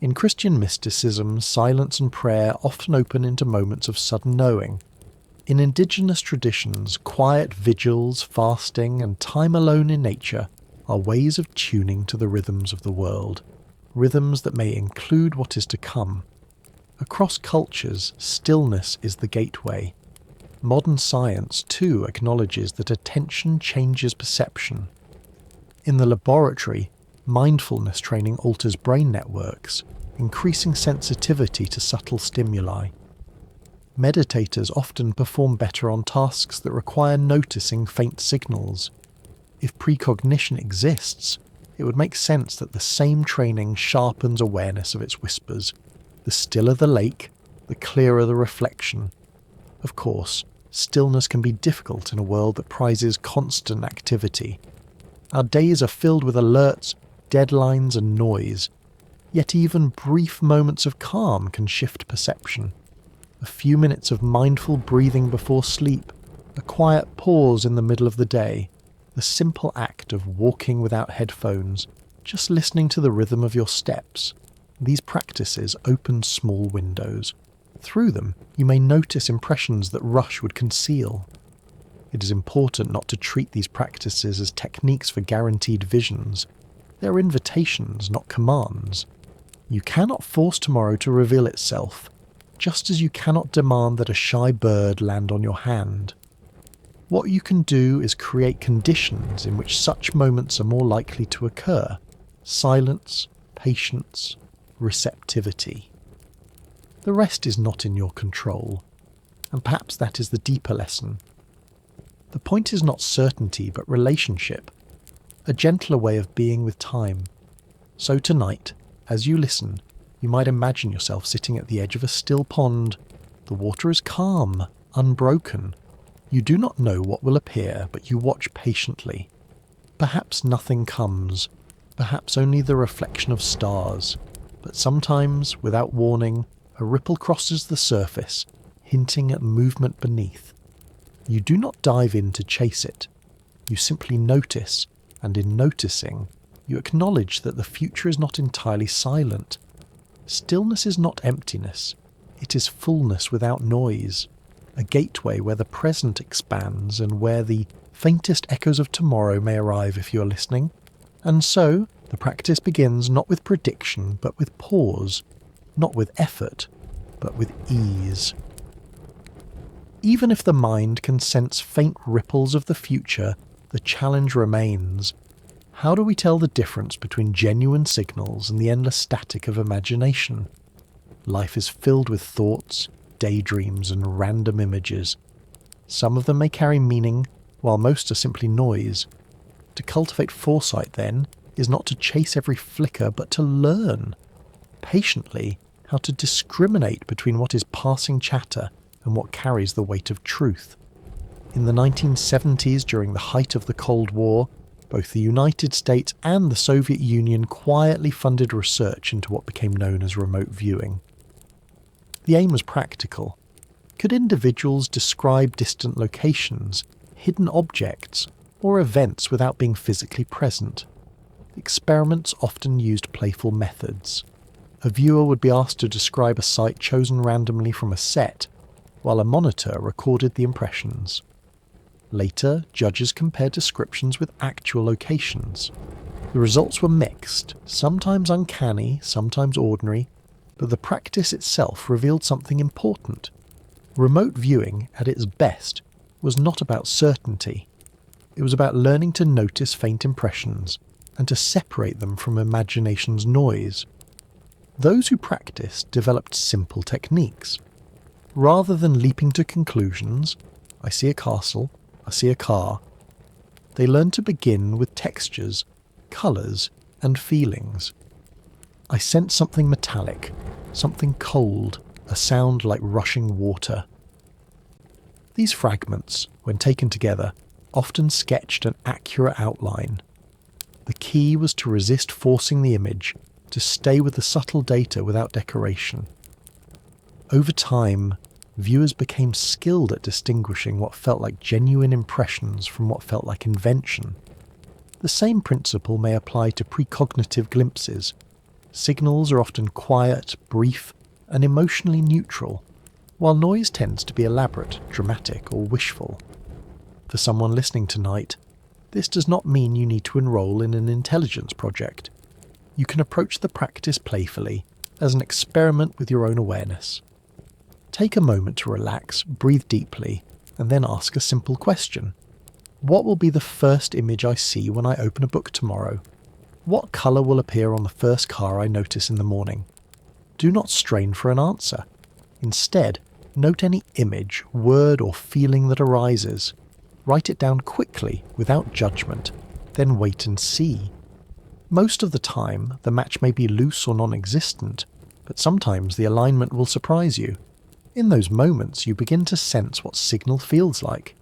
In Christian mysticism, silence and prayer often open into moments of sudden knowing. In indigenous traditions, quiet vigils, fasting, and time alone in nature are ways of tuning to the rhythms of the world, rhythms that may include what is to come. Across cultures, stillness is the gateway. Modern science, too, acknowledges that attention changes perception. In the laboratory, mindfulness training alters brain networks, increasing sensitivity to subtle stimuli. Meditators often perform better on tasks that require noticing faint signals. If precognition exists, it would make sense that the same training sharpens awareness of its whispers. The stiller the lake, the clearer the reflection. Of course, stillness can be difficult in a world that prizes constant activity. Our days are filled with alerts, deadlines, and noise. Yet even brief moments of calm can shift perception. A few minutes of mindful breathing before sleep, a quiet pause in the middle of the day, the simple act of walking without headphones, just listening to the rhythm of your steps. These practices open small windows. Through them, you may notice impressions that rush would conceal. It is important not to treat these practices as techniques for guaranteed visions. They are invitations, not commands. You cannot force tomorrow to reveal itself, just as you cannot demand that a shy bird land on your hand. What you can do is create conditions in which such moments are more likely to occur. Silence, patience, receptivity. The rest is not in your control, and perhaps that is the deeper lesson. The point is not certainty, but relationship, a gentler way of being with time. So tonight, as you listen, you might imagine yourself sitting at the edge of a still pond. The water is calm, unbroken. You do not know what will appear, but you watch patiently. Perhaps nothing comes, perhaps only the reflection of stars, but sometimes, without warning, a ripple crosses the surface, hinting at movement beneath. You do not dive in to chase it. You simply notice, and in noticing, you acknowledge that the future is not entirely silent. Stillness is not emptiness. It is fullness without noise, a gateway where the present expands and where the faintest echoes of tomorrow may arrive if you are listening. And so, the practice begins not with prediction, but with pause, not with effort, but with ease. Even if the mind can sense faint ripples of the future, the challenge remains. How do we tell the difference between genuine signals and the endless static of imagination? Life is filled with thoughts, daydreams, and random images. Some of them may carry meaning, while most are simply noise. To cultivate foresight, then, is not to chase every flicker, but to learn, patiently, how to discriminate between what is passing chatter and what carries the weight of truth. In the 1970s, during the height of the Cold War, both the United States and the Soviet Union quietly funded research into what became known as remote viewing. The aim was practical. Could individuals describe distant locations, hidden objects, or events without being physically present? Experiments often used playful methods. A viewer would be asked to describe a site chosen randomly from a set, while a monitor recorded the impressions. Later, judges compared descriptions with actual locations. The results were mixed, sometimes uncanny, sometimes ordinary, but the practice itself revealed something important. Remote viewing, at its best, was not about certainty. It was about learning to notice faint impressions and to separate them from imagination's noise. Those who practiced developed simple techniques. Rather than leaping to conclusions, I see a castle, I see a car, they learned to begin with textures, colours, and feelings. I sense something metallic, something cold, a sound like rushing water. These fragments, when taken together, often sketched an accurate outline. The key was to resist forcing the image, to stay with the subtle data without decoration. Over time, viewers became skilled at distinguishing what felt like genuine impressions from what felt like invention. The same principle may apply to precognitive glimpses. Signals are often quiet, brief, and emotionally neutral, while noise tends to be elaborate, dramatic, or wishful. For someone listening tonight, this does not mean you need to enroll in an intelligence project. You can approach the practice playfully, as an experiment with your own awareness. Take a moment to relax, breathe deeply, and then ask a simple question. What will be the first image I see when I open a book tomorrow? What colour will appear on the first car I notice in the morning? Do not strain for an answer. Instead, note any image, word, or feeling that arises. Write it down quickly, without judgment, then wait and see. Most of the time, the match may be loose or non-existent, but sometimes the alignment will surprise you. In those moments, you begin to sense what signal feels like.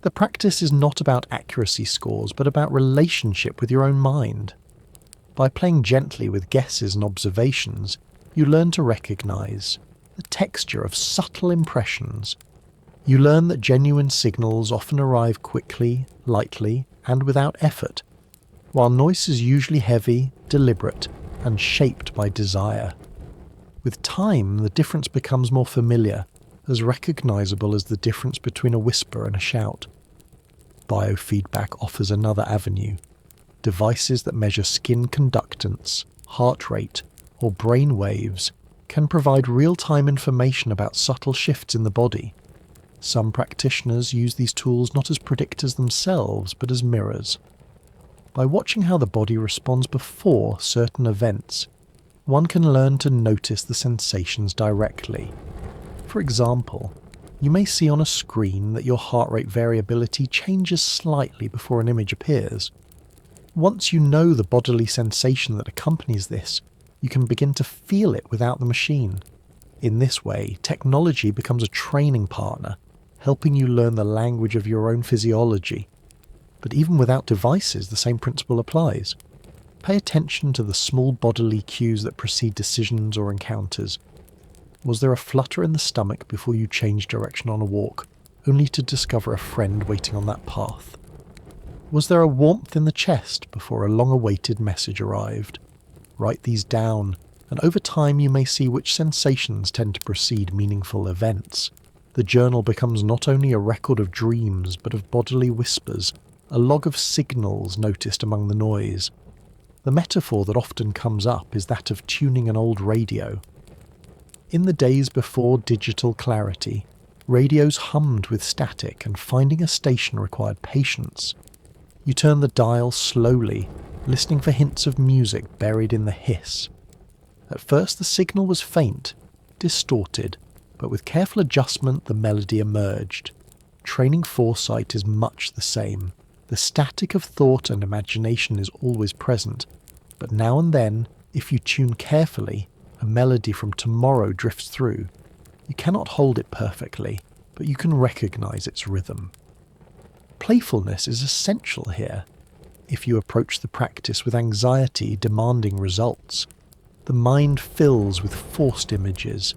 The practice is not about accuracy scores, but about relationship with your own mind. By playing gently with guesses and observations, you learn to recognize the texture of subtle impressions. You learn that genuine signals often arrive quickly, lightly, and without effort, while noise is usually heavy, deliberate, and shaped by desire. With time, the difference becomes more familiar, as recognizable as the difference between a whisper and a shout. Biofeedback offers another avenue. Devices that measure skin conductance, heart rate, or brain waves can provide real-time information about subtle shifts in the body. Some practitioners use these tools not as predictors themselves, but as mirrors. By watching how the body responds before certain events, one can learn to notice the sensations directly. For example, You may see on a screen that your heart rate variability changes slightly before an image appears. Once you know the bodily sensation that accompanies this, you can begin to feel it without the machine. In this way, technology becomes a training partner, helping you learn the language of your own physiology. But even without devices, the same principle applies. Pay attention to the small bodily cues that precede decisions or encounters. Was there a flutter in the stomach before you changed direction on a walk, only to discover a friend waiting on that path? Was there a warmth in the chest before a long-awaited message arrived? Write these down, and over time you may see which sensations tend to precede meaningful events. The journal becomes not only a record of dreams, but of bodily whispers, a log of signals noticed among the noise. The metaphor that often comes up is that of tuning an old radio. In the days before digital clarity, radios hummed with static, and finding a station required patience. You turn the dial slowly, listening for hints of music buried in the hiss. At first the signal was faint, distorted, but with careful adjustment the melody emerged. Training foresight is much the same. The static of thought and imagination is always present, but now and then, if you tune carefully, a melody from tomorrow drifts through. You cannot hold it perfectly, but you can recognize its rhythm. Playfulness is essential here. If you approach the practice with anxiety demanding results, the mind fills with forced images,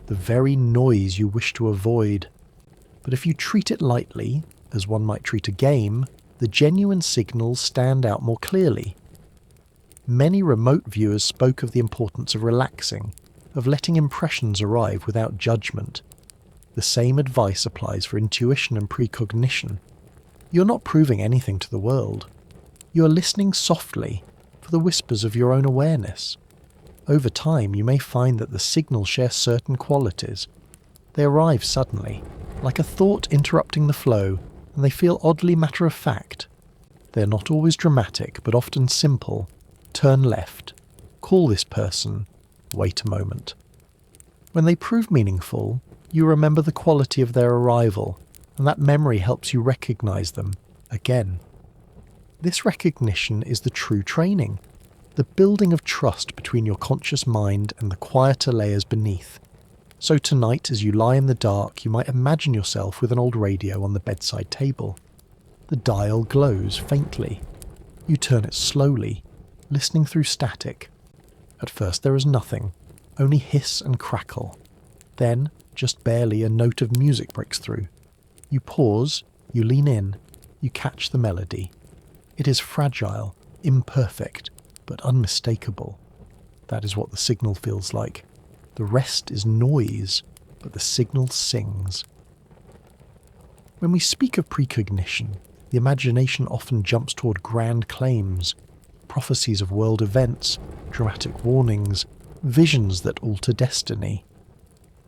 the very noise you wish to avoid. But if you treat it lightly, as one might treat a game, the genuine signals stand out more clearly. Many remote viewers spoke of the importance of relaxing, of letting impressions arrive without judgment. The same advice applies for intuition and precognition. You're not proving anything to the world. You are listening softly for the whispers of your own awareness. Over time, you may find that the signals share certain qualities. They arrive suddenly, like a thought interrupting the flow, and they feel oddly matter-of-fact. They're not always dramatic, but often simple. Turn left. Call this person. Wait a moment. When they prove meaningful, you remember the quality of their arrival, and that memory helps you recognize them again. This recognition is the true training, the building of trust between your conscious mind and the quieter layers beneath. So tonight, as you lie in the dark, you might imagine yourself with an old radio on the bedside table. The dial glows faintly. You turn it slowly, listening through static. At first there is nothing, only hiss and crackle. Then, just barely, a note of music breaks through. You pause, you lean in, you catch the melody. It is fragile, imperfect, but unmistakable. That is what the signal feels like. The rest is noise, but the signal sings. When we speak of precognition, the imagination often jumps toward grand claims, prophecies of world events, dramatic warnings, visions that alter destiny.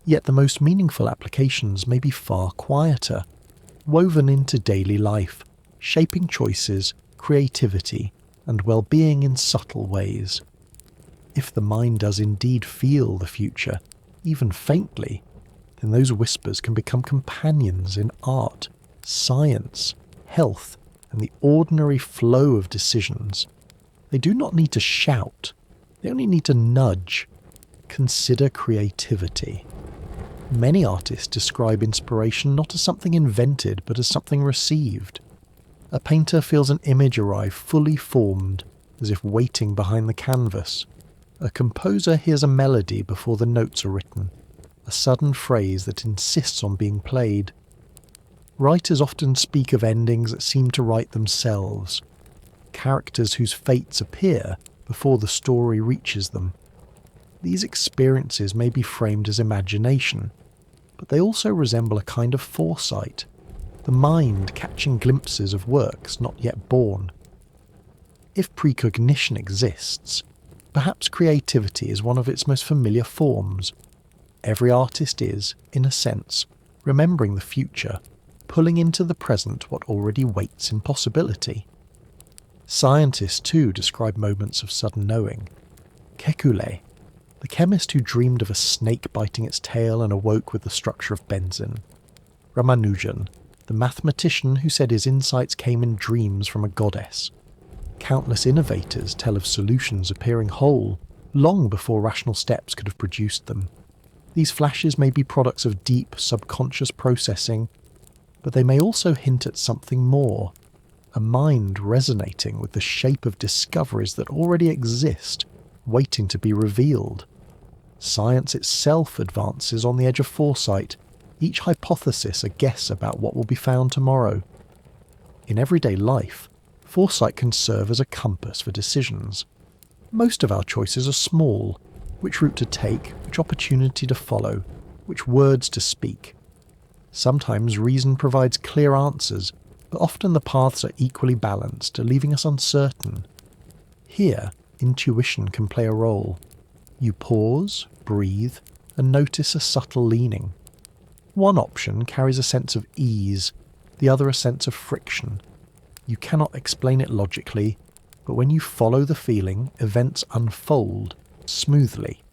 Yet the most meaningful applications may be far quieter, woven into daily life, shaping choices, creativity, and well-being in subtle ways. If the mind does indeed feel the future, even faintly, then those whispers can become companions in art, science, health, and the ordinary flow of decisions. They do not need to shout, they only need to nudge. Consider creativity. Many artists describe inspiration not as something invented, but as something received. A painter feels an image arrive fully formed, as if waiting behind the canvas. A composer hears a melody before the notes are written, a sudden phrase that insists on being played. Writers often speak of endings that seem to write themselves, characters whose fates appear before the story reaches them. These experiences may be framed as imagination, but they also resemble a kind of foresight, the mind catching glimpses of works not yet born. If precognition exists, perhaps creativity is one of its most familiar forms. Every artist is, in a sense, remembering the future, pulling into the present what already waits in possibility. Scientists too describe moments of sudden knowing. Kekulé, the chemist who dreamed of a snake biting its tail and awoke with the structure of benzene. Ramanujan, the mathematician who said his insights came in dreams from a goddess. Countless innovators tell of solutions appearing whole, long before rational steps could have produced them. These flashes may be products of deep subconscious processing, but they may also hint at something more, a mind resonating with the shape of discoveries that already exist, waiting to be revealed. Science itself advances on the edge of foresight, each hypothesis a guess about what will be found tomorrow. In everyday life, foresight can serve as a compass for decisions. Most of our choices are small: which route to take, which opportunity to follow, which words to speak. Sometimes reason provides clear answers, but often the paths are equally balanced, leaving us uncertain. Here, intuition can play a role. You pause, breathe, and notice a subtle leaning. One option carries a sense of ease, the other a sense of friction. You cannot explain it logically, but when you follow the feeling, events unfold smoothly.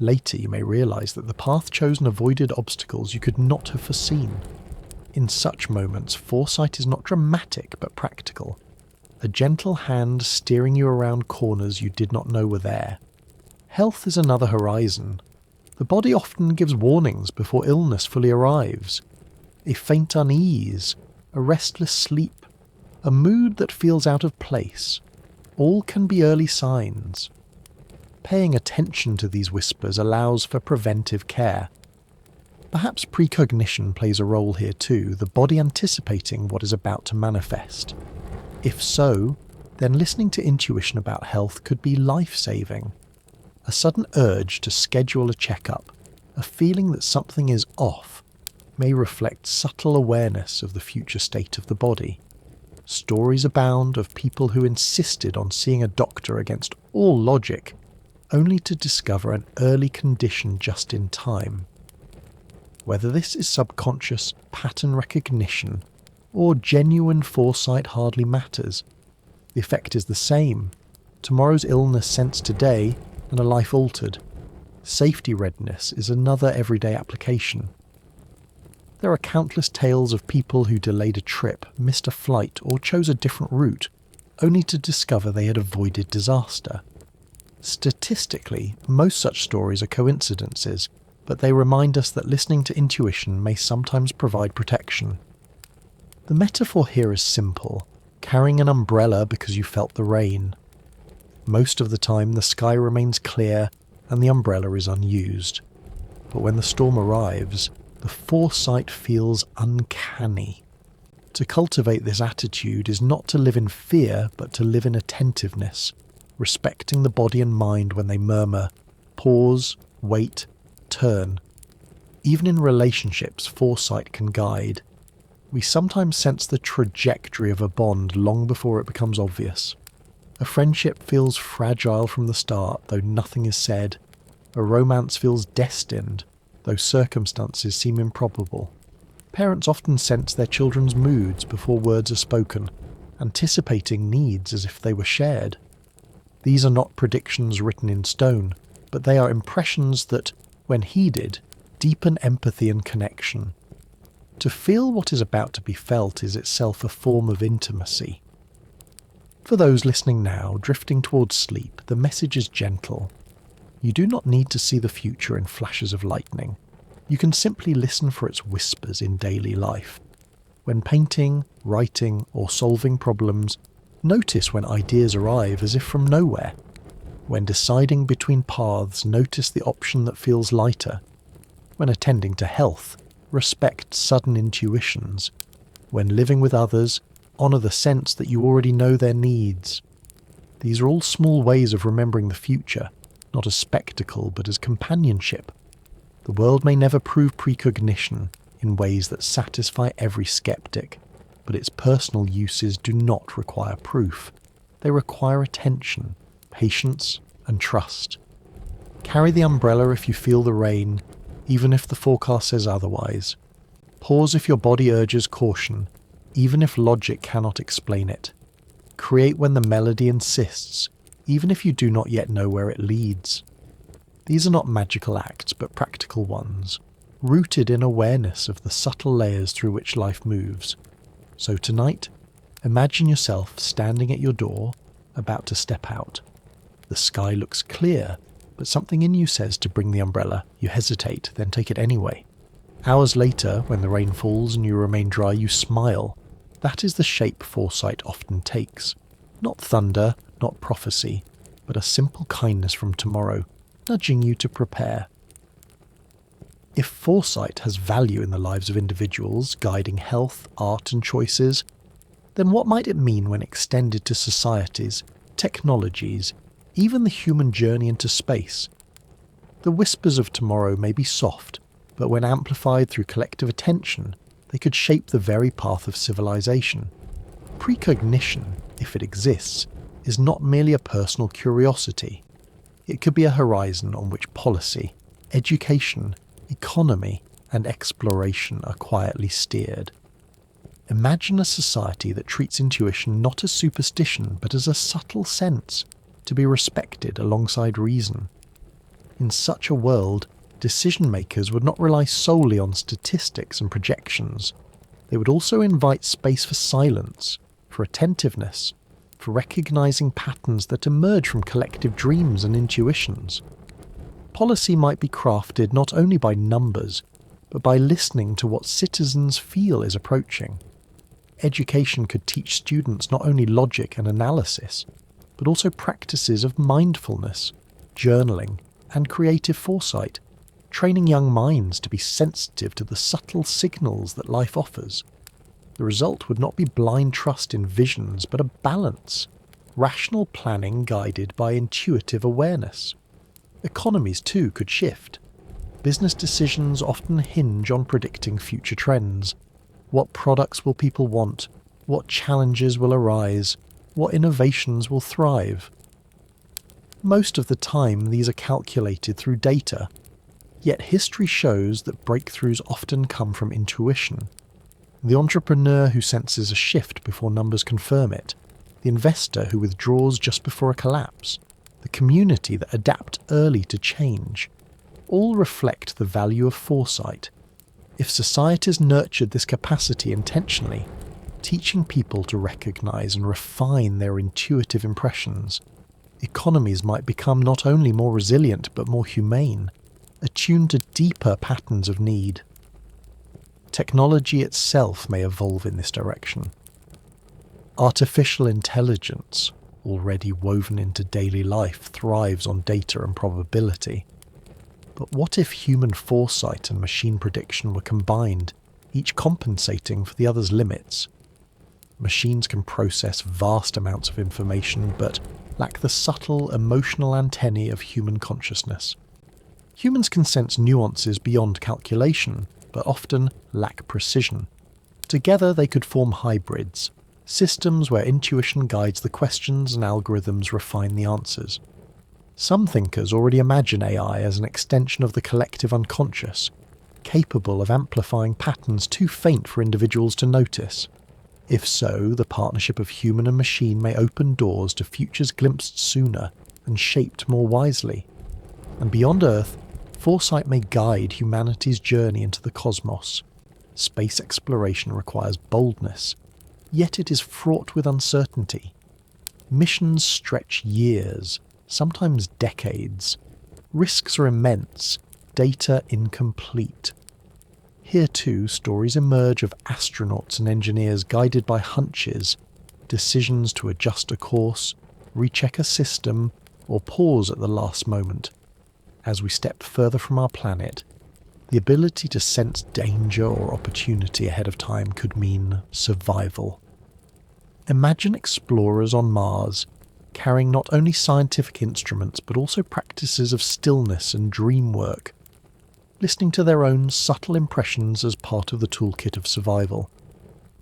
Later you may realize that the path chosen avoided obstacles you could not have foreseen. In such moments, foresight is not dramatic but practical. A gentle hand steering you around corners you did not know were there. Health is another horizon. The body often gives warnings before illness fully arrives. A faint unease, a restless sleep, a mood that feels out of place, all can be early signs. Paying attention to these whispers allows for preventive care. Perhaps precognition plays a role here too, the body anticipating what is about to manifest. If so, then listening to intuition about health could be life-saving. A sudden urge to schedule a checkup, a feeling that something is off, may reflect subtle awareness of the future state of the body. Stories abound of people who insisted on seeing a doctor against all logic, only to discover an early condition just in time. Whether this is subconscious pattern recognition or genuine foresight hardly matters. The effect is the same: tomorrow's illness sensed today and a life altered. Safety readiness is another everyday application. There are countless tales of people who delayed a trip, missed a flight, or chose a different route, only to discover they had avoided disaster. Statistically, most such stories are coincidences, but they remind us that listening to intuition may sometimes provide protection. The metaphor here is simple: carrying an umbrella because you felt the rain. Most of the time the sky remains clear and the umbrella is unused. But when the storm arrives, the foresight feels uncanny. To cultivate this attitude is not to live in fear, but to live in attentiveness, respecting the body and mind when they murmur, pause, wait, turn. Even in relationships, foresight can guide. We sometimes sense the trajectory of a bond long before it becomes obvious. A friendship feels fragile from the start, though nothing is said. A romance feels destined, though circumstances seem improbable. Parents often sense their children's moods before words are spoken, anticipating needs as if they were shared. These are not predictions written in stone, but they are impressions that, when heeded, deepen empathy and connection. To feel what is about to be felt is itself a form of intimacy. For those listening now, drifting towards sleep, the message is gentle. You do not need to see the future in flashes of lightning. You can simply listen for its whispers in daily life. When painting, writing, or solving problems, notice when ideas arrive as if from nowhere. When deciding between paths, notice the option that feels lighter. When attending to health, respect sudden intuitions. When living with others, honour the sense that you already know their needs. These are all small ways of remembering the future, not as spectacle but as companionship. The world may never prove precognition in ways that satisfy every skeptic, but its personal uses do not require proof. They require attention, patience, and trust. Carry the umbrella if you feel the rain, even if the forecast says otherwise. Pause if your body urges caution, even if logic cannot explain it. Create when the melody insists, even if you do not yet know where it leads. These are not magical acts, but practical ones. rooted in awareness of the subtle layers through which life moves. So tonight, imagine yourself standing at your door, about to step out. The sky looks clear, but something in you says to bring the umbrella. You hesitate, then take it anyway. Hours later, when the rain falls and you remain dry, you smile. That is the shape foresight often takes. Not thunder, not prophecy, but a simple kindness from tomorrow, nudging you to prepare. If foresight has value in the lives of individuals, guiding health, art and choices, then what might it mean when extended to societies, technologies, even the human journey into space? The whispers of tomorrow may be soft, but when amplified through collective attention, they could shape the very path of civilization. Precognition, if it exists, is not merely a personal curiosity. It could be a horizon on which policy, education, economy, and exploration are quietly steered. Imagine a society that treats intuition not as superstition but as a subtle sense, to be respected alongside reason. In such a world, decision makers would not rely solely on statistics and projections. They would also invite space for silence, for attentiveness, for recognizing patterns that emerge from collective dreams and intuitions. Policy might be crafted not only by numbers, but by listening to what citizens feel is approaching. Education could teach students not only logic and analysis, but also practices of mindfulness, journaling, and creative foresight, training young minds to be sensitive to the subtle signals that life offers. The result would not be blind trust in visions, but a balance, rational planning guided by intuitive awareness. Economies too could shift. Business decisions often hinge on predicting future trends. What products will people want? What challenges will arise? What innovations will thrive? Most of the time these are calculated through data, yet history shows that breakthroughs often come from intuition. The entrepreneur who senses a shift before numbers confirm it, the investor who withdraws just before a collapse, the community that adapt early to change, all reflect the value of foresight. If societies nurtured this capacity intentionally, teaching people to recognize and refine their intuitive impressions, economies might become not only more resilient but more humane, attuned to deeper patterns of need. Technology itself may evolve in this direction. Artificial intelligence, already woven into daily life, thrives on data and probability. But what if human foresight and machine prediction were combined, each compensating for the other's limits? Machines can process vast amounts of information, but lack the subtle emotional antennae of human consciousness. Humans can sense nuances beyond calculation, but often lack precision. Together they could form hybrids, systems where intuition guides the questions and algorithms refine the answers. Some thinkers already imagine AI as an extension of the collective unconscious, capable of amplifying patterns too faint for individuals to notice. If so, the partnership of human and machine may open doors to futures glimpsed sooner and shaped more wisely. And beyond Earth, foresight may guide humanity's journey into the cosmos. Space exploration requires boldness, yet it is fraught with uncertainty. Missions stretch years, sometimes decades. Risks are immense, data incomplete. Here too, stories emerge of astronauts and engineers guided by hunches, decisions to adjust a course, recheck a system, or pause at the last moment. As we stepped further from our planet, the ability to sense danger or opportunity ahead of time could mean survival. Imagine explorers on Mars, carrying not only scientific instruments but also practices of stillness and dream work, listening to their own subtle impressions as part of the toolkit of survival.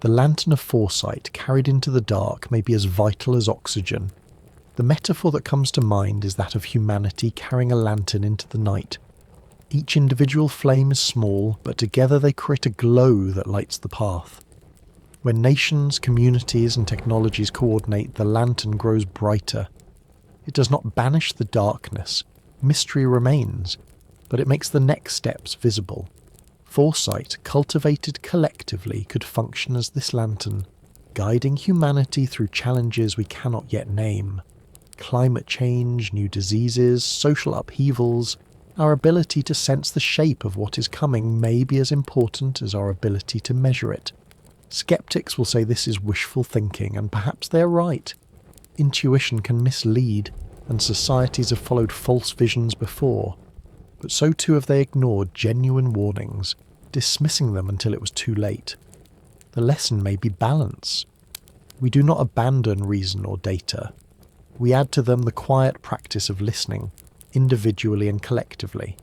The lantern of foresight carried into the dark may be as vital as oxygen. The metaphor that comes to mind is that of humanity carrying a lantern into the night. Each individual flame is small, but together they create a glow that lights the path. When nations, communities, and technologies coordinate, the lantern grows brighter. It does not banish the darkness, mystery remains, but it makes the next steps visible. Foresight, cultivated collectively, could function as this lantern, guiding humanity through challenges we cannot yet name. Climate change, new diseases, social upheavals. Our ability to sense the shape of what is coming may be as important as our ability to measure it. Skeptics will say this is wishful thinking, and perhaps they're right. Intuition can mislead, and societies have followed false visions before. But so too have they ignored genuine warnings, dismissing them until it was too late. The lesson may be balance. We do not abandon reason or data. We add to them the quiet practice of listening, individually and collectively.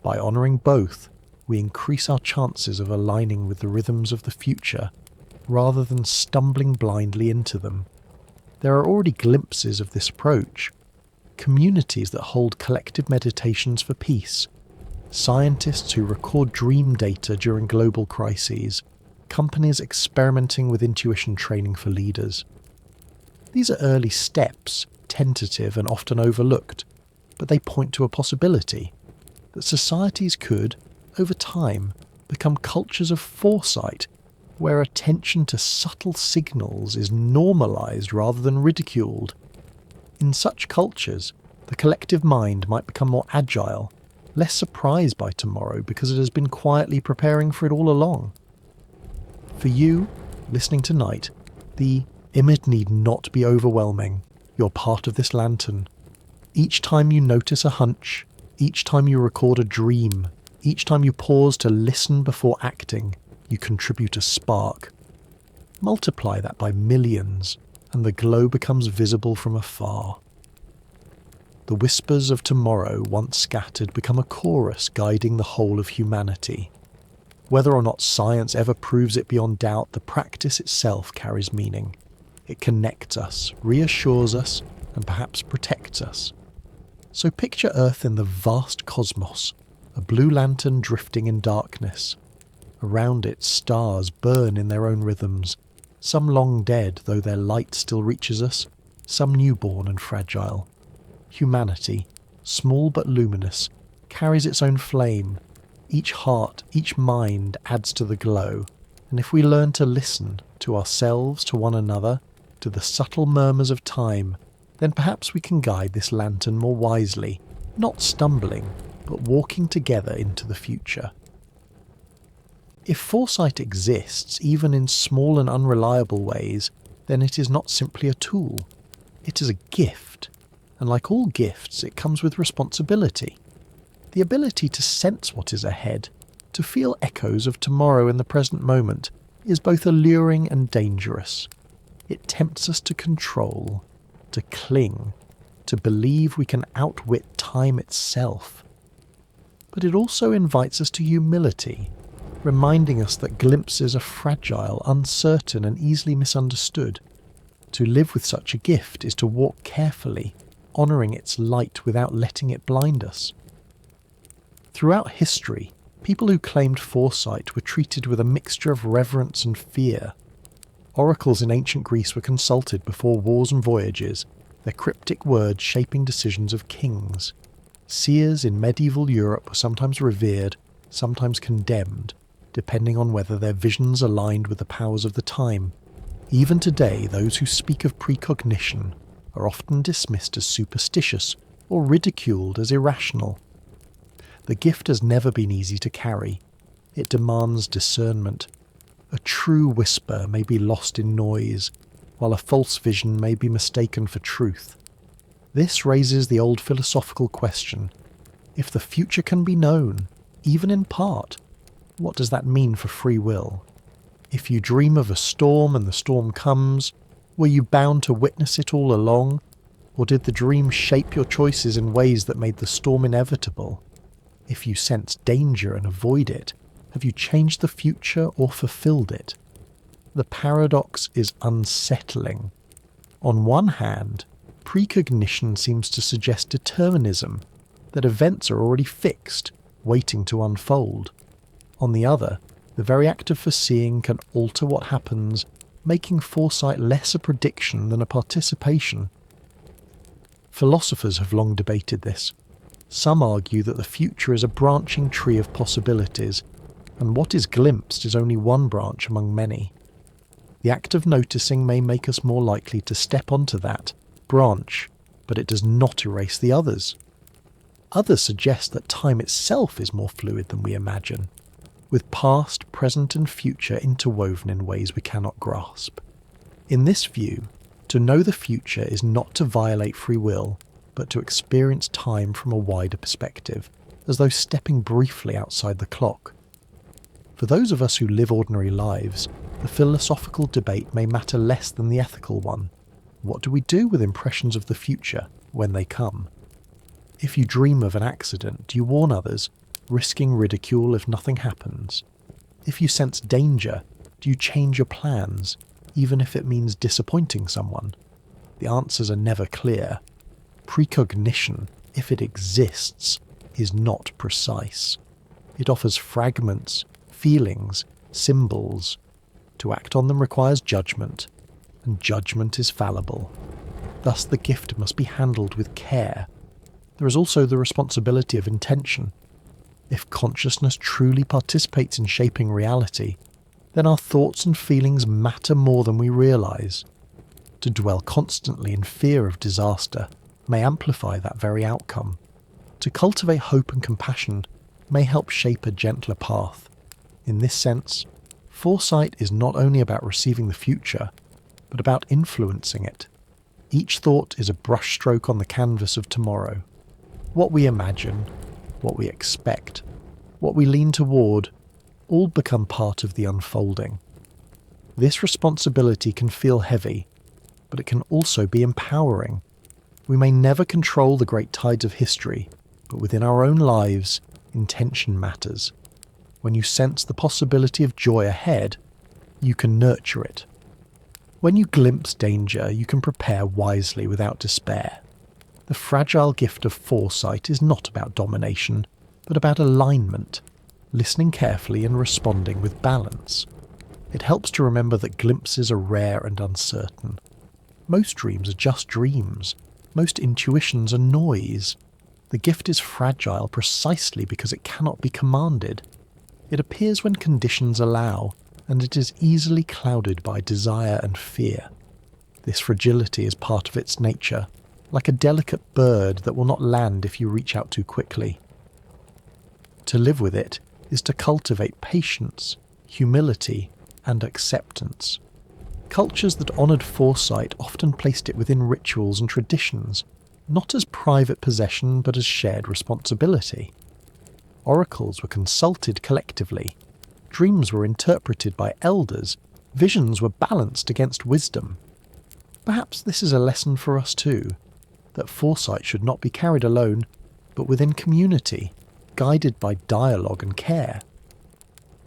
By honouring both, we increase our chances of aligning with the rhythms of the future, rather than stumbling blindly into them. There are already glimpses of this approach. Communities that hold collective meditations for peace, scientists who record dream data during global crises, companies experimenting with intuition training for leaders. These are early steps, tentative and often overlooked, but they point to a possibility that societies could, over time, become cultures of foresight, where attention to subtle signals is normalized rather than ridiculed. In such cultures, the collective mind might become more agile, less surprised by tomorrow because it has been quietly preparing for it all along. For you, listening tonight, the image need not be overwhelming. You're part of this lantern. Each time you notice a hunch, each time you record a dream, each time you pause to listen before acting, you contribute a spark. Multiply that by millions, and the glow becomes visible from afar. The whispers of tomorrow, once scattered, become a chorus guiding the whole of humanity. Whether or not science ever proves it beyond doubt, the practice itself carries meaning. It connects us, reassures us, and perhaps protects us. So picture Earth in the vast cosmos, a blue lantern drifting in darkness. Around it, stars burn in their own rhythms, some long dead, though their light still reaches us, some newborn and fragile. Humanity, small but luminous, carries its own flame. Each heart, each mind adds to the glow, and if we learn to listen to ourselves, to one another, to the subtle murmurs of time, then perhaps we can guide this lantern more wisely, not stumbling, but walking together into the future. If foresight exists, even in small and unreliable ways, then it is not simply a tool. It is a gift, and like all gifts, it comes with responsibility. The ability to sense what is ahead, to feel echoes of tomorrow in the present moment, is both alluring and dangerous. It tempts us to control, to cling, to believe we can outwit time itself. But it also invites us to humility, reminding us that glimpses are fragile, uncertain, and easily misunderstood. To live with such a gift is to walk carefully, honouring its light without letting it blind us. Throughout history, people who claimed foresight were treated with a mixture of reverence and fear. Oracles in ancient Greece were consulted before wars and voyages, their cryptic words shaping decisions of kings. Seers in medieval Europe were sometimes revered, sometimes condemned, depending on whether their visions aligned with the powers of the time. Even today, those who speak of precognition are often dismissed as superstitious or ridiculed as irrational. The gift has never been easy to carry. It demands discernment. A true whisper may be lost in noise, while a false vision may be mistaken for truth. This raises the old philosophical question: if the future can be known, even in part, what does that mean for free will? If you dream of a storm and the storm comes, were you bound to witness it all along, or did the dream shape your choices in ways that made the storm inevitable? If you sense danger and avoid it, have you changed the future or fulfilled it? The paradox is unsettling. On one hand, precognition seems to suggest determinism, that events are already fixed, waiting to unfold. On the other, the very act of foreseeing can alter what happens, making foresight less a prediction than a participation. Philosophers have long debated this. Some argue that the future is a branching tree of possibilities, and what is glimpsed is only one branch among many. The act of noticing may make us more likely to step onto that branch, but it does not erase the others. Others suggest that time itself is more fluid than we imagine, with past, present and future interwoven in ways we cannot grasp. In this view, to know the future is not to violate free will, but to experience time from a wider perspective, as though stepping briefly outside the clock. For those of us who live ordinary lives, the philosophical debate may matter less than the ethical one. What do we do with impressions of the future when they come? If you dream of an accident, do you warn others, risking ridicule if nothing happens? If you sense danger, do you change your plans, even if it means disappointing someone? The answers are never clear. Precognition, if it exists, is not precise. It offers fragments, feelings, symbols. To act on them requires judgment, and judgment is fallible. Thus the gift must be handled with care. There is also the responsibility of intention. If consciousness truly participates in shaping reality, then our thoughts and feelings matter more than we realize. To dwell constantly in fear of disaster may amplify that very outcome. To cultivate hope and compassion may help shape a gentler path. In this sense, foresight is not only about receiving the future, but about influencing it. Each thought is a brushstroke on the canvas of tomorrow. What we imagine, what we expect, what we lean toward, all become part of the unfolding. This responsibility can feel heavy, but it can also be empowering. We may never control the great tides of history, but within our own lives, intention matters. When you sense the possibility of joy ahead, you can nurture it. When you glimpse danger, you can prepare wisely without despair. The fragile gift of foresight is not about domination, but about alignment, listening carefully and responding with balance. It helps to remember that glimpses are rare and uncertain. Most dreams are just dreams. Most intuitions are noise. The gift is fragile precisely because it cannot be commanded. It appears when conditions allow, and it is easily clouded by desire and fear. This fragility is part of its nature, like a delicate bird that will not land if you reach out too quickly. To live with it is to cultivate patience, humility, and acceptance. Cultures that honoured foresight often placed it within rituals and traditions, not as private possession but as shared responsibility. Oracles were consulted collectively, dreams were interpreted by elders, visions were balanced against wisdom. Perhaps this is a lesson for us too, that foresight should not be carried alone, but within community, guided by dialogue and care.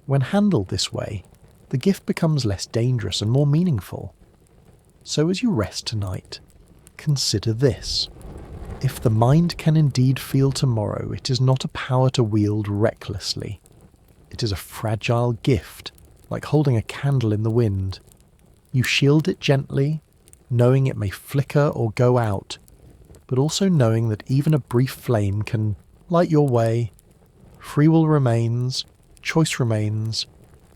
When handled this way, the gift becomes less dangerous and more meaningful. So as you rest tonight, consider this. If the mind can indeed feel tomorrow, it is not a power to wield recklessly. It is a fragile gift, like holding a candle in the wind. You shield it gently, knowing it may flicker or go out, but also knowing that even a brief flame can light your way. Free will remains, choice remains,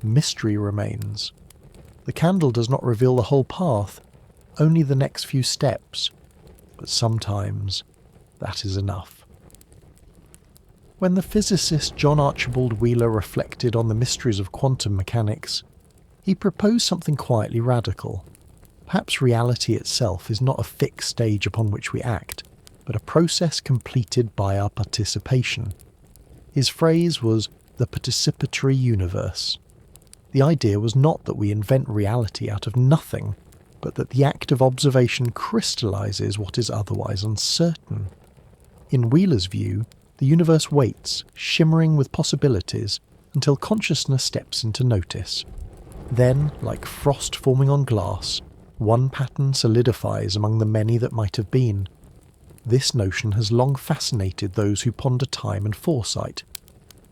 mystery remains. The candle does not reveal the whole path, only the next few steps, but sometimes that is enough. When the physicist John Archibald Wheeler reflected on the mysteries of quantum mechanics, he proposed something quietly radical. Perhaps reality itself is not a fixed stage upon which we act, but a process completed by our participation. His phrase was the participatory universe. The idea was not that we invent reality out of nothing, but that the act of observation crystallizes what is otherwise uncertain. In Wheeler's view, the universe waits, shimmering with possibilities, until consciousness steps into notice. Then, like frost forming on glass, one pattern solidifies among the many that might have been. This notion has long fascinated those who ponder time and foresight.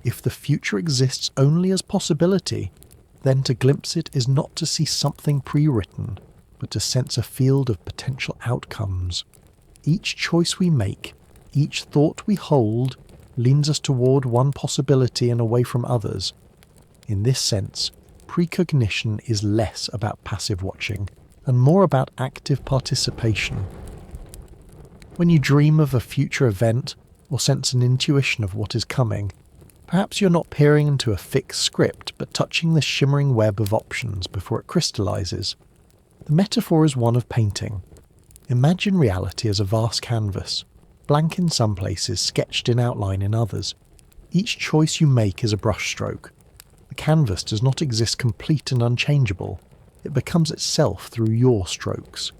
If the future exists only as possibility, then to glimpse it is not to see something pre-written, but to sense a field of potential outcomes. Each choice we make, each thought we hold, leans us toward one possibility and away from others. In this sense, precognition is less about passive watching and more about active participation. When you dream of a future event or sense an intuition of what is coming, perhaps you're not peering into a fixed script but touching the shimmering web of options before it crystallizes. The metaphor is one of painting. Imagine reality as a vast canvas, blank in some places, sketched in outline in others. Each choice you make is a brushstroke. The canvas does not exist complete and unchangeable. It becomes itself through your strokes.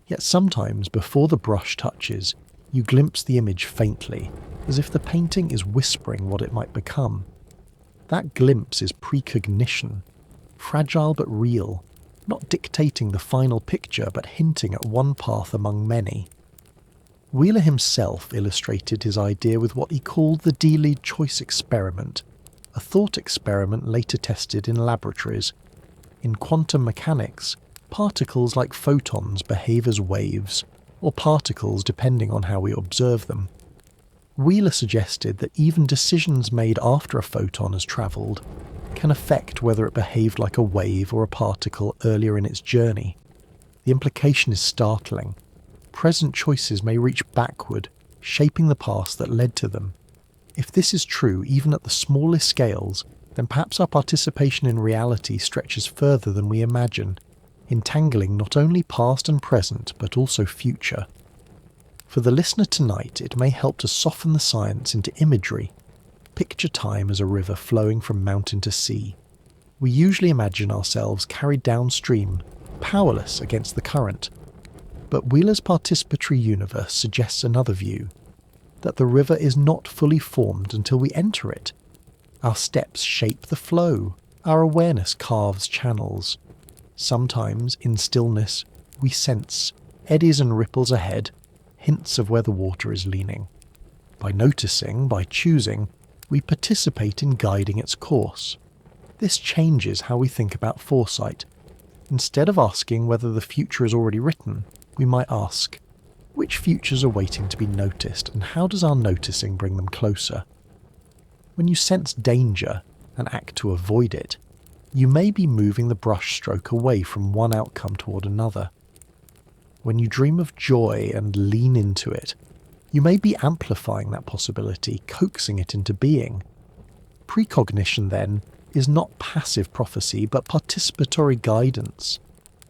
Yet sometimes, before the brush touches, you glimpse the image faintly, as if the painting is whispering what it might become. That glimpse is precognition, fragile but real, not dictating the final picture but hinting at one path among many. Wheeler himself illustrated his idea with what he called the delayed choice experiment, a thought experiment later tested in laboratories. In quantum mechanics, particles like photons behave as waves, or particles depending on how we observe them. Wheeler suggested that even decisions made after a photon has travelled can affect whether it behaved like a wave or a particle earlier in its journey. The implication is startling. Present choices may reach backward, shaping the past that led to them. If this is true even at the smallest scales, then perhaps our participation in reality stretches further than we imagine, entangling not only past and present but also future. For the listener tonight, it may help to soften the science into imagery. Picture time as a river flowing from mountain to sea. We usually imagine ourselves carried downstream, powerless against the current. But Wheeler's participatory universe suggests another view, that the river is not fully formed until we enter it. Our steps shape the flow, our awareness carves channels. Sometimes, in stillness, we sense eddies and ripples ahead, hints of where the water is leaning. By noticing, by choosing, we participate in guiding its course. This changes how we think about foresight. Instead of asking whether the future is already written, we might ask, which futures are waiting to be noticed, and how does our noticing bring them closer? When you sense danger and act to avoid it, you may be moving the brushstroke away from one outcome toward another. When you dream of joy and lean into it, you may be amplifying that possibility, coaxing it into being. Precognition, then, is not passive prophecy, but participatory guidance.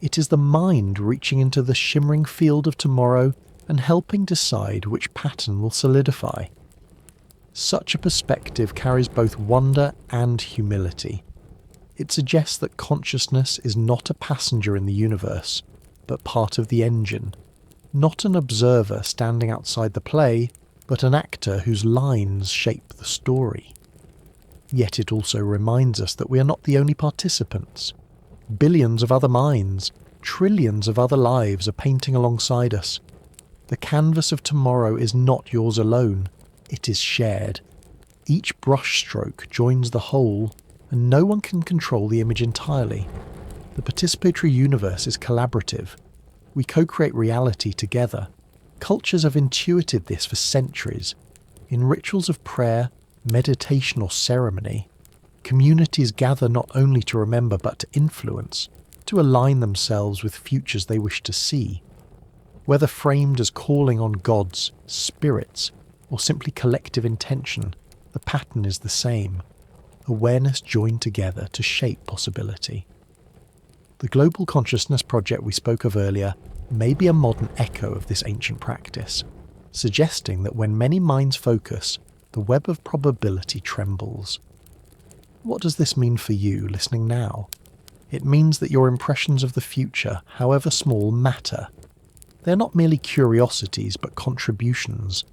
It is the mind reaching into the shimmering field of tomorrow and helping decide which pattern will solidify. Such a perspective carries both wonder and humility. It suggests that consciousness is not a passenger in the universe, but part of the engine, not an observer standing outside the play, but an actor whose lines shape the story. Yet it also reminds us that we are not the only participants. Billions of other minds, trillions of other lives are painting alongside us. The canvas of tomorrow is not yours alone, it is shared. Each brushstroke joins the whole, and no one can control the image entirely. The participatory universe is collaborative. We co-create reality together. Cultures have intuited this for centuries. In rituals of prayer, meditation or ceremony, communities gather not only to remember but to influence, to align themselves with futures they wish to see. Whether framed as calling on gods, spirits, or simply collective intention, the pattern is the same. Awareness joined together to shape possibility. The Global Consciousness Project we spoke of earlier may be a modern echo of this ancient practice, suggesting that when many minds focus, the web of probability trembles. What does this mean for you listening now? It means that your impressions of the future, however small, matter. They're not merely curiosities but contributions.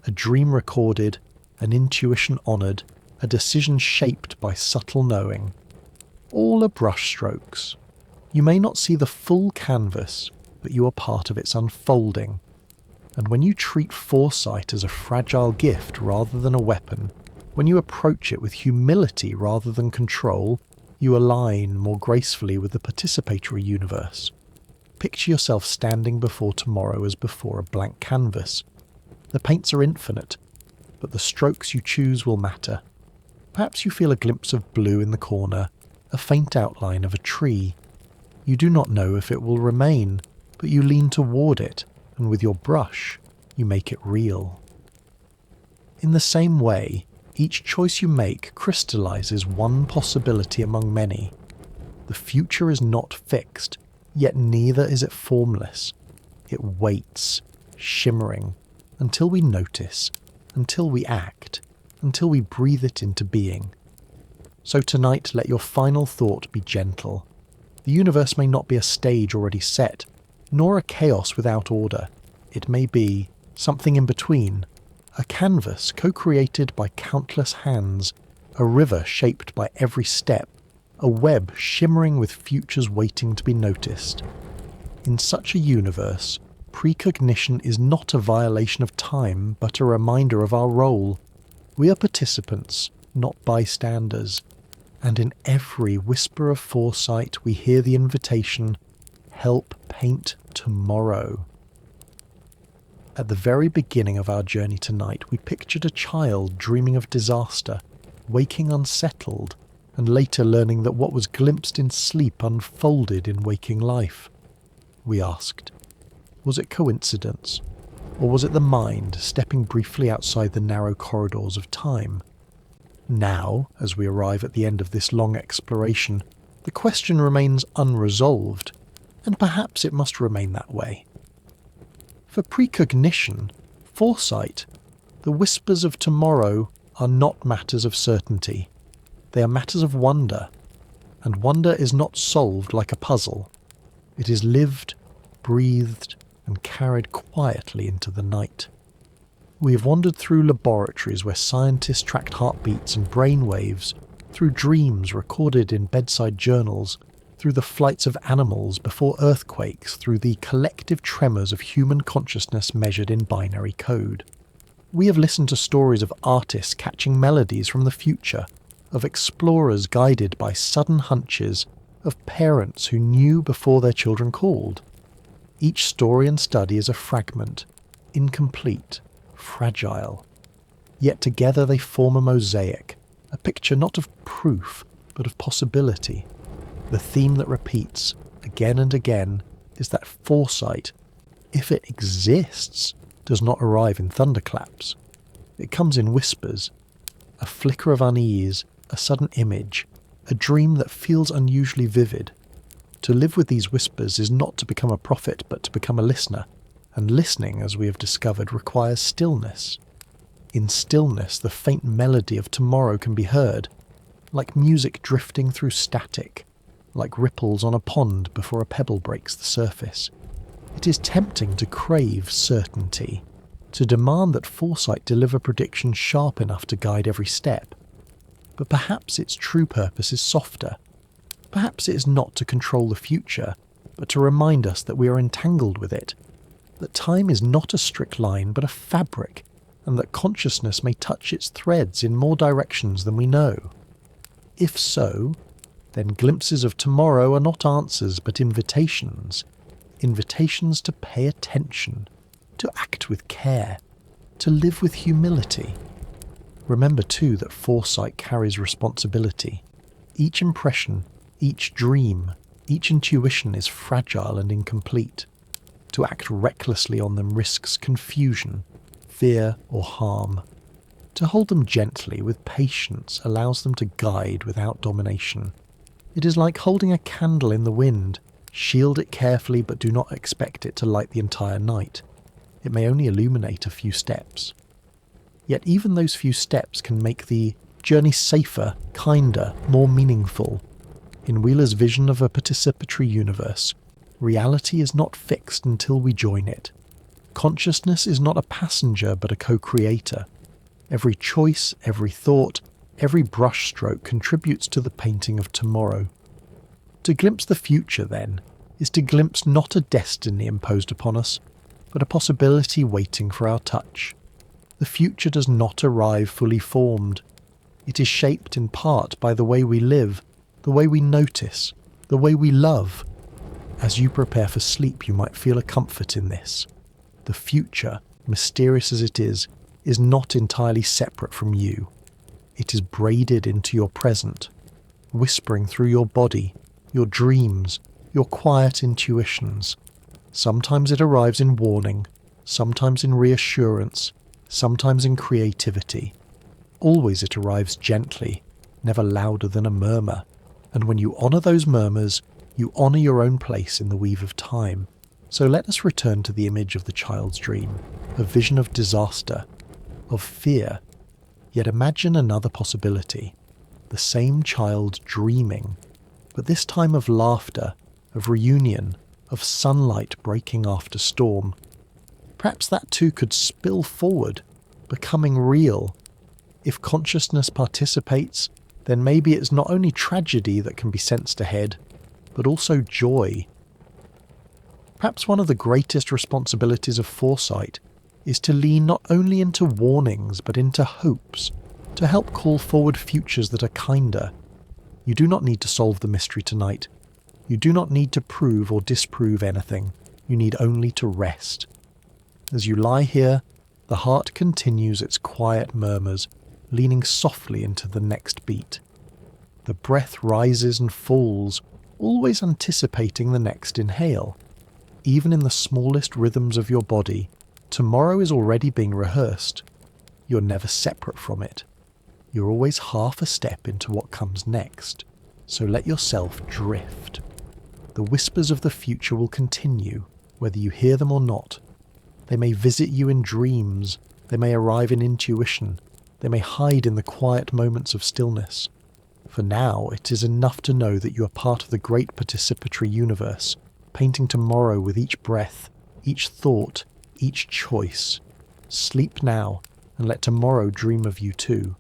A dream recorded, an intuition honoured, a decision shaped by subtle knowing. All are brushstrokes. You may not see the full canvas, but you are part of its unfolding. And when you treat foresight as a fragile gift rather than a weapon, when you approach it with humility rather than control, you align more gracefully with the participatory universe. Picture yourself standing before tomorrow as before a blank canvas. The paints are infinite, but the strokes you choose will matter. Perhaps you feel a glimpse of blue in the corner, a faint outline of a tree. You do not know if it will remain, but you lean toward it, and with your brush, you make it real. In the same way, each choice you make crystallizes one possibility among many. The future is not fixed, yet neither is it formless. It waits, shimmering, until we notice, until we act, until we breathe it into being. So tonight, let your final thought be gentle. The universe may not be a stage already set, nor a chaos without order. It may be something in between, a canvas co-created by countless hands, a river shaped by every step, a web shimmering with futures waiting to be noticed. In such a universe, precognition is not a violation of time, but a reminder of our role. We are participants, not bystanders, and in every whisper of foresight we hear the invitation, help paint tomorrow. At the very beginning of our journey tonight, we pictured a child dreaming of disaster, waking unsettled, and later learning that what was glimpsed in sleep unfolded in waking life. We asked, was it coincidence, or was it the mind stepping briefly outside the narrow corridors of time? Now, as we arrive at the end of this long exploration, the question remains unresolved, and perhaps it must remain that way. For precognition, foresight, the whispers of tomorrow are not matters of certainty. They are matters of wonder, and wonder is not solved like a puzzle. It is lived, breathed, and carried quietly into the night. We have wandered through laboratories where scientists tracked heartbeats and brain waves, through dreams recorded in bedside journals, through the flights of animals before earthquakes, through the collective tremors of human consciousness measured in binary code. We have listened to stories of artists catching melodies from the future, of explorers guided by sudden hunches, of parents who knew before their children called. Each story and study is a fragment, incomplete, fragile. Yet together they form a mosaic, a picture not of proof, but of possibility. The theme that repeats, again and again, is that foresight, if it exists, does not arrive in thunderclaps. It comes in whispers, a flicker of unease, a sudden image, a dream that feels unusually vivid. To live with these whispers is not to become a prophet, but to become a listener, and listening, as we have discovered, requires stillness. In stillness, the faint melody of tomorrow can be heard, like music drifting through static, like ripples on a pond before a pebble breaks the surface. It is tempting to crave certainty, to demand that foresight deliver predictions sharp enough to guide every step. But perhaps its true purpose is softer. Perhaps it is not to control the future, but to remind us that we are entangled with it, that time is not a strict line but a fabric, and that consciousness may touch its threads in more directions than we know. If so, then glimpses of tomorrow are not answers but invitations. Invitations to pay attention, to act with care, to live with humility. Remember too that foresight carries responsibility. Each impression, each dream, each intuition is fragile and incomplete. To act recklessly on them risks confusion, fear or harm. To hold them gently with patience allows them to guide without domination. It is like holding a candle in the wind. Shield it carefully, but do not expect it to light the entire night. It may only illuminate a few steps. Yet even those few steps can make the journey safer, kinder, more meaningful. In Wheeler's vision of a participatory universe, reality is not fixed until we join it. Consciousness is not a passenger but a co-creator. Every choice, every thought, every brushstroke contributes to the painting of tomorrow. To glimpse the future, then, is to glimpse not a destiny imposed upon us, but a possibility waiting for our touch. The future does not arrive fully formed. It is shaped in part by the way we live, the way we notice, the way we love. As you prepare for sleep, you might feel a comfort in this. The future, mysterious as it is not entirely separate from you. It is braided into your present, whispering through your body, your dreams, your quiet intuitions. Sometimes it arrives in warning, sometimes in reassurance, sometimes in creativity. Always it arrives gently, never louder than a murmur. And when you honour those murmurs, you honour your own place in the weave of time. So let us return to the image of the child's dream, a vision of disaster, of fear. Yet imagine another possibility, the same child dreaming, but this time of laughter, of reunion, of sunlight breaking after storm. Perhaps that too could spill forward, becoming real. If consciousness participates, then maybe it's not only tragedy that can be sensed ahead, but also joy. Perhaps one of the greatest responsibilities of foresight is to lean not only into warnings but into hopes, to help call forward futures that are kinder. You do not need to solve the mystery tonight. You do not need to prove or disprove anything. You need only to rest. As you lie here, the heart continues its quiet murmurs, leaning softly into the next beat. The breath rises and falls, always anticipating the next inhale. Even in the smallest rhythms of your body, tomorrow is already being rehearsed. You're never separate from it. You're always half a step into what comes next, so let yourself drift. The whispers of the future will continue, whether you hear them or not. They may visit you in dreams, they may arrive in intuition, they may hide in the quiet moments of stillness. For now, it is enough to know that you are part of the great participatory universe, painting tomorrow with each breath, each thought, each choice. Sleep now, and let tomorrow dream of you too.